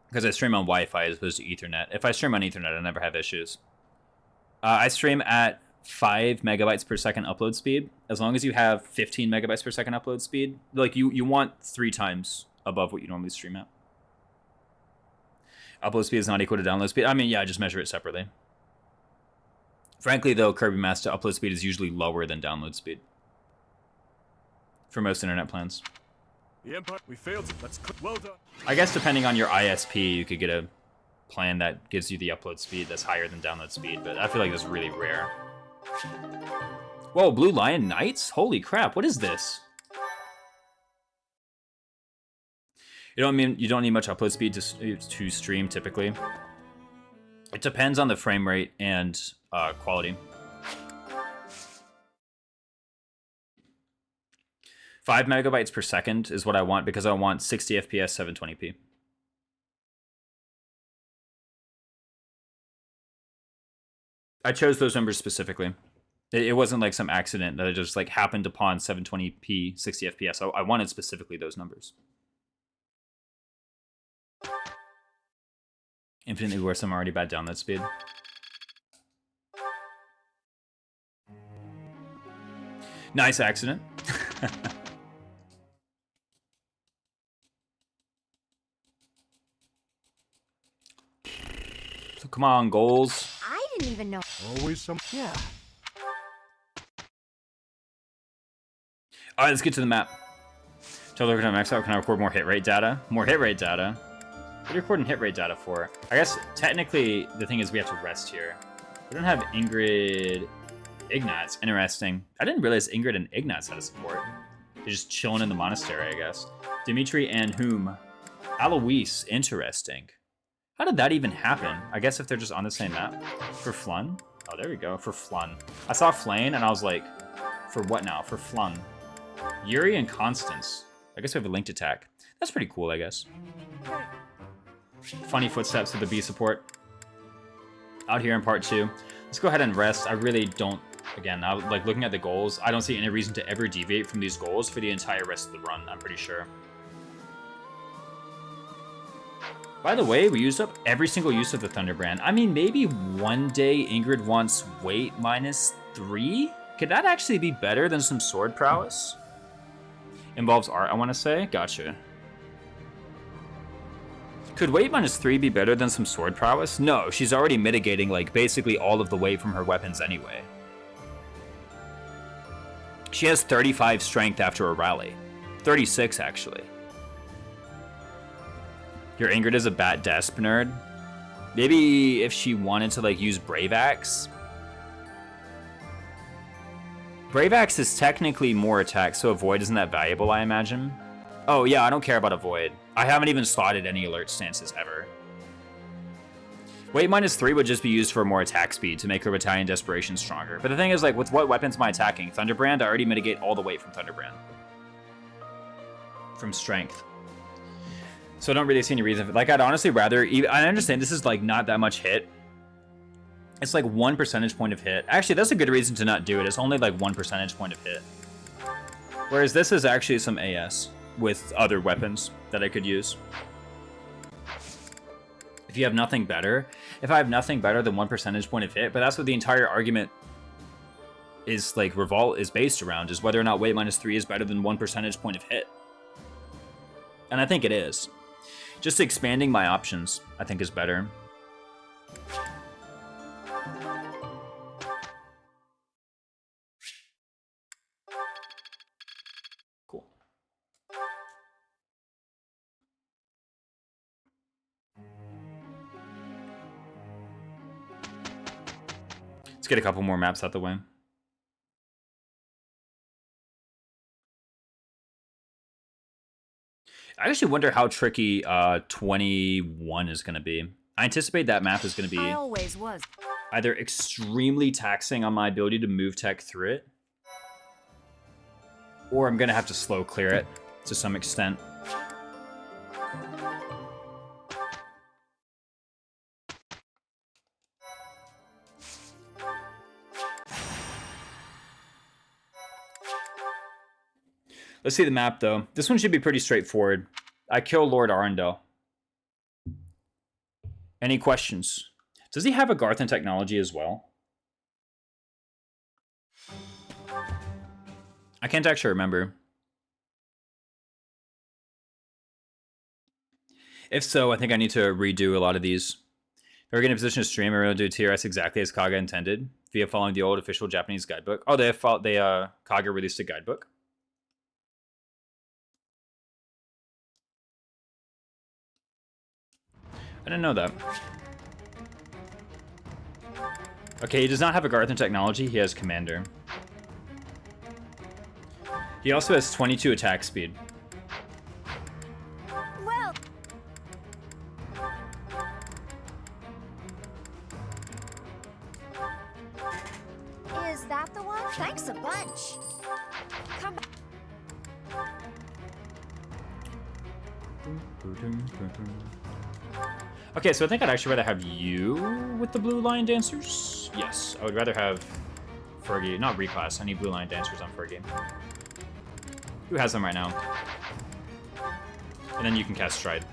Because I stream on Wi-Fi as opposed to Ethernet. If I stream on Ethernet, I never have issues. I stream at 5 megabytes per second upload speed. As long as you have 15 megabytes per second upload speed, like you want 3 times above what you normally stream at. Upload speed is not equal to download speed. I mean, yeah, I just measure it separately. Frankly, though, Kirby Master upload speed is usually lower than download speed for most internet plans. The Empire, we failed. Let's well done. I guess depending on your ISP, you could get a plan that gives you the upload speed that's higher than download speed, but I feel like that's really rare. Whoa, Blue Lion Knights? Holy crap, what is this? You don't need much upload speed to stream typically. It depends on the frame rate and quality. 5 megabytes per second is what I want because I want 60 FPS 720p. I chose those numbers specifically. It wasn't like some accident that I just like happened upon 720p 60 FPS. I wanted specifically those numbers. Infinitely worse, I'm already bad download speed. Nice accident. So come on, goals. I didn't even know. Always some. Yeah. All right, let's get to the map. Tell the time max out. Can I record more hit rate data? More hit rate data? What are you recording hit rate data for? I guess technically the thing is we have to rest here. We don't have Ingrid Ignatz. Interesting. I didn't realize Ingrid and Ignatz had a support. He's just chilling in the monastery, I guess. Dimitri and whom? Alois, interesting. How did that even happen? I guess if they're just on the same map. For Flun? Oh, there we go, for Flun. I saw Flane and I was like, for what now? For Flun. Yuri and Constance. I guess we have a linked attack. That's pretty cool, I guess. Funny footsteps with the B support. Out here in part 2. Let's go ahead and rest. I really don't, again, like looking at the goals, I don't see any reason to ever deviate from these goals for the entire rest of the run, I'm pretty sure. By the way, we used up every single use of the Thunderbrand. I mean, maybe one day Ingrid wants weight -3? Could that actually be better than some sword prowess? Involves art, I want to say. Gotcha. Could weight -3 be better than some sword prowess? No, she's already mitigating, like, basically all of the weight from her weapons anyway. She has 35 strength after a rally. 36, actually. Your Ingrid is a Bat Desp nerd. Maybe if she wanted to, like, use Brave Axe. Brave Axe is technically more attack, so Avoid isn't that valuable, I imagine. Oh, yeah, I don't care about Avoid. I haven't even slotted any alert stances ever. Weight -3 would just be used for more attack speed to make her Battalion Desperation stronger. But the thing is, like, with what weapons am I attacking? Thunderbrand, I already mitigate all the weight from Thunderbrand. From strength. So I don't really see any reason for, like, I'd honestly rather, I understand this is, like, not that much hit. It's like 1 percentage point of hit. Actually, that's a good reason to not do it. It's only like 1 percentage point of hit. Whereas this is actually some AS with other weapons that I could use. If you have nothing better, if I have nothing better than 1 percentage point of hit, but that's what the entire argument is, like, is based around, is whether or not weight -3 is better than 1 percentage point of hit. And I think it is. Just expanding my options, I think, is better. Cool. Let's get a couple more maps out the way. I actually wonder how tricky 21 is going to be. I anticipate that map is going to be I always was. either extremely taxing on my ability to move tech through it, or I'm going to have to slow clear it to some extent. Let's see the map, though. This one should be pretty straightforward. I kill Lord Arundel. Any questions? Does he have a Garthan technology as well? I can't actually remember. If so, I think I need to redo a lot of these. If we're getting in a position to stream, we're going to do TRS exactly as Kaga intended, via following the old official Japanese guidebook. Oh, Kaga released a guidebook. I didn't know that. Okay, he does not have a Garthan technology, he has Commander. He also has 22 attack speed. Well. Is that the one? Thanks a bunch. Come back. Okay, so I think I'd actually rather have you with the Blue Lion Dancers. Yes, I would rather have Fergie, not reclass. I need Blue Lion Dancers on Fergie. Who has them right now? And then you can cast Stride.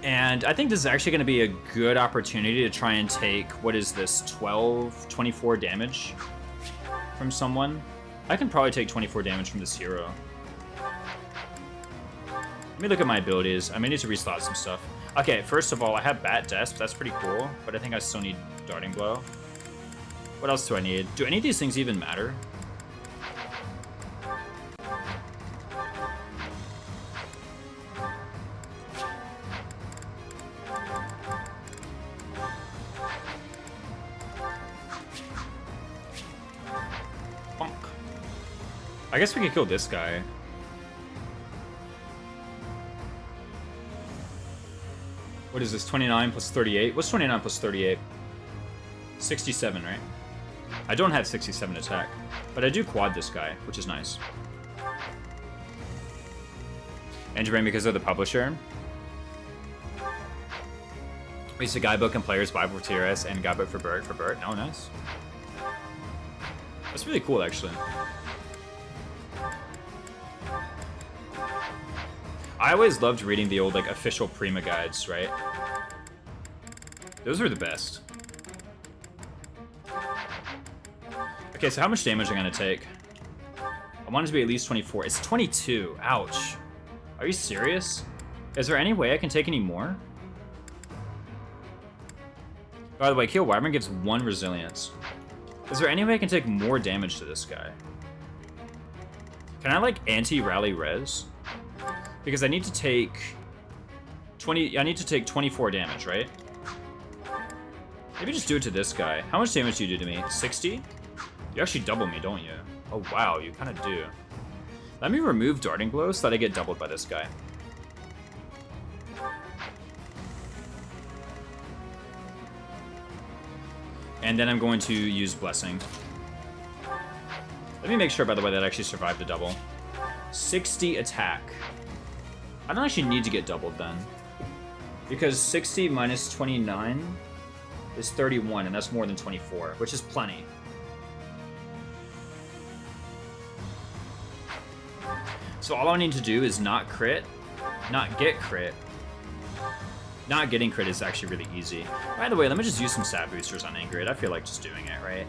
And I think this is actually going to be a good opportunity to try and take, what is this, 24 damage from someone? I can probably take 24 damage from this hero. Let me look at my abilities. I may need to reslot some stuff. Okay, first of all, I have Bat Desp. That's pretty cool, but I think I still need Darting Blow. What else do I need? Do any of these things even matter? I guess we could kill this guy. What is this? 29 plus 38? What's 29 plus 38? 67, right? I don't have 67 attack, but I do quad this guy, which is nice. Engine because of the publisher. It's a guidebook and player's Bible for TRS and guidebook for Bert. Oh, nice. That's really cool, actually. I always loved reading the old, like, official Prima guides, right? Those were the best. Okay, so how much damage am I gonna take? I want it to be at least 24. It's 22. Ouch. Are you serious? Is there any way I can take any more? By the way, Kill Wyvern gives 1 resilience. Is there any way I can take more damage to this guy? Can I, like, anti-rally res? Because I need to take 24 damage, right? Maybe just do it to this guy. How much damage do you do to me? 60? You actually double me, don't you? Oh, wow, you kind of do. Let me remove Darting Blow so that I get doubled by this guy. And then I'm going to use Blessing. Let me make sure, by the way, that I actually survived the double. 60 attack. I don't actually need to get doubled then. Because 60 minus 29 is 31, and that's more than 24, which is plenty. So all I need to do is not crit, not get crit. Not getting crit is actually really easy. By the way, let me just use some stat boosters on Ingrid. I feel like just doing it, right?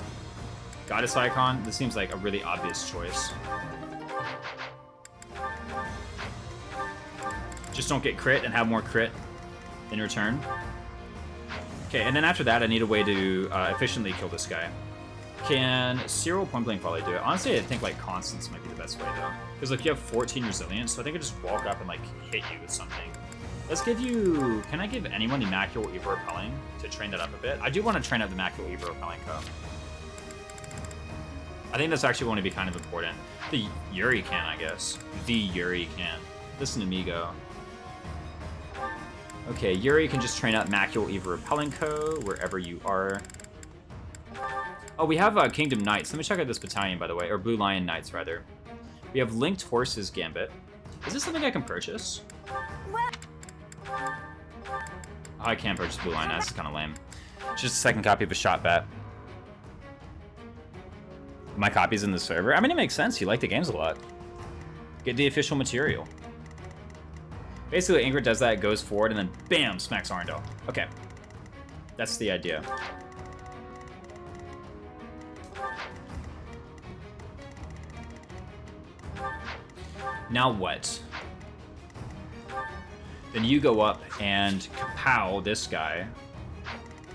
Goddess Icon, this seems like a really obvious choice. Just don't get crit and have more crit in return. Okay, and then after that, I need a way to efficiently kill this guy. Can Serial Point Blank Volley do it? Honestly, I think like Constance might be the best way though. Because like you have 14 resilience, so I think I just walk up and like hit you with something. Let's give you... Can I give anyone Immaculate Weaver Repelling to train that up a bit? I do want to train up the Immaculate Weaver Repelling Co. I think that's actually going to be kind of important. The Yuri can, I guess. The Yuri can. Listen to me go. Okay, Yuri can just train up Immaculate Weaver Repelling Co. wherever you are. Oh, we have Kingdom Knights. Let me check out this battalion, by the way. Or Blue Lion Knights, rather. We have Linked Horses Gambit. Is this something I can purchase? Oh, I can't purchase Blue Lion Knights. It's kind of lame. It's just a second copy of a shot bat. My copy's in the server. I mean, it makes sense. You like the games a lot. Get the official material. Basically, Ingrid does that, goes forward, and then bam, smacks Arndal. Okay. That's the idea. Now what? Then you go up and kapow this guy.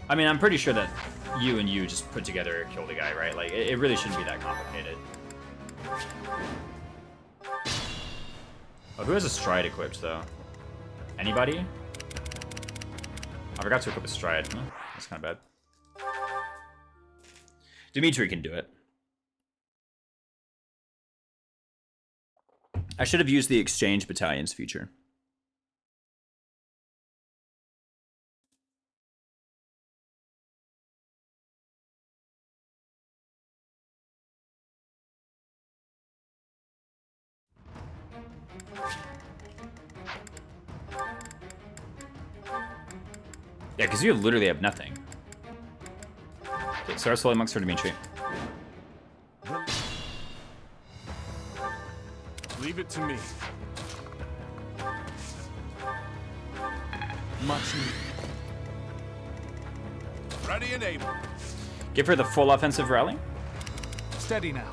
I mean, I'm pretty sure that you and you just put together kill the guy, right? Like, it really shouldn't be that complicated. Oh, who has a stride equipped, though? Anybody? I forgot to equip a stride. Huh? That's kind of bad. Dimitri can do it. I should have used the exchange battalions feature. Yeah, because you literally have nothing. Okay, so our Slowly Monks for Dimitri. Leave it to me. Much needed. Ready and able. Give her the full offensive rally. Steady now.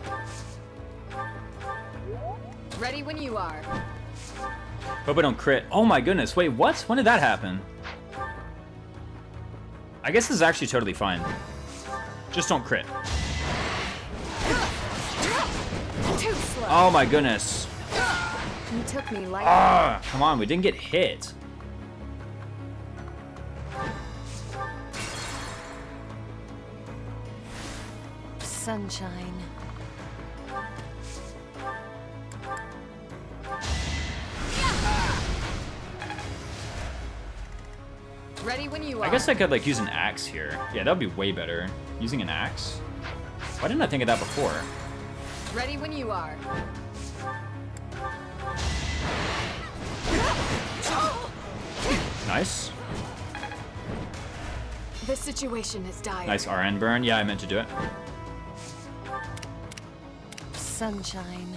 Ready when you are. Hope I don't crit. Oh my goodness, wait, what? When did that happen? I guess this is actually totally fine. Just don't crit. Too slow. Oh my goodness. You took me like Ah, come on, we didn't get hit. sunshine. Ready when you are. I guess I could like use an axe here. Yeah, that would be way better. Using an axe? Why didn't I think of that before? Ready when you are. Nice. The situation is dire. Nice RN burn. Yeah, I meant to do it. Sunshine.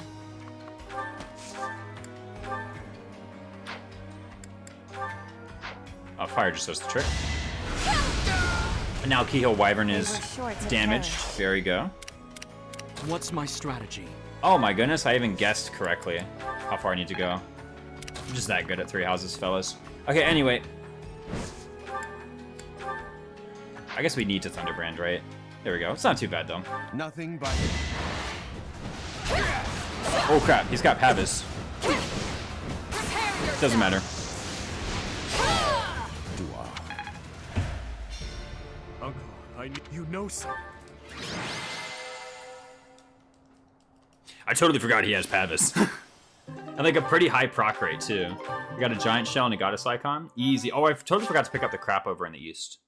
Oh, fire just does the trick. And now Keyhole Wyvern is damaged. There we go. What's my strategy? Oh my goodness, I even guessed correctly how far I need to go. I'm just that good at 3 houses, fellas. Okay, anyway. I guess we need to Thunderbrand, right? There we go. It's not too bad, though. Nothing but... Oh crap, he's got Pavis. Doesn't matter. Uncle, you know something. I totally forgot he has Pavis. And like a pretty high proc rate, too. We got a Giant Shell and a Goddess Icon. Easy. Oh, I totally forgot to pick up the crap over in the east.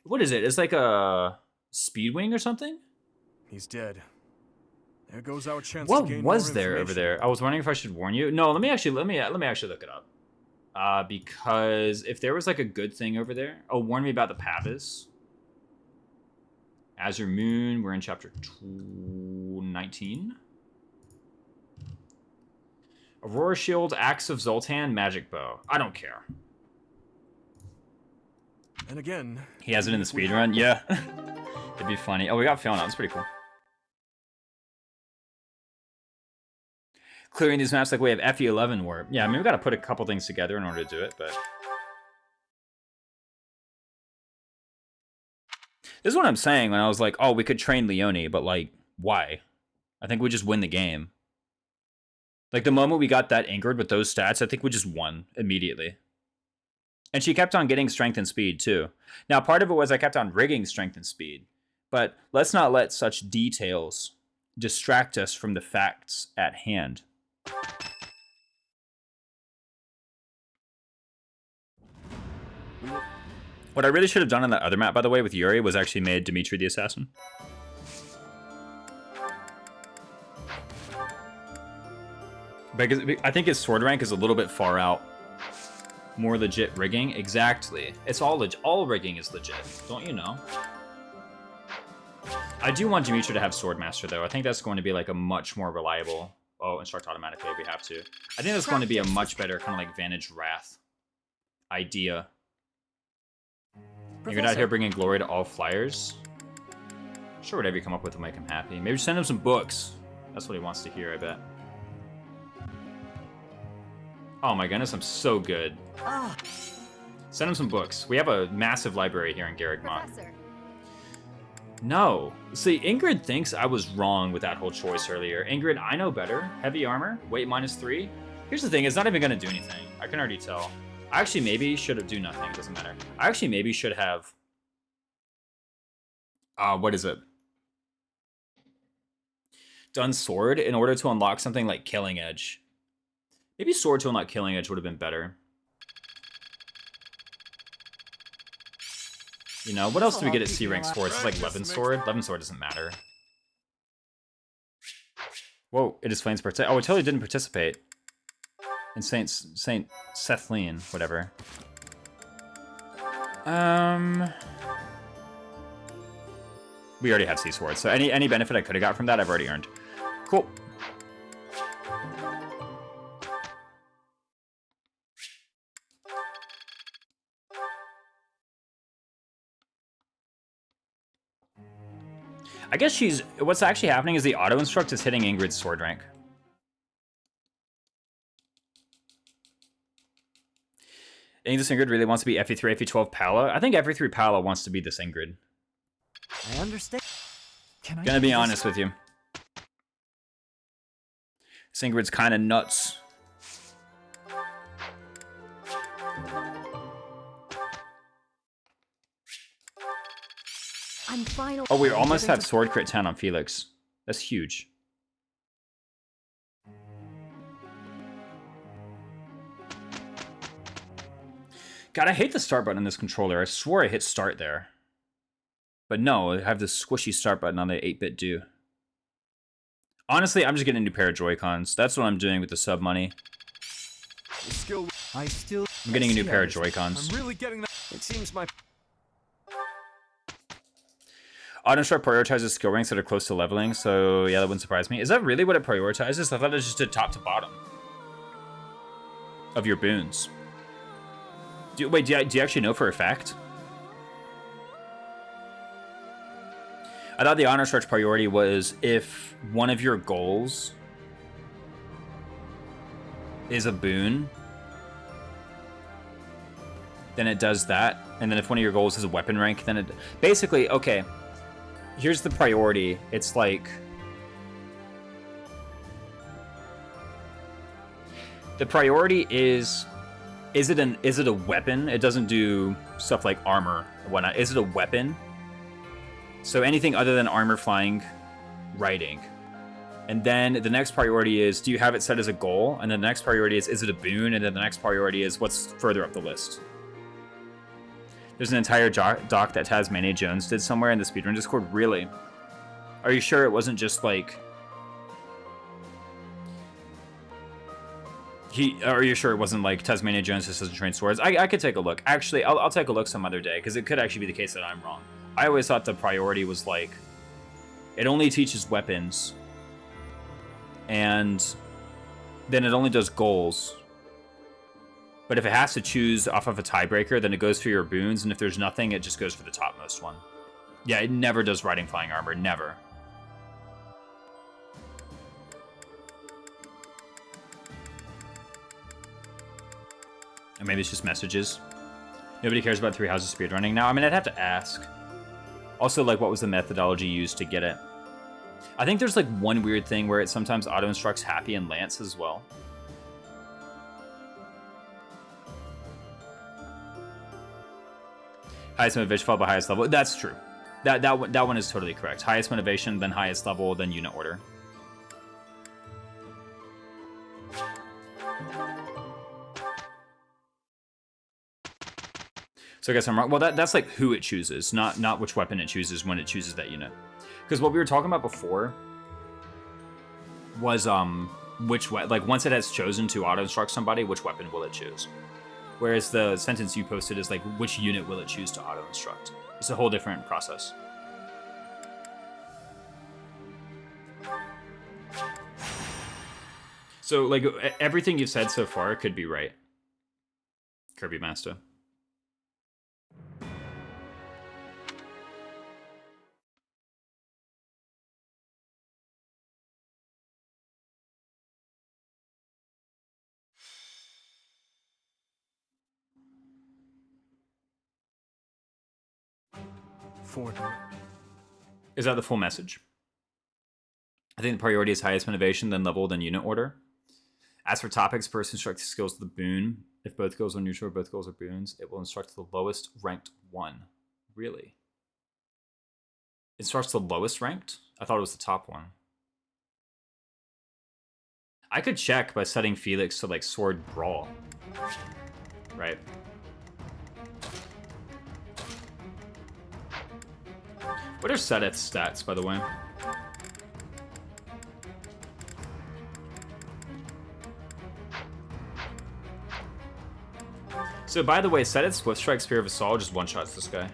What is it? It's like a Speedwing or something? He's dead. There goes our chance What to gain was more there over information. there? I was wondering if I should warn you. No, let me actually look it up. Because if there was like a good thing over there, oh, warn me about the Pavis. Azure Moon. We're in chapter 19. Aurora Shield, Axe of Zoltan, Magic Bow. I don't care. And again, He has it in the speedrun? Yeah. It'd be funny. Oh, we got Fauna. That's pretty cool. Clearing these maps like we have FE11 warp. Yeah, I mean, we got to put a couple things together in order to do it, but... This is what I'm saying when I was like, oh, we could train Leone, but like, why? I think we just win the game. Like, the moment we got that Ingrid with those stats, I think we just won immediately. And she kept on getting strength and speed, too. Now, part of it was I kept on rigging strength and speed. But let's not let such details distract us from the facts at hand. What I really should have done on that other map, by the way, with Yuri, was actually made Dimitri the Assassin. Because I think his sword rank is a little bit far out. More legit rigging. Exactly. It's all rigging is legit. Don't you know? I do want Dimitri to have Swordmaster, though. I think that's going to be like a much more reliable... Oh, instruct automatically if we have to. I think that's going to be a much better kind of like Vantage Wrath idea. You're out here bringing glory to all flyers. Sure, whatever you come up with will make him happy. Maybe send him some books. That's what he wants to hear, I bet. Oh my goodness, I'm so good. Send him some books. We have a massive library here in Garrigmont. Professor. No. See, Ingrid thinks I was wrong with that whole choice earlier. Ingrid, I know better. Heavy armor, weight -3. Here's the thing, it's not even going to do anything. I can already tell. I actually maybe should have do nothing. It doesn't matter. I actually maybe should have... what is it? Done sword in order to unlock something like Killing Edge. Maybe sword to unlock Killing Edge would have been better. You know, what else do we get at C-rank swords? It's like Levin Sword. Levin Sword doesn't matter. Whoa, it is Flames participate. Oh, it totally didn't participate. In Saint Sethleen, whatever. We already have Sea Swords, so any benefit I could have got from that, I've already earned. Cool. I guess what's actually happening is the auto-instruct is hitting Ingrid's sword rank. I think this Ingrid really wants to be FE3, FE12 Pala. I think FE3 Pala wants to be this Ingrid. I understand. Gonna be honest with you. This Ingrid's kind of nuts. I'm finally. Oh, we almost have sword crit 10 on Felix. That's huge. God, I hate the start button on this controller. I swore I hit start there. But no, I have this squishy start button on the 8-bit do. Honestly, I'm just getting a new pair of Joy-Cons. That's what I'm doing with the sub money. I'm getting a new pair of Joy-Cons. I'm really getting that. It seems my... Auto-Instruct prioritizes skill ranks that are close to leveling, so yeah, that wouldn't surprise me. Is that really what it prioritizes? I thought it just did top to bottom of your boons. Wait, do you actually know for a fact? I thought the honor stretch priority was if one of your goals is a boon, then it does that. And then if one of your goals is a weapon rank, then it... Basically, okay, here's the priority. It's like... The priority is it a weapon? It doesn't do stuff like armor and whatnot. Is it a weapon? So anything other than armor, flying, riding. And then the next priority is, do you have it set as a goal? And then the next priority is it a boon? And then the next priority is what's further up the list. There's an entire doc that Tasmania Jones did somewhere in the speedrun Discord. Really? Are you sure it wasn't just like... Are you sure it wasn't like Tasmania Jones just doesn't train swords? I could take a look. Actually, I'll take a look some other day, because it could actually be the case that I'm wrong. I always thought the priority was like, it only teaches weapons, and then it only does goals. But if it has to choose off of a tiebreaker, then it goes for your boons, and if there's nothing, it just goes for the topmost one. Yeah, it never does riding, flying, armor. Never. Or maybe it's just messages. Nobody cares about 3 houses speedrunning now. I mean, I'd have to ask. Also, like, what was the methodology used to get it? I think there's, like, one weird thing where it sometimes auto-instructs Happy and Lance as well. Highest motivation followed by highest level. That's true. That one is totally correct. Highest motivation, then highest level, then unit order. So I guess I'm wrong. Well, that's like who it chooses, not which weapon it chooses when it chooses that unit. Because what we were talking about before was like once it has chosen to auto-instruct somebody, which weapon will it choose? Whereas the sentence you posted is like, which unit will it choose to auto-instruct? It's a whole different process. So like everything you've said so far could be right. Kirby Master. Is that the full message? I think the priority is highest motivation, then level, then unit order. As for topics, first instruct skills to the boon. If both goals are neutral or both goals are boons, it will instruct the lowest ranked one. Really? It instructs the lowest ranked? I thought it was the top one. I could check by setting Felix to like sword brawl. Right. What are Sedith's stats, by the way? So, by the way, Sedith's Swift Strike Spear of Assault just one-shots this guy.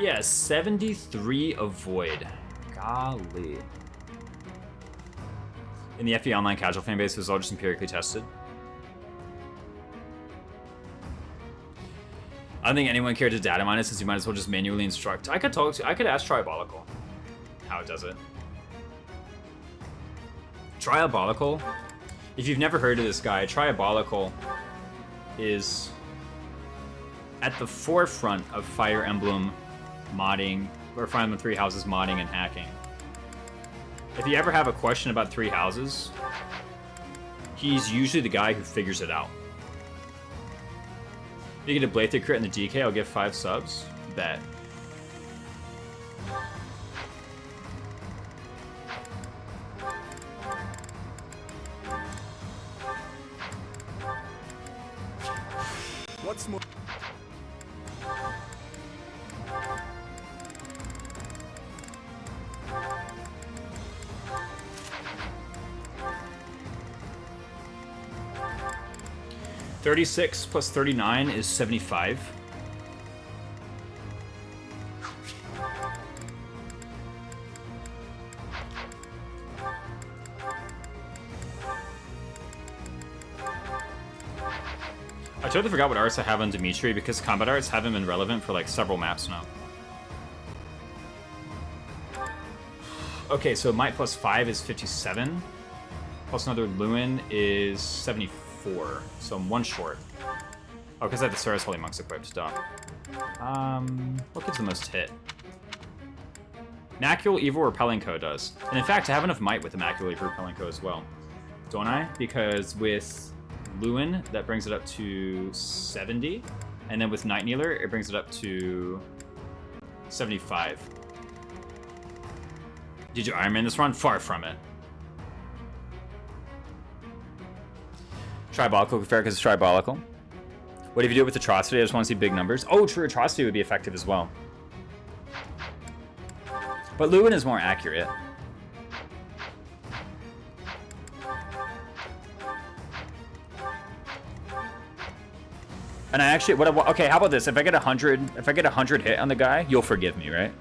Yeah, 73 Avoid. Golly. In the FE Online casual fan base, it was all just empirically tested. I don't think anyone cared to data mine it, since you might as well just manually instruct. I could ask Triabolical how it does it. Triabolical, if you've never heard of this guy, Triabolical is at the forefront of Fire Emblem modding, or Fire Emblem 3 Houses modding and hacking. If you ever have a question about 3 Houses, he's usually the guy who figures it out. If you get a Blade crit in the DK, I'll give 5 subs. Bet. What's more? $36 plus 39 is 75. I totally forgot what arts I have on Dimitri because combat arts haven't been relevant for like several maps now. Okay, so might plus 5 is 57. Plus another Lewin is 74. So I'm 1 short. Oh, because I have the Sarah's Holy Monks equipped. Duh. What gives the most hit? Macule Evil Repelling Co does. And in fact, I have enough might with the Macule Evil Repelling Co as well. Don't I? Because with Lewin, that brings it up to 70. And then with Night Kneeler, it brings it up to 75. Did you Iron Man this run? Far from it. Tribolical, fair because it's tribolical. What if you do it with Atrocity? I just want to see big numbers. Oh, true, Atrocity would be effective as well. But Lewin is more accurate. And I actually, okay, how about this? If I get 100 hit on the guy, you'll forgive me, right?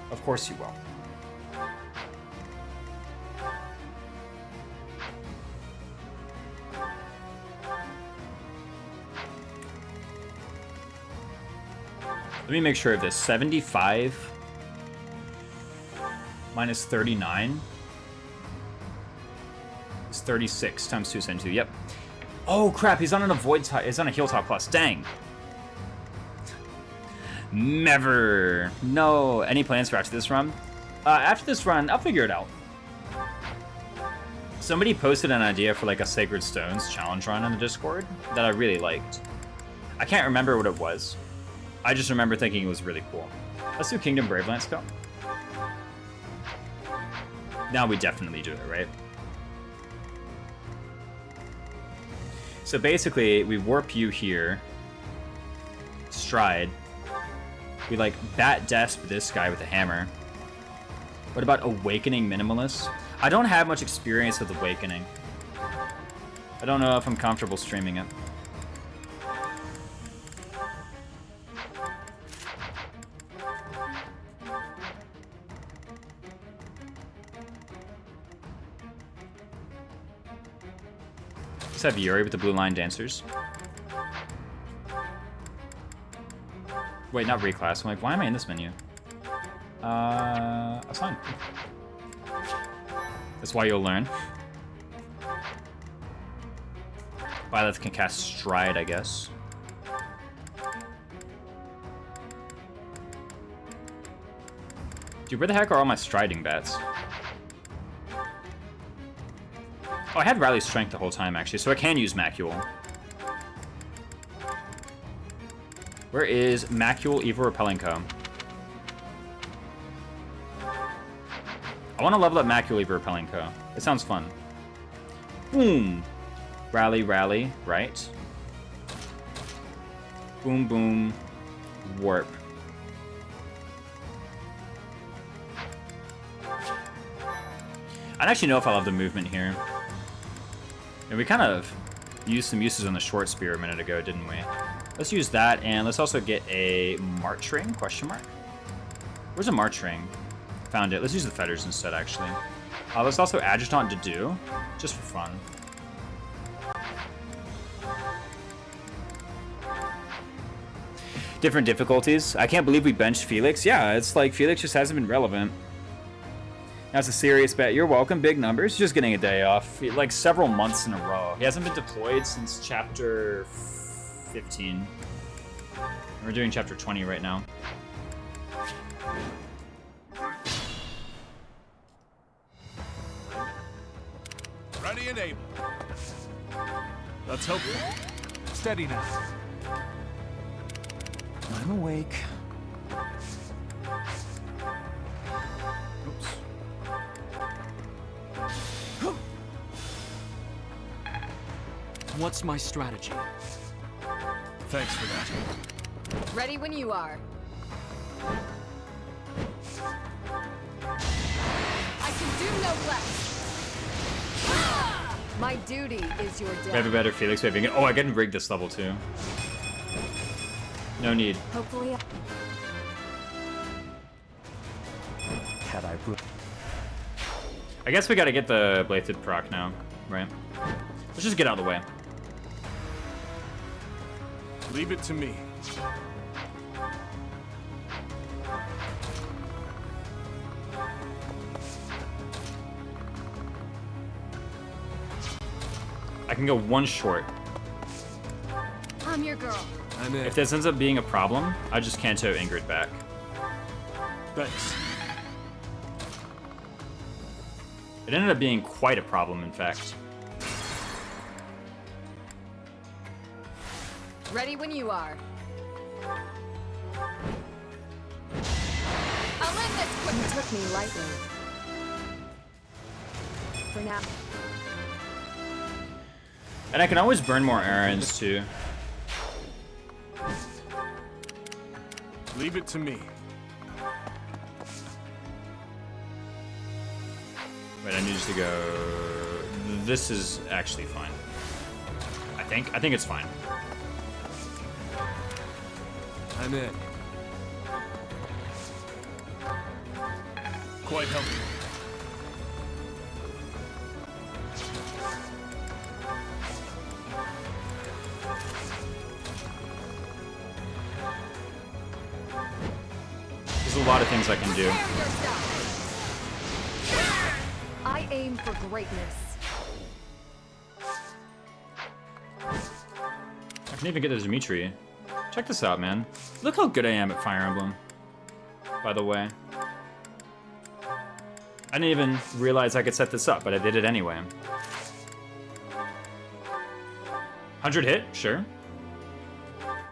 Of course you will. Let me make sure of this. 75 minus 39 is 36 times 2 times 2. Yep. Oh crap! He's on a void top. He's on a heal top plus. Dang. Never. No. Any plans for after this run? After this run, I'll figure it out. Somebody posted an idea for like a Sacred Stones challenge run on the Discord that I really liked. I can't remember what it was. I just remember thinking it was really cool. Let's do Kingdom Bravelance Cup. Now we definitely do it, right? So basically, we warp you here. Stride. We like bat desp this guy with a hammer. What about Awakening Minimalist? I don't have much experience with Awakening. I don't know if I'm comfortable streaming it. Let's have Yuri with the blue line dancers. Wait, not reclass. I'm like, why am I in this menu? Assign. That's why you'll learn. Violet can cast Stride, I guess. Dude, where the heck are all my striding bats? Oh, I had Rally Strength the whole time, actually, so I can use Macule. Where is Macule Evil Repelling Co? I want to level up Macule Evil Repelling Co. It sounds fun. Boom! Rally, rally, right? Boom, boom. Warp. I don't actually know if I love the movement here. And we kind of used some uses on the short spear a minute ago, didn't we? Let's use that, and let's also get a March Ring, question mark? Where's a March Ring? Found it. Let's use the feathers instead, actually. Let's also Adjutant to do, just for fun. Different difficulties. I can't believe we benched Felix. Yeah, it's like Felix just hasn't been relevant. That's a serious bet. You're welcome. Big numbers. Just getting a day off. Like several months in a row. He hasn't been deployed since chapter 15. We're doing chapter 20 right now. Ready and able. Let's hope. Steady now. I'm awake. What's my strategy? Thanks for that. Ready when you are. I can do no less. My duty is your We have a death. better Felix waving it. Oh, I can rig this level too. No need. Hopefully, Had I put I guess we gotta get the bladed proc now, right? Let's just get out of the way. Leave it to me. I can go one short. I'm your girl. I'm in. If this ends up being a problem, I just can't tow Ingrid back. Thanks. It ended up being quite a problem, in fact. Ready when you are. I'll end this you quick. took me lightly. For now. And I can always burn more errands too. Leave it to me. Wait, I need to go. This is actually fine. I think it's fine. I'm in. Quite helpful. There's a lot of things I can do. Prepare yourself. I aim for greatness. I can even get the Dimitri. Check this out, man. Look how good I am at Fire Emblem. By the way. I didn't even realize I could set this up, but I did it anyway. 100 hit? Sure.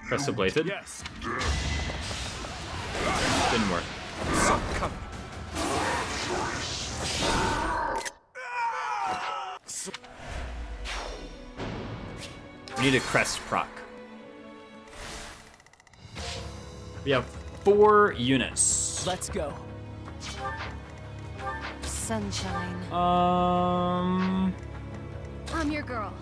Press the bladed. Yes. Didn't work. Some coming. We need a crest proc. We have 4 units. Let's go. Sunshine. I'm your girl.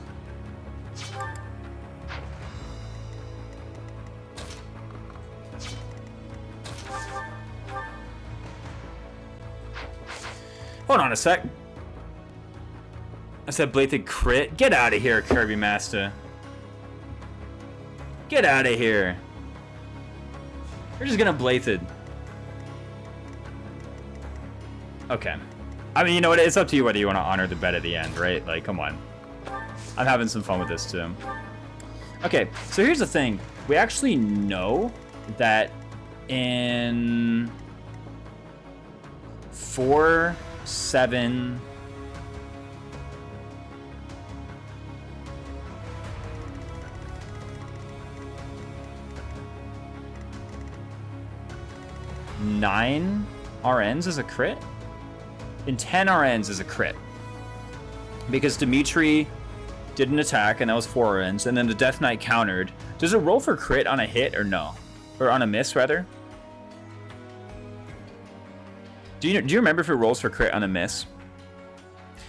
Hold on a sec. I said bladed crit. Get out of here, Kirby Master. Get out of here. We're just gonna bladed. Okay. I mean, you know what? It's up to you whether you want to honor the bet at the end, right? Like, come on. I'm having some fun with this too. Okay, so here's the thing. We actually know that in 4, 7... Nine RNs is a crit? In 10 RNs is a crit. Because Dimitri did an attack, and that was 4 RNs, and then the Death Knight countered. Does it roll for crit on a hit or no? Or on a miss, rather? Do you remember if it rolls for crit on a miss?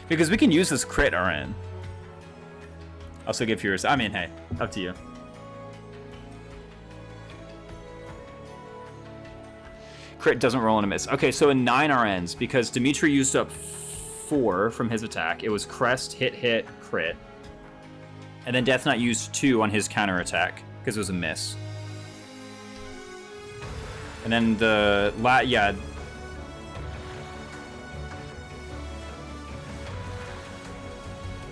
Because we can use this crit RN. Also give yours. I mean, hey, up to you. Crit doesn't roll on a miss. Okay, so in 9 RNs, because Dimitri used up 4 from his attack, it was crest, hit, crit. And then Death Knight used 2 on his counter attack, because it was a miss. And then the yeah.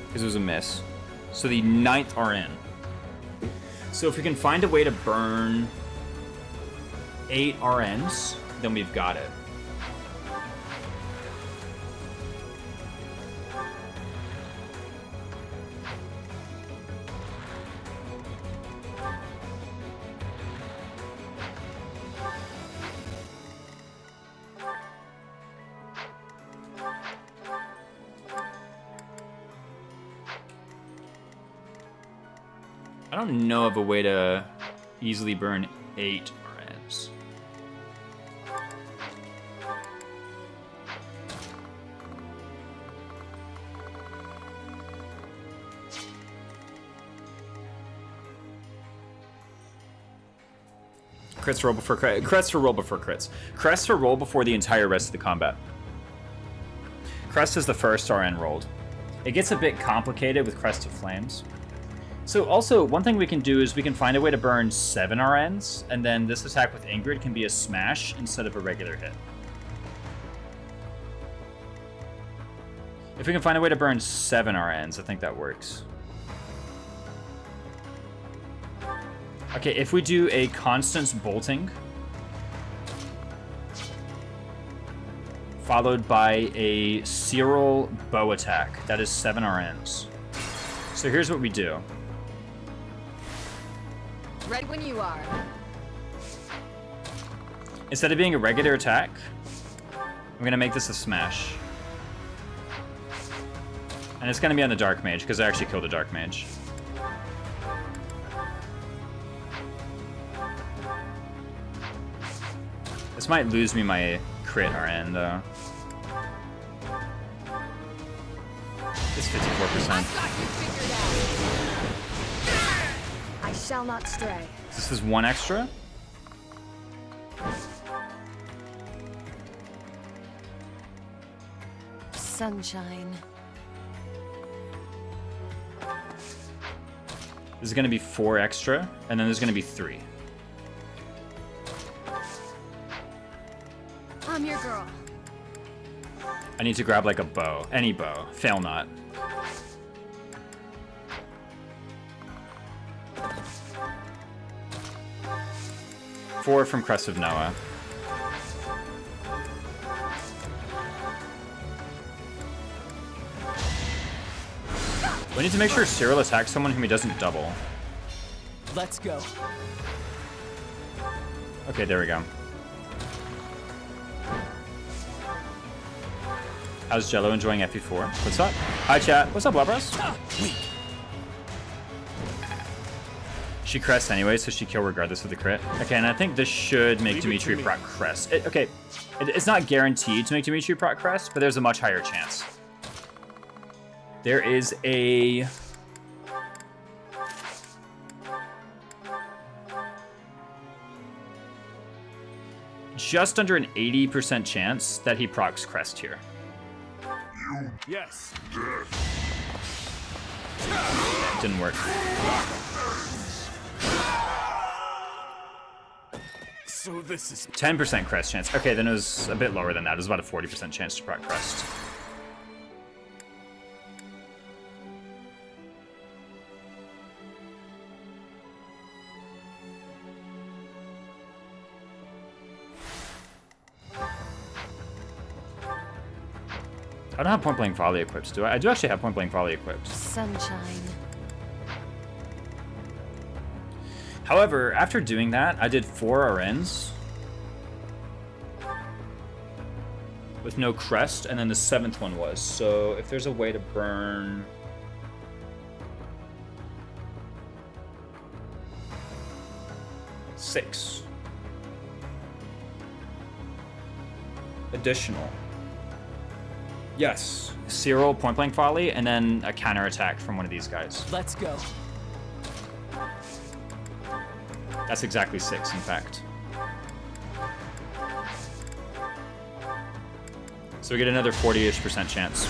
Because it was a miss. So the 9th RN. So if we can find a way to burn 8 RNs, then we've got it. I don't know of a way to Easily burn 8 RNs. Crits roll before crits for roll before crits. Crest for roll before the entire rest of the combat. Crest is the first RN rolled. It gets a bit complicated with Crest of Flames. So also, one thing we can do is we can find a way to burn 7 RNs, and then this attack with Ingrid can be a smash instead of a regular hit. If we can find a way to burn 7 RNs, I think that works. Okay, if we do a Constance Bolting, followed by a Cyril Bow attack, that is 7 RNs. So here's what we do. Ready when you are. Instead of being a regular attack, I'm gonna make this a smash. And it's gonna be on the Dark Mage, because I actually killed a Dark Mage. This might lose me my crit RN, though. It's 54%. I've got you figured out. I shall not stray. This is 1 extra. Sunshine. This is going to be 4 extra, and then there's going to be 3. I'm your girl. I need to grab like a bow. Any bow. Fail not. Four from Crest of Noah. We need to make sure Cyril attacks someone whom he doesn't double. Let's go. Okay, there we go. How's Jello enjoying FE4? What's up? Hi, chat. What's up, Labras? She crests anyway, so she kill regardless of the crit. Okay, and I think this should make Dimitri proc crest. It's not guaranteed to make Dimitri proc crest, but there's a much higher chance. There is a... just under an 80% chance that he procs crest here. Yes. Didn't work. So this is 10% crest chance. Okay, then it was a bit lower than that. It was about a 40% chance to proc crest. I don't have Point Blank Volley equipped, do I? I do actually have Point Blank Volley equipped. Sunshine. However, after doing that, I did 4 RNs with no crest, and then the 7th one was. So if there's a way to burn... six additional. Yes. Cyril, Point Blank Volley, and then a counter attack from one of these guys. Let's go. That's exactly 6, in fact. So we get another 40-ish% chance.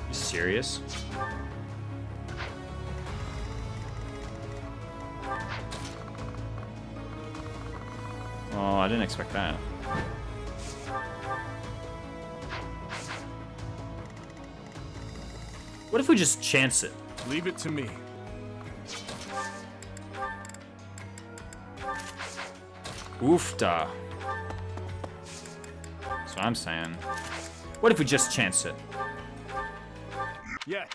You serious? Oh, I didn't expect that. What if we just chance it? leave it to me. Oofda. That's what I'm saying. What if we just chance it? Yeah.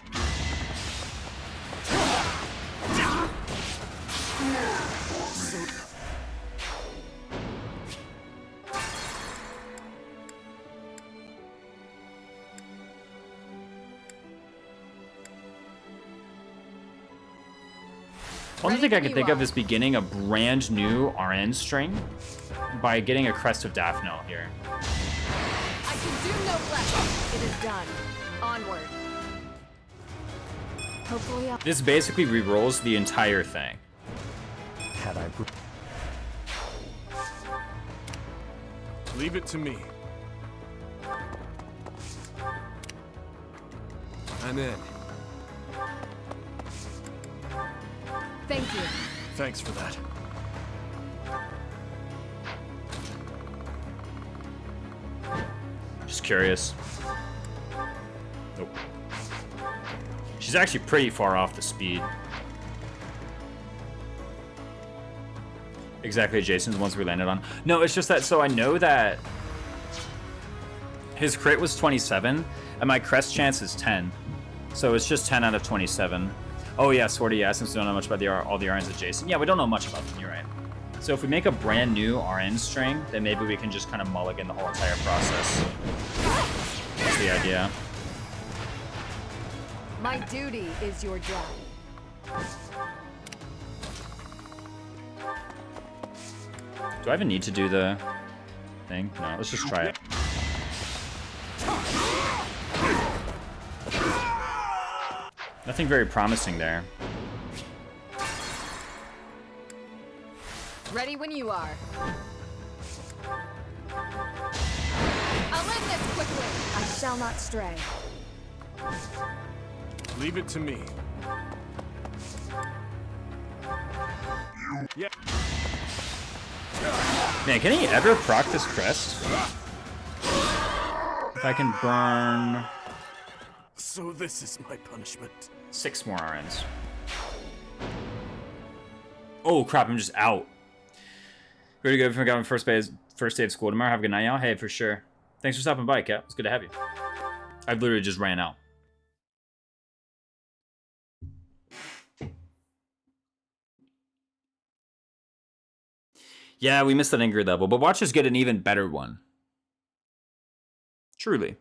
Only thing I can think of is beginning a brand new RN string by getting a Crest of Daphne here. I can do no less. It is done. Onward. Hopefully I'll... This basically re-rolls the entire thing. Had I... Leave it to me. I'm in. Thank you. Thanks for that. Just curious. Nope. She's actually pretty far off the speed. Exactly, Jason's ones we landed on. No, it's just that, so I know that his crit was 27, and my crest chance is 10. So it's just 10 out of 27. Oh yeah, Swordy, yeah, since we don't know much about all the RNs of Jason. Yeah, we don't know much about them, you're right. So if we make a brand new RN string, then maybe we can just kind of mulligan the whole entire process. That's the idea. My duty is your death. Do I even need to do the thing? No, let's just try it. Nothing very promising there. Ready when you are. I'll end this quickly. I shall not stray. Leave it to me. Yeah. Man, can he ever proc this crest? If I can burn... So this is my punishment. 6 more RNs. Oh crap, I'm just out. Ready to go from government first day of school tomorrow. Have a good night, y'all. Hey, for sure. Thanks for stopping by, Kat. It's good to have you. I literally just ran out. Yeah, we missed that Ingrid level, but watch us get an even better one. Truly.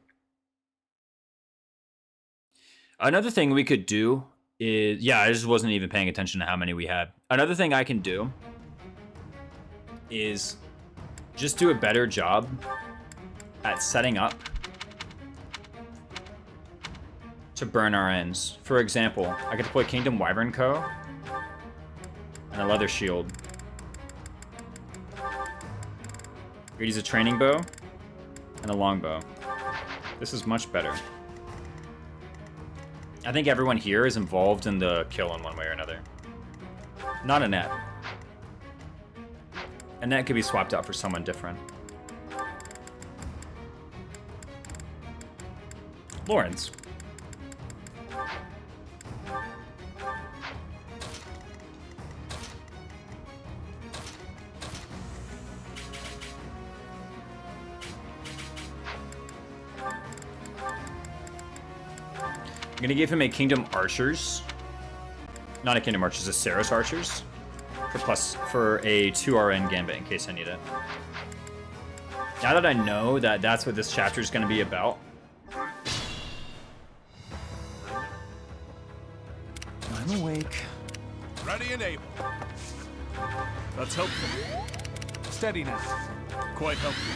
Another thing we could do is... Yeah, I just wasn't even paying attention to how many we had. Another thing I can do is just do a better job at setting up to burn our ends. For example, I could deploy Kingdom Wyvern Co. and a leather shield. We use a training bow and a longbow. This is much better. I think everyone here is involved in the kill in one way or another. Not Annette. Annette could be swapped out for someone different. Lawrence. I'm gonna give him a Kingdom Archers. Not a Kingdom Archers, a Saros Archers. For a 2 RN Gambit in case I need it. Now that I know that that's what this chapter is gonna be about. I'm awake. Ready and able. That's helpful. Steady now. Quite helpful.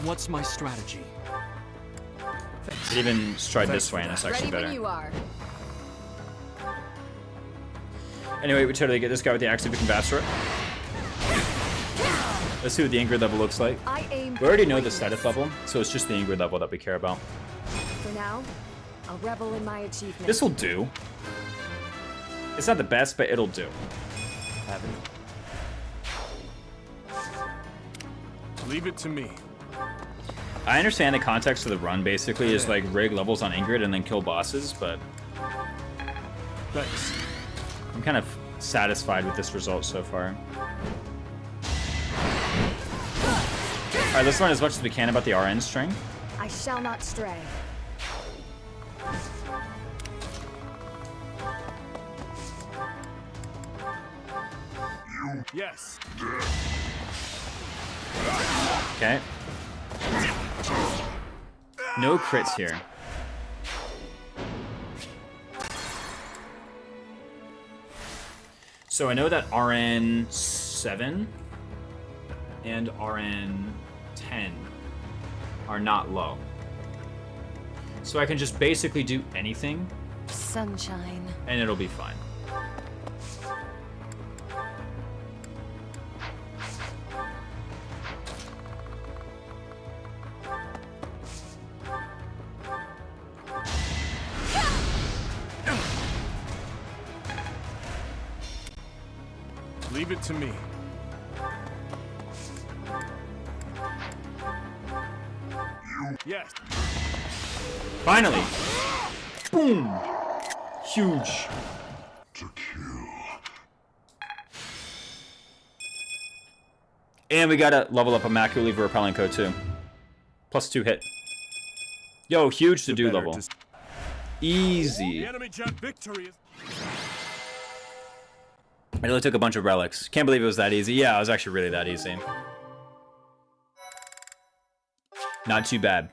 What's my strategy? It even stride this way and it's actually Ready when better. you are. Anyway, we totally get this guy with the axe if we can master it. Let's see what the Ingrid level looks like. I aim We already know the status level, so it's just the Ingrid level that we care about. For now, I'll revel in my achievement. This will do. It's not the best, but it'll do. Leave it to me. I understand the context of the run basically is like rig levels on Ingrid and then kill bosses, but Thanks. I'm kind of satisfied with this result so far. Alright, let's learn as much as we can about the RN string. I shall not stray. Yes. Okay. No crits here. So I know that RN7 and RN10 are not low. So I can just basically do anything. Sunshine. And it'll be fine. Leave it to me. Yes. Finally! Boom! Huge. And we gotta level up Immaculately for Repelling Code too. +2 hit. Yo, huge to do level. Easy. The enemy jet victory is... I really took a bunch of relics. Can't believe it was that easy. Yeah, it was actually really that easy. Not too bad.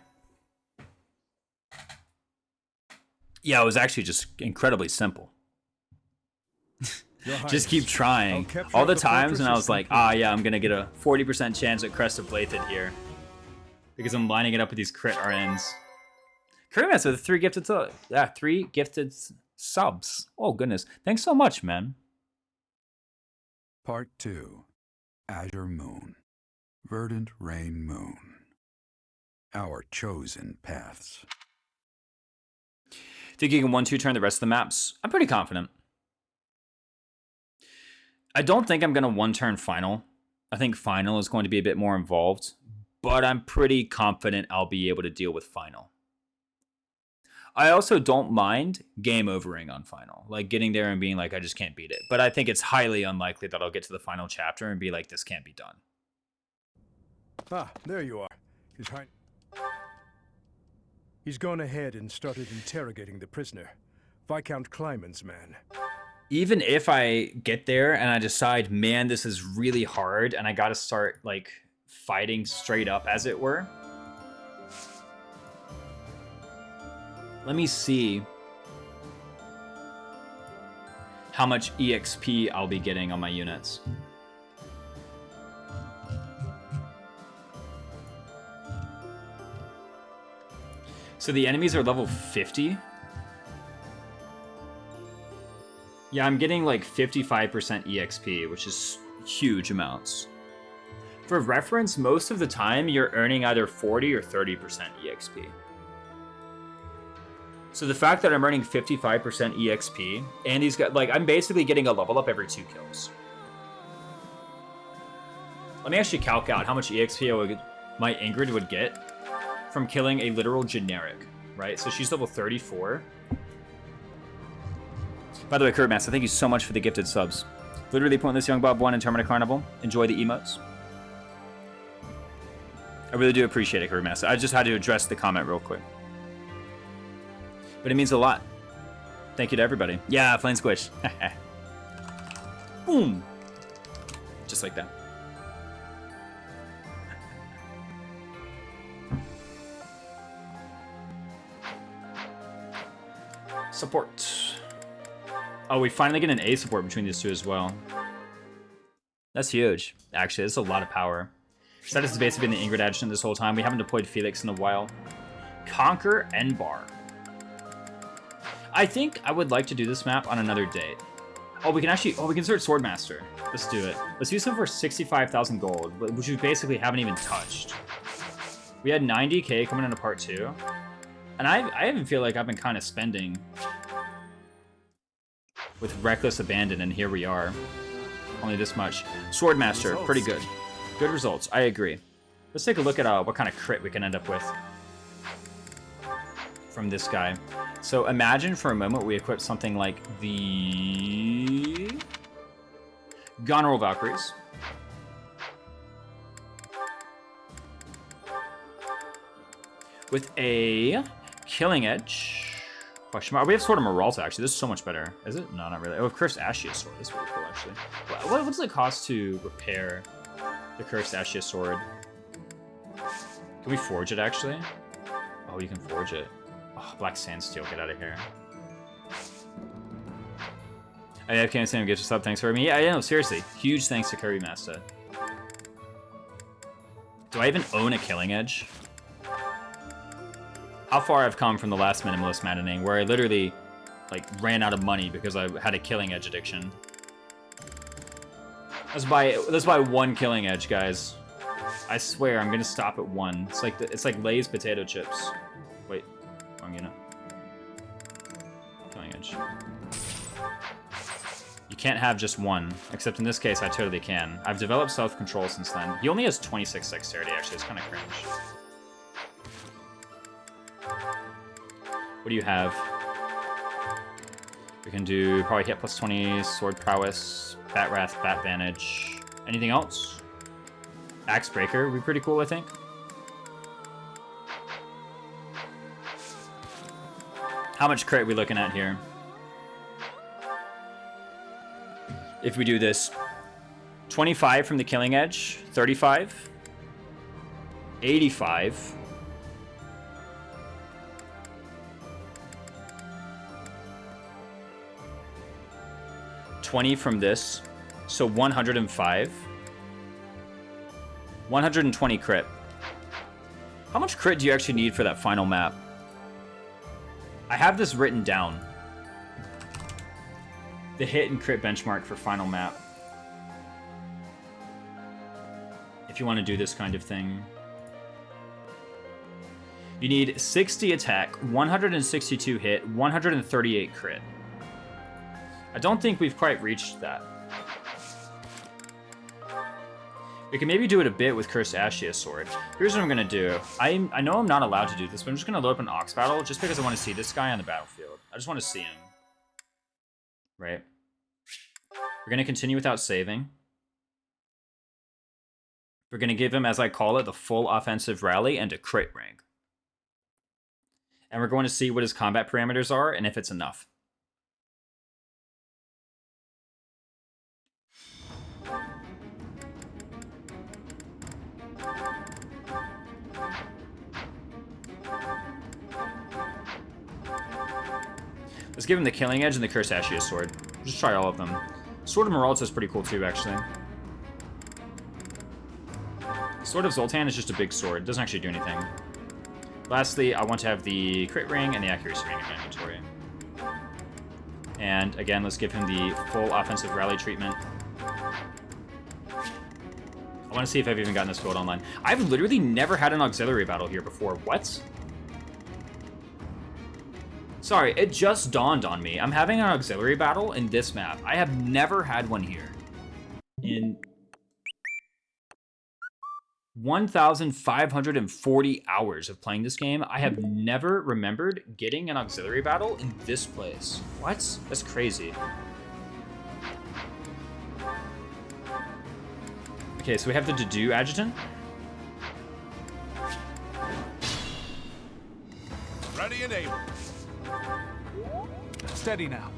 Yeah, it was actually just incredibly simple. Just keep trying. All the times when I was like, ah, yeah, I'm gonna get a 40% chance at Crest of Blathed here. Because I'm lining it up with these crit RNs. Kurimas with 3 gifted three gifted subs. Oh goodness. Thanks so much, man. Part 2. Azure Moon. Verdant Rain Moon. Our chosen paths. Think you can 1-2 turn the rest of the maps? I'm pretty confident. I don't think I'm going to 1-turn Final. I think Final is going to be a bit more involved. But I'm pretty confident I'll be able to deal with Final. I also don't mind game overing on Final. Like getting there and being like, I just can't beat it. But I think it's highly unlikely that I'll get to the final chapter and be like, this can't be done. Ah, there you are. He's gone ahead and started interrogating the prisoner. Viscount Kleiman's man. Even if I get there and I decide, man, this is really hard and I gotta start like fighting straight up, as it were. Let me see how much EXP I'll be getting on my units. So the enemies are level 50. Yeah, I'm getting like 55% EXP, which is huge amounts. For reference, most of the time you're earning either 40 or 30% EXP. So the fact that I'm earning 55% EXP, and these guys, like, I'm basically getting a level up every 2 kills. Let me actually calc out how much EXP my Ingrid would get from killing a literal generic, right? So she's level 34. By the way, Kurt Master, thank you so much for the gifted subs. Literally Pointless Young Bob 1 and Terminator Carnival. Enjoy the emotes. I really do appreciate it, Kurt Master. I just had to address the comment real quick. But it means a lot. Thank you to everybody. Yeah, Flame Squish. Boom. Just like that. Support. Oh, we finally get an A support between these two as well. That's huge. Actually, that's a lot of power. So that has basically been the Ingrid addition this whole time. We haven't deployed Felix in a while. Conquer Enbar. I think I would like to do this map on another date. Oh, we can actually, we can start Swordmaster. Let's do it. Let's use some for 65,000 gold, which we basically haven't even touched. We had 90k coming into part 2. And I even feel like I've been kind of spending with reckless abandon, and here we are. Only this much. Swordmaster, pretty good. Good results, I agree. Let's take a look at what kind of crit we can end up with from this guy. So imagine for a moment we equip something like the Goneril Valkyries. With a Killing Edge. Question mark. We have Sword of Maralta, actually. This is so much better. Is it? No, not really. Oh, Cursed Ashia's Sword. This is really cool, actually. What does it cost to repair the Cursed Ashia Sword? Can we forge it, actually? Oh, Oh, you can forge it. Oh, black sandsteel, get out of here. I can't say him get your sub. Thanks for me. Yeah, no, seriously. Huge thanks to Curry Master. Do I even own a Killing Edge? How far I've come from the last Minimalist Maddening, where I literally, like, ran out of money because I had a Killing Edge addiction. Let's buy one Killing Edge, guys. I swear, I'm gonna stop at one. It's like Lay's potato chips. Wait, wrong unit. Killing Edge. You can't have just one, except in this case, I totally can. I've developed self-control since then. He only has 26 dexterity, actually. It's kind of cringe. What do you have? We can do probably hit plus 20, sword prowess, bat wrath, bat vantage. Anything else? Axe breaker would be pretty cool, I think. How much crit are we looking at here? If we do this, 25 from the Killing Edge, 35, 85, 20 from this, so 105, 120 crit. How much crit do you actually need for that final map? I have this written down. The hit and crit benchmark for final map. If you want to do this kind of thing. You need 60 attack, 162 hit, 138 crit. I don't think we've quite reached that. We can maybe do it a bit with Cursed Ashia Sword. Here's what I'm going to do. I know I'm not allowed to do this, but I'm just going to load up an Ox Battle just because I want to see this guy on the battlefield. I just want to see him. Right? We're going to continue without saving. We're going to give him, as I call it, the full offensive rally and a crit rank. And we're going to see what his combat parameters are and if it's enough. Let's give him the Killing Edge and the Cursed Ashia Sword. Just try all of them. Sword of Moralta is pretty cool too, actually. Sword of Zoltan is just a big sword. It doesn't actually do anything. Lastly, I want to have the crit ring and the accuracy ring in my inventory. And again, let's give him the full offensive rally treatment. I want to see if I've even gotten this build online. I've literally never had an auxiliary battle here before. What? Sorry, it just dawned on me. I'm having an auxiliary battle in this map. I have never had one here. In 1,540 hours of playing this game, I have never remembered getting an auxiliary battle in this place. What? That's crazy. Okay, so we have the Dedu Adjutant. Ready and able. Steady now.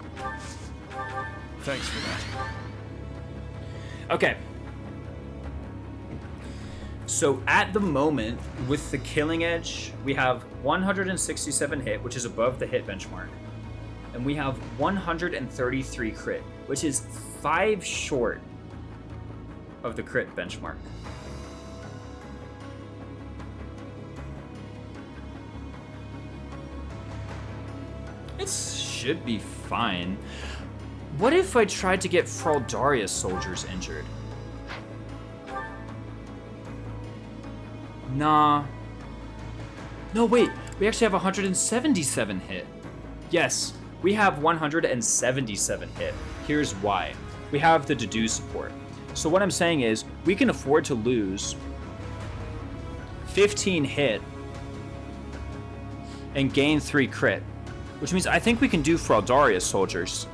Thanks for that. Okay. So at the moment, with the Killing Edge, we have 167 hit, which is above the hit benchmark. And we have 133 crit, which is 5 short of the crit benchmark. It should be fine. What if I tried to get Fraldarius soldiers injured? Nah. No, wait. We actually have 177 hit. Yes, we have 177 hit. Here's why. We have the Dedu support. So what I'm saying is, we can afford to lose 15 hit and gain 3 crit. Which means I think we can do Fraldarius soldiers.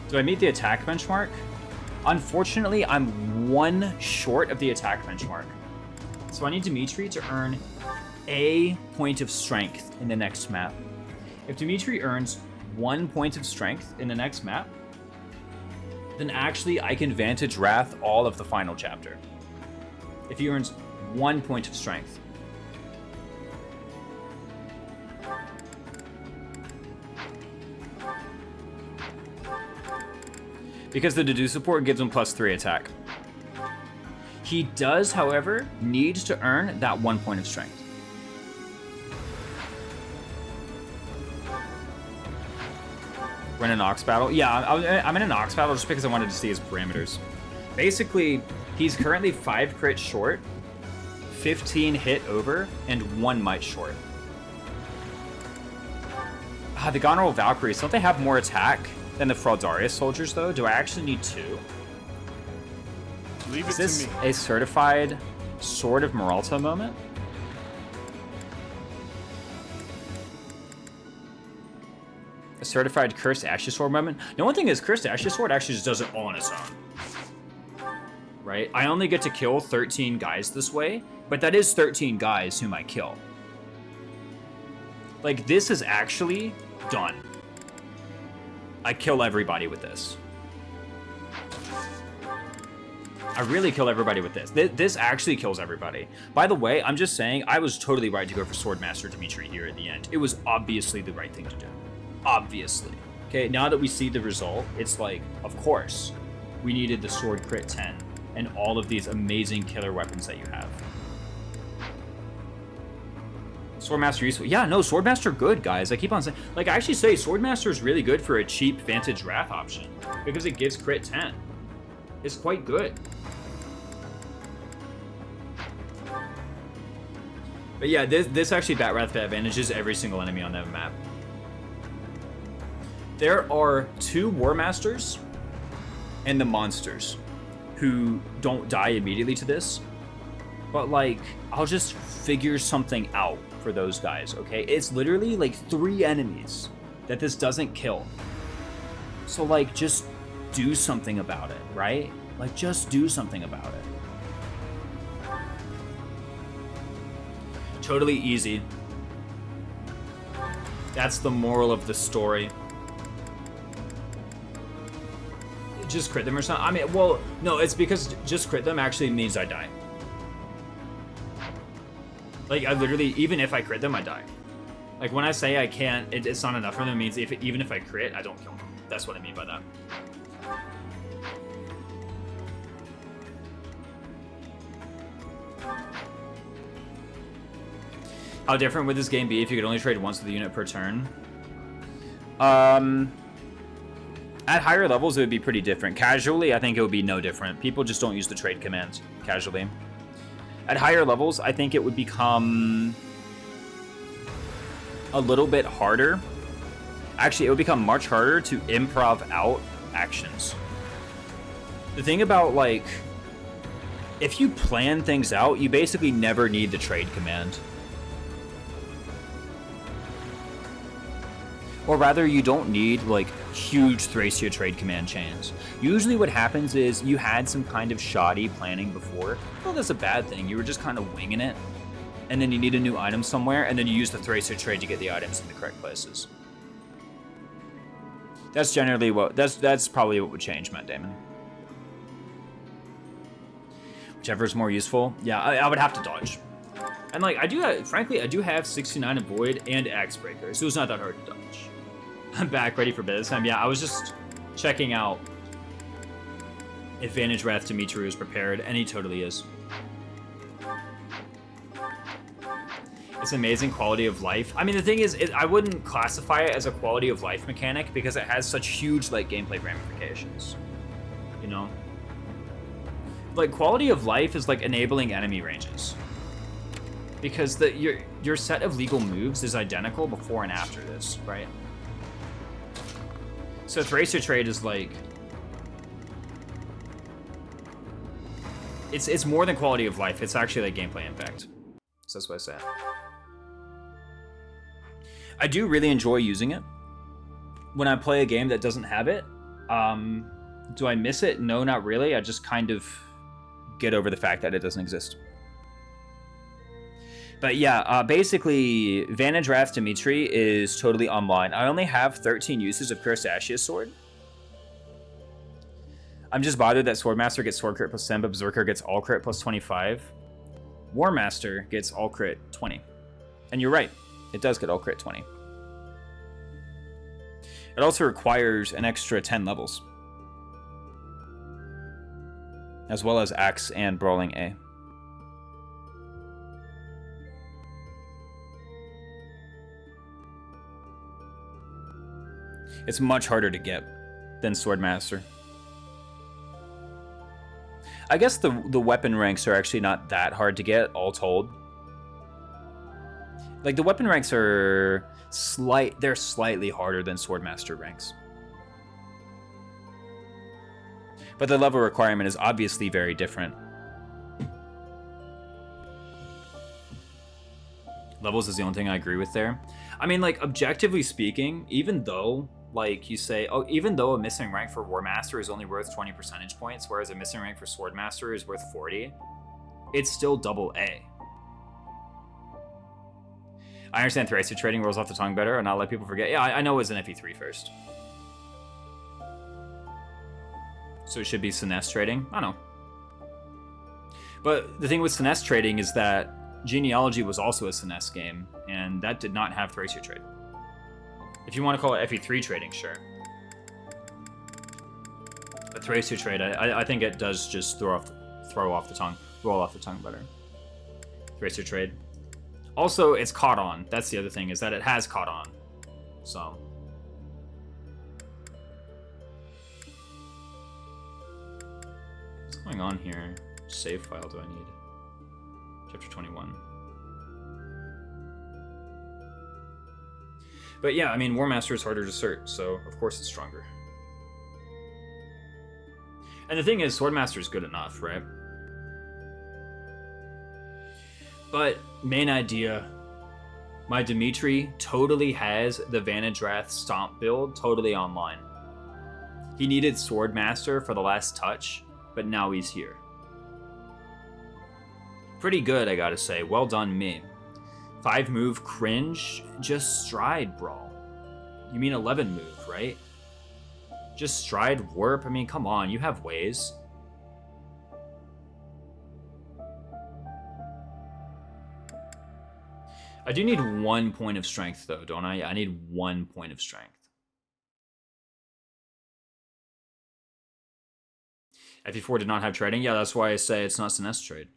Do I meet the attack benchmark? Unfortunately, I'm 1 short of the attack benchmark. So I need Dimitri to earn a point of strength in the next map. If Dimitri earns 1 point of strength in the next map, then actually I can Vantage Wrath all of the final chapter. If he earns 1 point of strength. Because the Deduce support gives him +3 attack. He does, however, need to earn that 1 point of strength. We're in an Ox battle. Yeah, I'm in an Ox battle just because I wanted to see his parameters. Basically, he's currently 5 crit short, 15 hit over, and 1 might short. The Goneril Valkyries, don't they have more attack than the Fraldarius soldiers, though? Do I actually need 2? Leave Is it this to me. a certified Sword of Meralta moment? A certified Cursed Ashes Sword moment? No, one thing is, Cursed Ashes Sword actually just does it all on its own. Right? I only get to kill 13 guys this way, but that is 13 guys whom I kill. Like, this is actually done. I kill everybody with this. I really kill everybody with this. This actually kills everybody. By the way, I'm just saying, I was totally right to go for Swordmaster Dimitri here at the end. It was obviously the right thing to do. Obviously. Okay, now that we see the result, it's like, of course, we needed the Sword Crit 10 and all of these amazing killer weapons that you have. Swordmaster useful. Yeah, no, Swordmaster good, guys. I keep on saying, like, I actually say Swordmaster is really good for a cheap Vantage Wrath option because it gives crit 10. It's quite good. But yeah, this actually Bat Wrath advantages every single enemy on that map. There are 2 War Masters and the monsters who don't die immediately to this. But like, I'll just figure something out for those guys, okay? It's literally like 3 enemies that this doesn't kill. So like, just do something about it, right? Like, just do something about it. Totally easy. That's the moral of the story. Just crit them or something? I mean, well, no, it's because just crit them actually means I die. Like, I literally, even if I crit them, I die. Like, when I say I can't, it's not enough for them, it means even if I crit, I don't kill them. That's what I mean by that. How different would this game be if you could only trade once with a unit per turn? At higher levels, it would be pretty different. Casually, I think it would be no different. People just don't use the trade command casually. At higher levels, I think it would become a little bit harder. Actually, it would become much harder to improv out actions. The thing about, like, if you plan things out, you basically never need the trade command. Or rather, you don't need, like, huge Thracia trade command chains. Usually what happens is you had some kind of shoddy planning before. Well, that's a bad thing. You were just kind of winging it. And then you need a new item somewhere, and then you use the Thracia trade to get the items in the correct places. That's generally what... That's probably what would change, Matt Damon. Whichever is more useful. Yeah, I would have to dodge. And, like, I do have... Frankly, I do have 69 Avoid and Axe Breaker, so it's not that hard to dodge. I'm back, ready for bed this time. Yeah, I was just checking out if Vantage Wrath Dimitri is prepared, and he totally is. It's amazing quality of life. I mean, the thing is, I wouldn't classify it as a quality of life mechanic because it has such huge, like, gameplay ramifications. You know? Like, quality of life is like enabling enemy ranges. Because your set of legal moves is identical before and after this, right? So Thracia trade is like... It's more than quality of life. It's actually like gameplay impact. So that's what I say. I do really enjoy using it. When I play a game that doesn't have it, do I miss it? No, not really. I just kind of get over the fact that it doesn't exist. But yeah, basically, Vantage Wrath Dimitri is totally online. I only have 13 uses of Cursed Ashes Sword. I'm just bothered that Swordmaster gets Sword Crit plus 10, but Berserker gets all crit plus 25. War Master gets all crit 20. And you're right, it does get all crit 20. It also requires an extra 10 levels. as well as Axe and Brawling A. It's much harder to get than Swordmaster. I guess the weapon ranks are actually not that hard to get, all told. Like, the weapon ranks are they're slightly harder than Swordmaster ranks. But the level requirement is obviously very different. Levels is the only thing I agree with there. I mean, like, objectively speaking, even though, like, you say, oh, even though a missing rank for War Master is only worth 20 percentage points, whereas a missing rank for Swordmaster is worth 40, it's still double A. I understand Thracer trading rolls off the tongue better, and I'll let people forget. Yeah, I know it was an FE3 first. So it should be Sinest trading? I don't know. But the thing with Sinest trading is that Genealogy was also a Sinest game, and that did not have Thracer trade. If you want to call it FE3 trading, sure. But Thracer trade, I think it does just roll off the tongue better. Thracer trade. Also, it's caught on. That's the other thing, is that it has caught on. So. What's going on here? Which save file do I need? Chapter 21. But yeah, I mean, War Master is harder to cert, so of course it's stronger. And the thing is, Swordmaster is good enough, right? But, main idea, my Dimitri totally has the Vantage Wrath Stomp build totally online. He needed Swordmaster for the last touch, but now he's here. Pretty good, I gotta say. Well done, me. 5 move cringe, just stride brawl. You mean 11 move, right? Just stride warp. I mean, come on, you have ways. I do need 1 point of strength, though, don't I? I need 1 point of strength. FE4 did not have trading? Yeah, that's why I say it's not Sinest trade.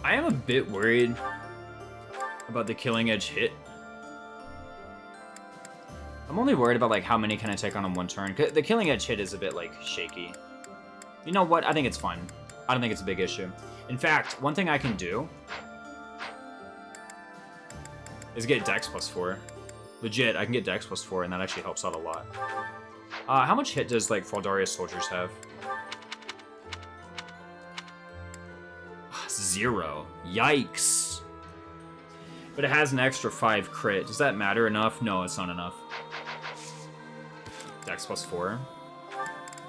I am a bit worried about the Killing Edge hit. I'm only worried about, like, how many can I take on in 1 turn. The Killing Edge hit is a bit, like, shaky. You know what? I think it's fine. I don't think it's a big issue. In fact, one thing I can do is get Dex +4. Legit, I can get Dex +4, and that actually helps out a lot. How much hit does, like, Fraldarius soldiers have? 0. Yikes. But it has an extra 5 crit. Does that matter enough? No, it's not enough. Dex +4.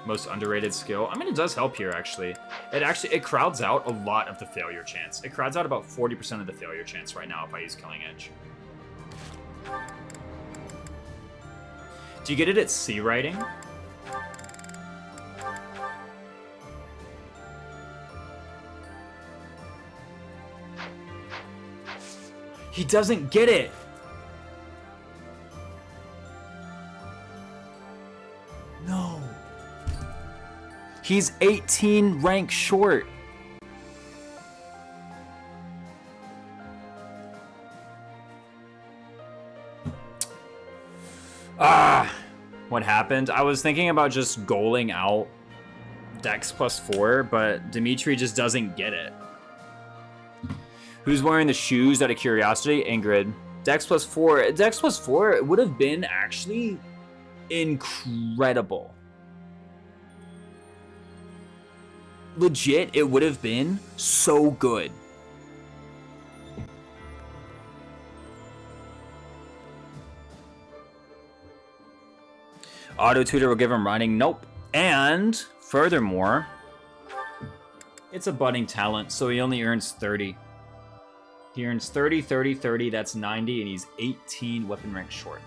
Most underrated skill. I mean, it does help here, actually. It crowds out a lot of the failure chance. It crowds out about 40% of the failure chance right now if I use Killing Edge. Do you get it at C writing? He doesn't get it. No. He's 18 rank short. What happened? I was thinking about just goaling out Dex +4, but Dimitri just doesn't get it. Who's wearing the shoes out of curiosity? Ingrid. Dex +4. Dex +4 would have been actually incredible. Legit, it would have been so good. Auto tutor will give him running. Nope. And furthermore, it's a budding talent, so he only earns 30. He earns 30, 30, 30. That's 90, and he's 18 weapon rank short.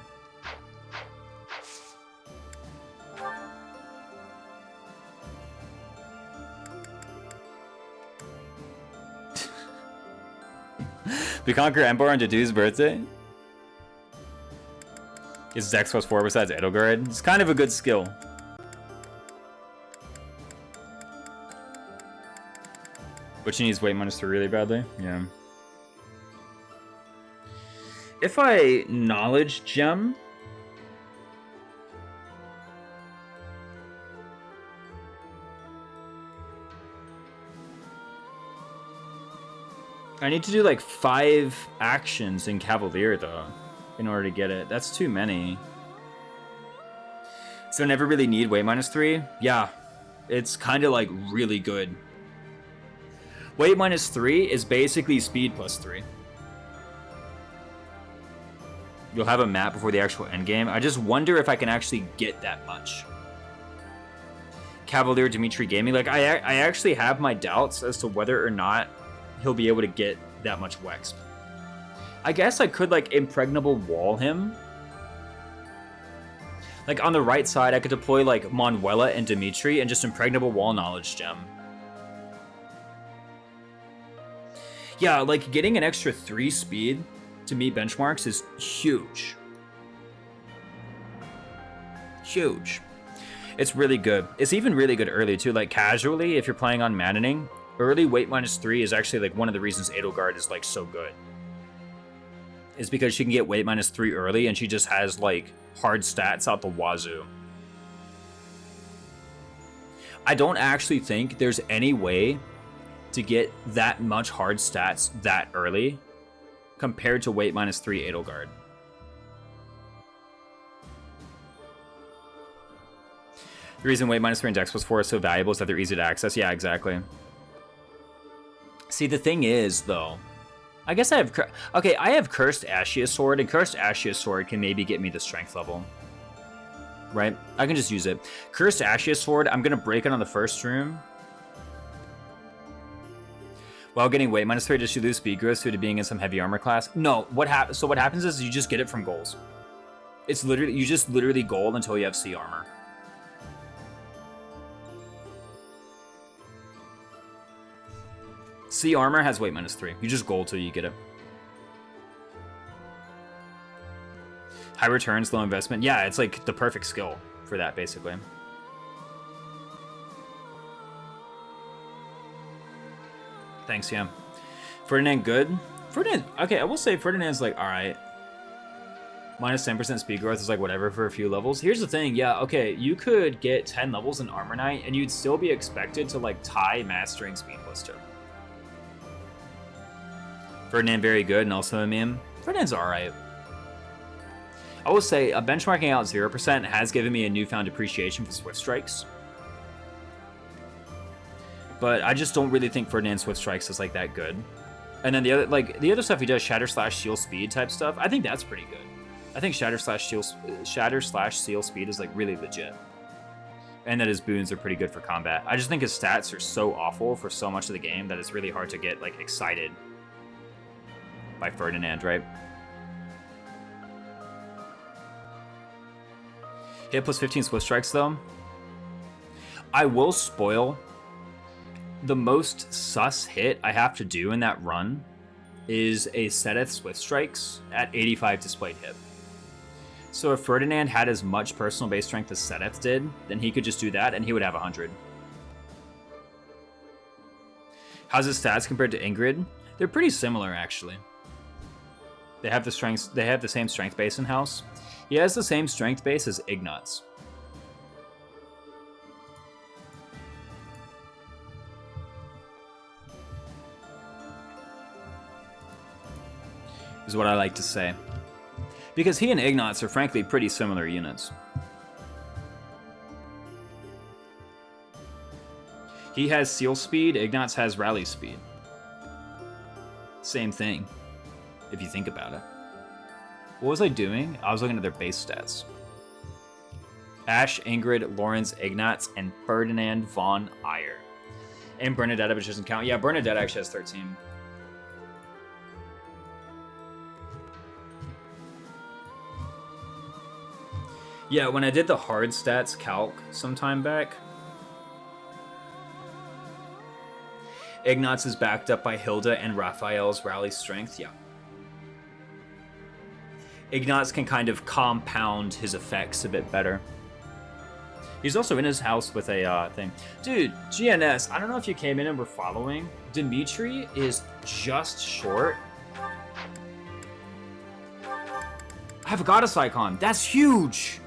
We conquer Empire on Jadu's birthday? Is Dex +4 besides Edelgard? It's kind of a good skill. But she needs weight -3 really badly? Yeah. If I knowledge gem... I need to do like 5 actions in Cavalier though, in order to get it. That's too many. So I never really need weight -3? Yeah, it's kind of like really good. Weight -3 is basically speed +3. You'll have a map before the actual endgame. I just wonder if I can actually get that much. Cavalier Dimitri Gaming, like I actually have my doubts as to whether or not he'll be able to get that much Wexp. I guess I could like impregnable wall him. Like on the right side, I could deploy like Manuela and Dimitri and just impregnable wall knowledge gem. Yeah, like getting an extra 3 speed to meet benchmarks is huge. Huge. It's really good. It's even really good early too. Like casually, if you're playing on Maddening, early weight -3 is actually like one of the reasons Edelgard is like so good. Is because she can get weight -3 early and she just has like hard stats out the wazoo. I don't actually think there's any way to get that much hard stats that early compared to weight -3 Edelgard. The reason weight -3 and Dex +4 is so valuable is that they're easy to access. Yeah, exactly. See, the thing is, though, I guess I have... Okay, I have Cursed Ashia Sword, and Cursed Ashia Sword can maybe get me the strength level. Right? I can just use it. Cursed Ashia Sword, I'm going to break it on the first room. While getting weight -3, does she lose speed growth due to being in some heavy armor class? No, so what happens is you just get it from goals. It's literally... You just literally gold until you have C armor. C armor has weight -3. You just gold till you get it. High returns, low investment. Yeah, it's like the perfect skill for that, basically. Thanks, yeah. Ferdinand, good. Ferdinand, okay, I will say Ferdinand's like, alright. -10% speed growth is like whatever for a few levels. Here's the thing, yeah, okay, you could get 10 levels in Armor Knight, and you'd still be expected to like tie mastering speed +2. Ferdinand very good, and also a meme. Ferdinand's alright. I will say, benchmarking out 0% has given me a newfound appreciation for Swift Strikes. But I just don't really think Ferdinand Swift Strikes is like that good. And then the other stuff he does, Shatter/Seal Speed type stuff, I think that's pretty good. I think Shatter/Seal Speed is like really legit. And that his boons are pretty good for combat. I just think his stats are so awful for so much of the game that it's really hard to get like excited by Ferdinand, right? Hit +15 Swift Strikes, though. I will spoil. The most sus hit I have to do in that run is a Setheth Swift Strikes at 85 displayed hit. So if Ferdinand had as much personal base strength as Setheth did, then he could just do that and he would have 100. How's his stats compared to Ingrid? They're pretty similar, actually. They have the strengths. They have the same strength base in house. He has the same strength base as Ignatz. Is what I like to say. Because he and Ignatz are frankly pretty similar units. He has seal speed, Ignatz has rally speed. Same thing, if you think about it. What was I doing? I was looking at their base stats. Ash, Ingrid, Lawrence, Ignatz, and Ferdinand von Eyre. And Bernadetta, which doesn't count. Yeah, Bernadetta actually has 13. Yeah, when I did the hard stats calc some time back, Ignatz is backed up by Hilda and Raphael's rally strength. Yeah, Ignatz can kind of compound his effects a bit better. He's also in his house with a thing. Dude, GNS, I don't know if you came in and were following. Dimitri is just short. I have a goddess icon. That's huge.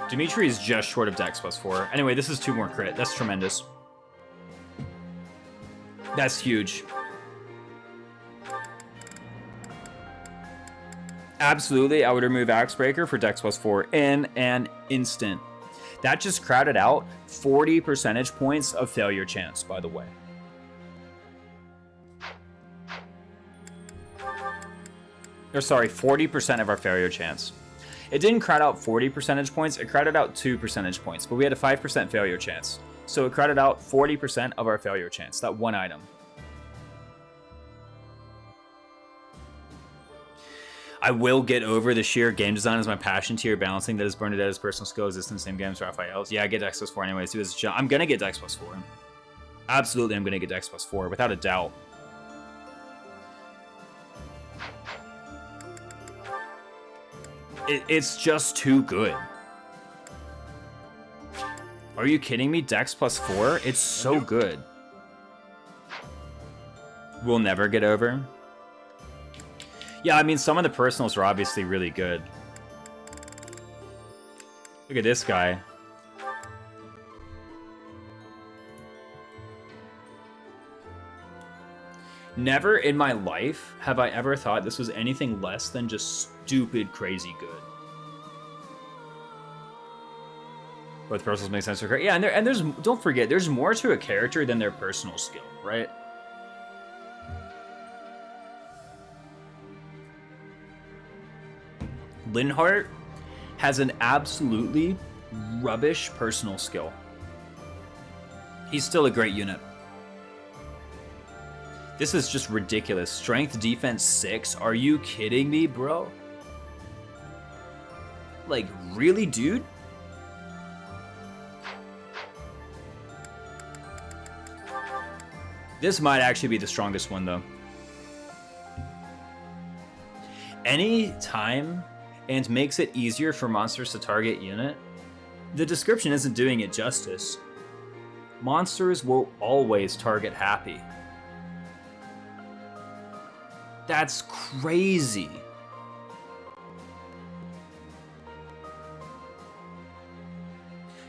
Dimitri is just short of Dex +4. Anyway, this is 2 more crit. That's tremendous. That's huge. Absolutely, I would remove Axebreaker for Dex +4 in an instant. That just crowded out 40 percentage points of failure chance, by the way. Or sorry, 40% of our failure chance. It didn't crowd out 40 percentage points, it crowded out 2 percentage points, but we had a 5% failure chance. So it crowded out 40% of our failure chance, that one item. I will get over the sheer game design as my passion tier balancing that is Bernadette's personal skill exists in the same game as Raphael's. Yeah, I get Dex +4 anyways. I'm gonna get Dex +4. Absolutely, I'm gonna get Dex +4, without a doubt. It's just too good. Are you kidding me? Dex +4? It's so good. We'll never get over. Yeah, I mean, some of the personals are obviously really good. Look at this guy. Never in my life have I ever thought this was anything less than just stupid, crazy good. Both personals make sense for character. Yeah, and there's don't forget, there's more to a character than their personal skill, right? Linhardt has an absolutely rubbish personal skill. He's still a great unit. This is just ridiculous. Strength, defense 6. Are you kidding me, bro? Like, really, dude? This might actually be the strongest one, though. Any time and makes it easier for monsters to target unit. The description isn't doing it justice. Monsters will always target happy. That's crazy.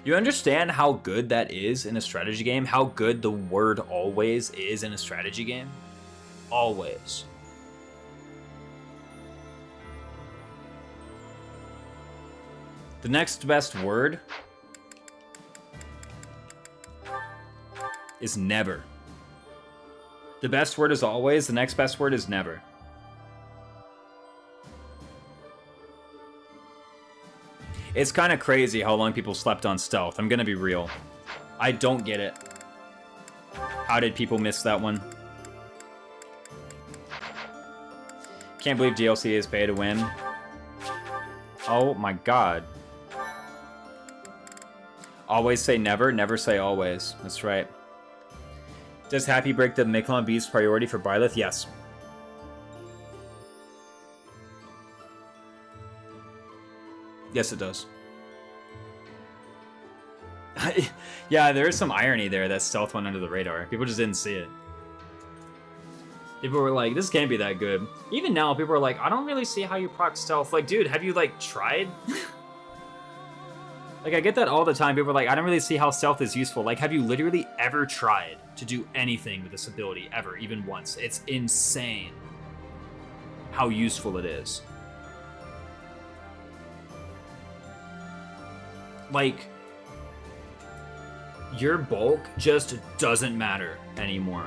You understand how good that is in a strategy game? How good the word always is in a strategy game? Always. The next best word is never. The best word is always, the next best word is never. It's kind of crazy how long people slept on stealth. I'm gonna be real. I don't get it. How did people miss that one? Can't believe DLC is pay to win. Oh my god. Always say never, never say always. That's right. Does Happy break the Miklon Beast priority for Byleth? Yes. Yes, it does. Yeah, there is some irony there that stealth went under the radar. People just didn't see it. People were like, this can't be that good. Even now, people are like, I don't really see how you proc stealth. Like, dude, have you, like, tried? Like, I get that all the time. People are like, I don't really see how stealth is useful. Like, have you literally ever tried to do anything with this ability, ever, even once? It's insane how useful it is. Like, your bulk just doesn't matter anymore.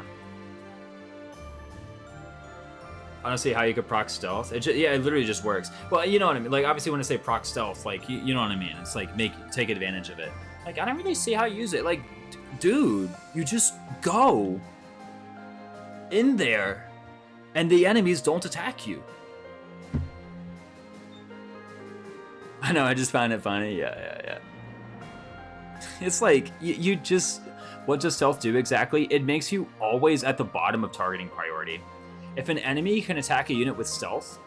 I don't see how you could proc stealth. Yeah, it literally just works. Well, you know what I mean. Like, obviously, when I say proc stealth, like, you know what I mean. It's like, take advantage of it. Like, I don't really see how you use it. Like, dude, you just go in there, and the enemies don't attack you. I know, I just found it funny. Yeah. It's like, you just... What does stealth do exactly? It makes you always at the bottom of targeting priority. If an enemy can attack a unit with stealth,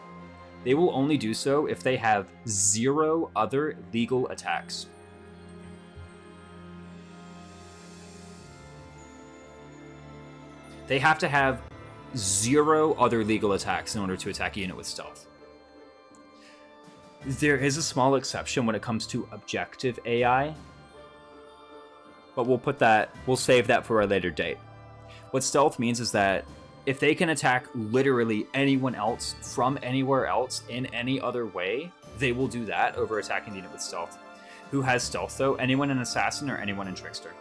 they will only do so if they have 0 other legal attacks. They have to have 0 other legal attacks in order to attack a unit with stealth. There is a small exception when it comes to objective AI, but we'll save that for a later date. What stealth means is that if they can attack literally anyone else from anywhere else in any other way, they will do that over attacking the unit with stealth. Who has stealth though? Anyone in Assassin or anyone in Trickster.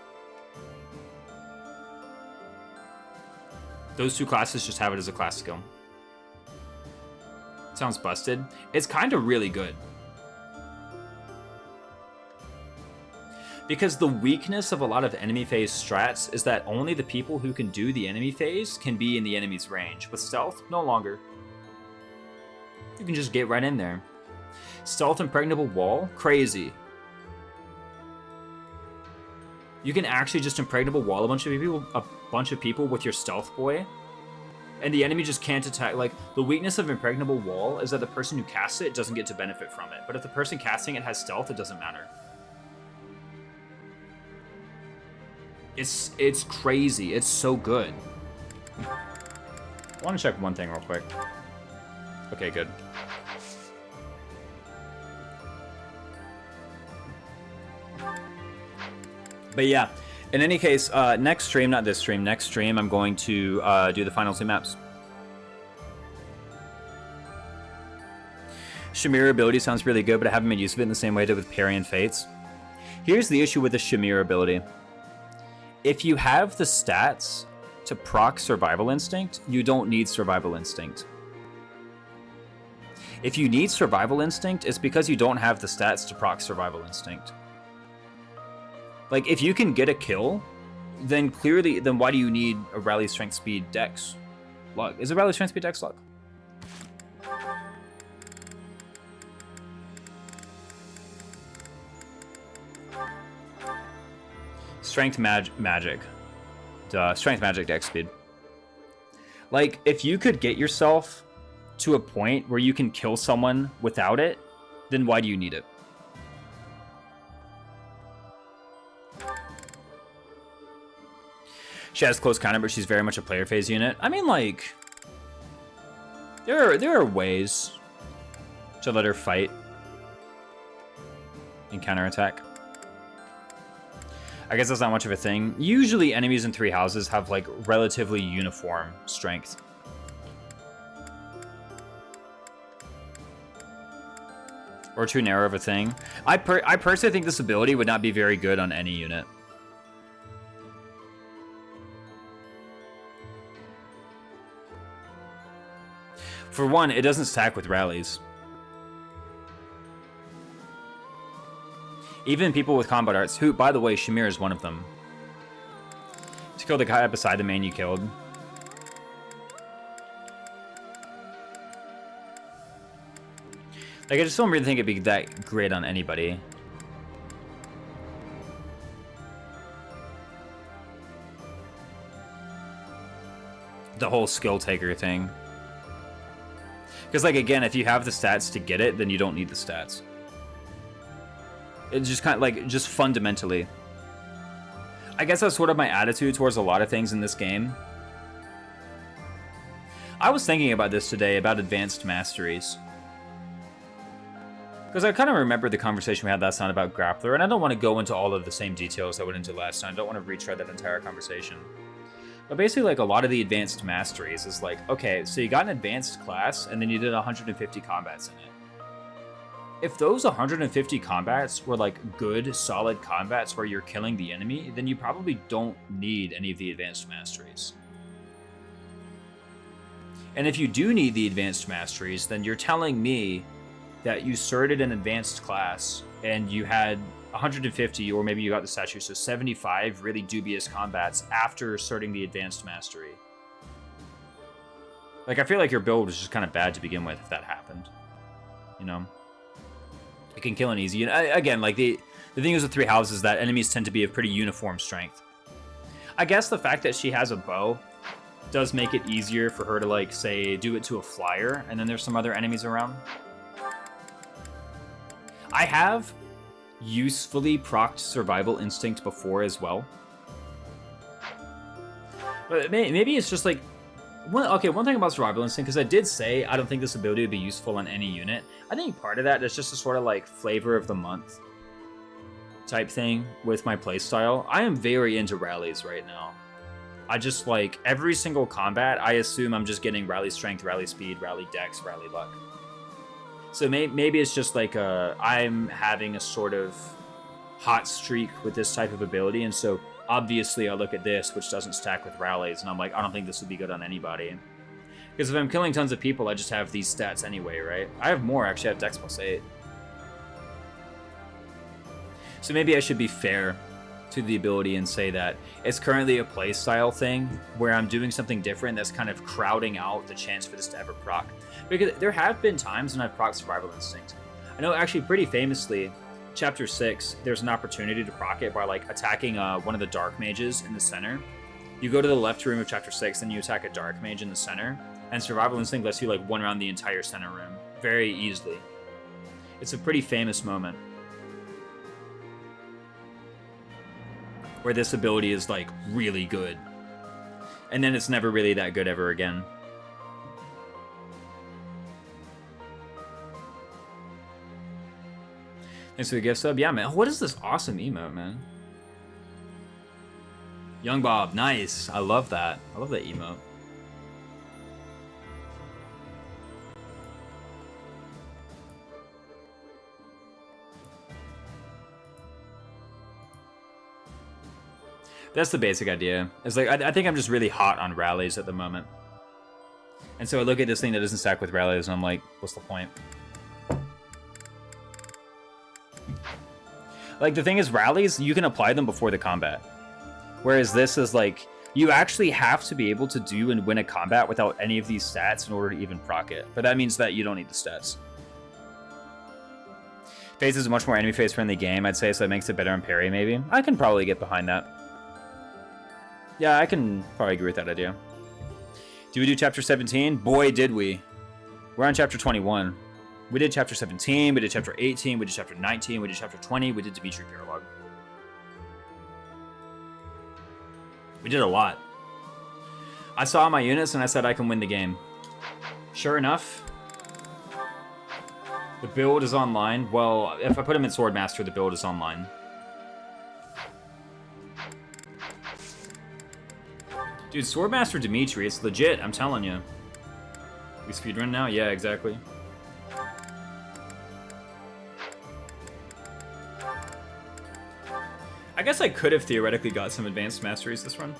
Those 2 classes just have it as a class skill. Sounds busted. It's kind of really good. Because the weakness of a lot of enemy phase strats is that only the people who can do the enemy phase can be in the enemy's range. With stealth, no longer. You can just get right in there. Stealth impregnable wall? Crazy. You can actually just impregnable wall a bunch of people with your stealth boy, and the enemy just can't attack. Like, the weakness of impregnable wall is that the person who casts it doesn't get to benefit from it, but if the person casting it has stealth, it doesn't matter. It's crazy. It's so good. I want to check one thing real quick. Okay, good. But yeah, in any case, next stream, not this stream, next stream, I'm going to do the final 2 maps. Shamir ability sounds really good, but I haven't made use of it in the same way I did with Parry and Fates. Here's the issue with the Shamir ability. If you have the stats to proc Survival Instinct, you don't need Survival Instinct. If you need Survival Instinct, it's because you don't have the stats to proc Survival Instinct. Like, if you can get a kill, then clearly, then why do you need a Rally Strength Speed Dex luck? Is a Rally Strength Speed Dex luck? Strength magic. Duh. Strength magic Dex speed. Like, if you could get yourself to a point where you can kill someone without it, then why do you need it? She has close counter, but she's very much a player phase unit. I mean, like, there are ways to let her fight and counterattack. I guess that's not much of a thing. Usually enemies in 3 houses have like relatively uniform strength. Or too narrow of a thing. I personally think this ability would not be very good on any unit. For one, it doesn't stack with rallies. Even people with combat arts, who, by the way, Shamir is one of them. To kill the guy beside the man you killed. Like, I just don't really think it'd be that great on anybody. The whole skill taker thing. Because, like, again, if you have the stats to get it, then you don't need the stats. It's just kind of like, just fundamentally. I guess that's sort of my attitude towards a lot of things in this game. I was thinking about this today, about advanced masteries. Because I kind of remember the conversation we had last night about Grappler, and I don't want to go into all of the same details I went into last time. I don't want to retread that entire conversation. But basically, like, a lot of the advanced masteries is like, okay, so you got an advanced class, and then you did 150 combats in it. If those 150 combats were like good, solid combats where you're killing the enemy, then you probably don't need any of the advanced masteries. And if you do need the advanced masteries, then you're telling me that you started an advanced class and you had 150, or maybe you got the statue, so 75 really dubious combats after starting the advanced mastery. Like, I feel like your build was just kind of bad to begin with if that happened. You know? It can kill an easy. Again, like the thing is with 3 houses is that enemies tend to be of pretty uniform strength. I guess the fact that she has a bow does make it easier for her to, like, say, do it to a flyer, and then there's some other enemies around. I have usefully procced Survival Instinct before as well. But maybe it's just like... one thing about Survival Instinct, because I did say I don't think this ability would be useful on any unit. I think part of that is just a sort of like flavor of the month type thing with my playstyle. I am very into rallies right now. I just like every single combat, I assume I'm just getting rally strength, rally speed, rally dex, rally luck. So maybe it's just like I'm having a sort of hot streak with this type of ability, and so obviously I look at this, which doesn't stack with rallies, and I'm like, I don't think this would be good on anybody. Because if I'm killing tons of people, I just have these stats anyway, right? I have more, actually. I have dex +8. So maybe I should be fair to the ability and say that it's currently a playstyle thing where I'm doing something different that's kind of crowding out the chance for this to ever proc. Because there have been times when I've procced Survival Instinct. I know actually pretty famously, Chapter 6, there's an opportunity to proc it by like attacking one of the Dark Mages in the center. You go to the left room of Chapter 6 and you attack a Dark Mage in the center, and Survival Instinct lets you like one around the entire center room very easily. It's a pretty famous moment where this ability is like really good, and then it's never really that good ever again. Thanks for the gift sub. Yeah, man. What is this awesome emote, man? Young Bob, nice. I love that. I love that emote. That's the basic idea. It's like, I think I'm just really hot on rallies at the moment. And so I look at this thing that doesn't stack with rallies and I'm like, what's the point? Like, the thing is, rallies, you can apply them before the combat. Whereas this is like, you actually have to be able to do and win a combat without any of these stats in order to even proc it. But that means that you don't need the stats. Phase is a much more enemy phase friendly game, I'd say, so it makes it better on parry, maybe. I can probably get behind that. Yeah, I can probably agree with that idea. Do we do Chapter 17? Boy, did we. We're on Chapter 21. We did Chapter 17, we did Chapter 18, we did Chapter 19, we did Chapter 20, we did Dimitri Paralog. We did a lot. I saw my units and I said I can win the game. Sure enough, the build is online. Well, if I put him in Swordmaster, the build is online. Dude, Swordmaster Dimitri, it's legit, I'm telling you. We speedrun now? Yeah, exactly. I guess I could have theoretically got some advanced masteries this run.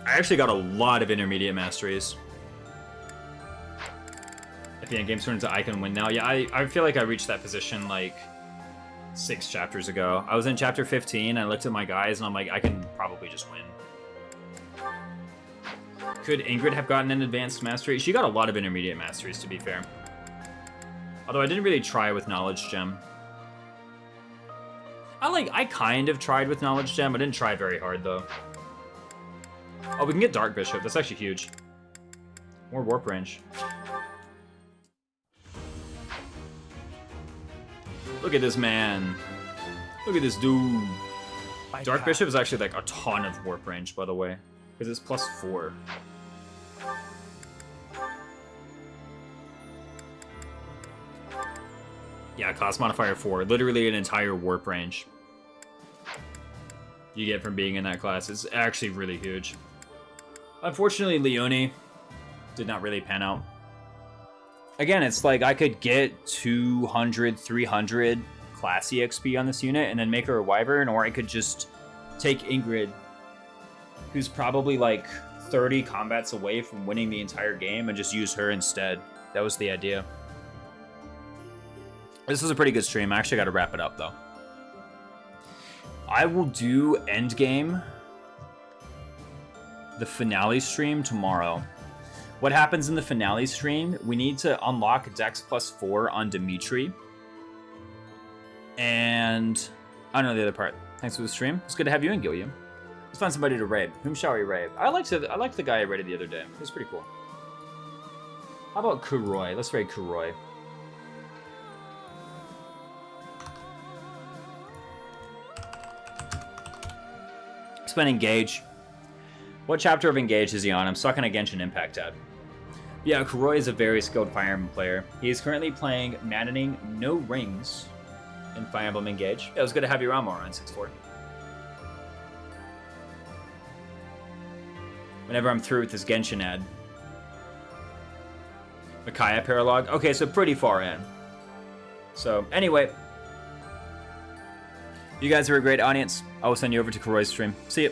I actually got a lot of intermediate masteries. At the end game turns I can win now. Yeah, I feel like I reached that position like 6 chapters ago. I was in chapter 15, I looked at my guys and I'm like, I can probably just win. Could Ingrid have gotten an advanced mastery? She got a lot of intermediate masteries, to be fair. Although I didn't really try with Knowledge Gem. I kind of tried with Knowledge Gem. I didn't try very hard, though. Oh, we can get Dark Bishop. That's actually huge. More warp range. Look at this man. Look at this dude. Dark Bishop is actually like a ton of warp range, by the way. Because it's +4. Yeah, cost modifier 4. Literally an entire warp range you get from being in that class. It's actually really huge. Unfortunately, Leone did not really pan out. Again, it's like I could get 200, 300 class EXP on this unit and then make her a Wyvern, or I could just take Ingrid, who's probably like 30 combats away from winning the entire game, and just use her instead. That was the idea. This was a pretty good stream. I actually got to wrap it up, though. I will do Endgame, the finale stream, tomorrow. What happens in the finale stream? We need to unlock Dex +4 on Dimitri. And I don't know the other part. Thanks for the stream. It's good to have you in, Gilliam. Let's find somebody to raid. Whom shall we raid? I liked the guy I raided the other day. He was pretty cool. How about Kuroi? Let's raid Kuroi. Spend Engage. What chapter of Engage is he on? I'm stuck on a Genshin Impact tab. Yeah, Kuroi is a very skilled Fire Emblem player. He is currently playing Maddening No Rings in Fire Emblem Engage. Yeah, it was good to have you around more on 6-4. Whenever I'm through with this Genshin ad. Micaiah Paralog. Okay, so pretty far in. So, anyway. You guys are a great audience. I will send you over to Kuroi's stream. See ya.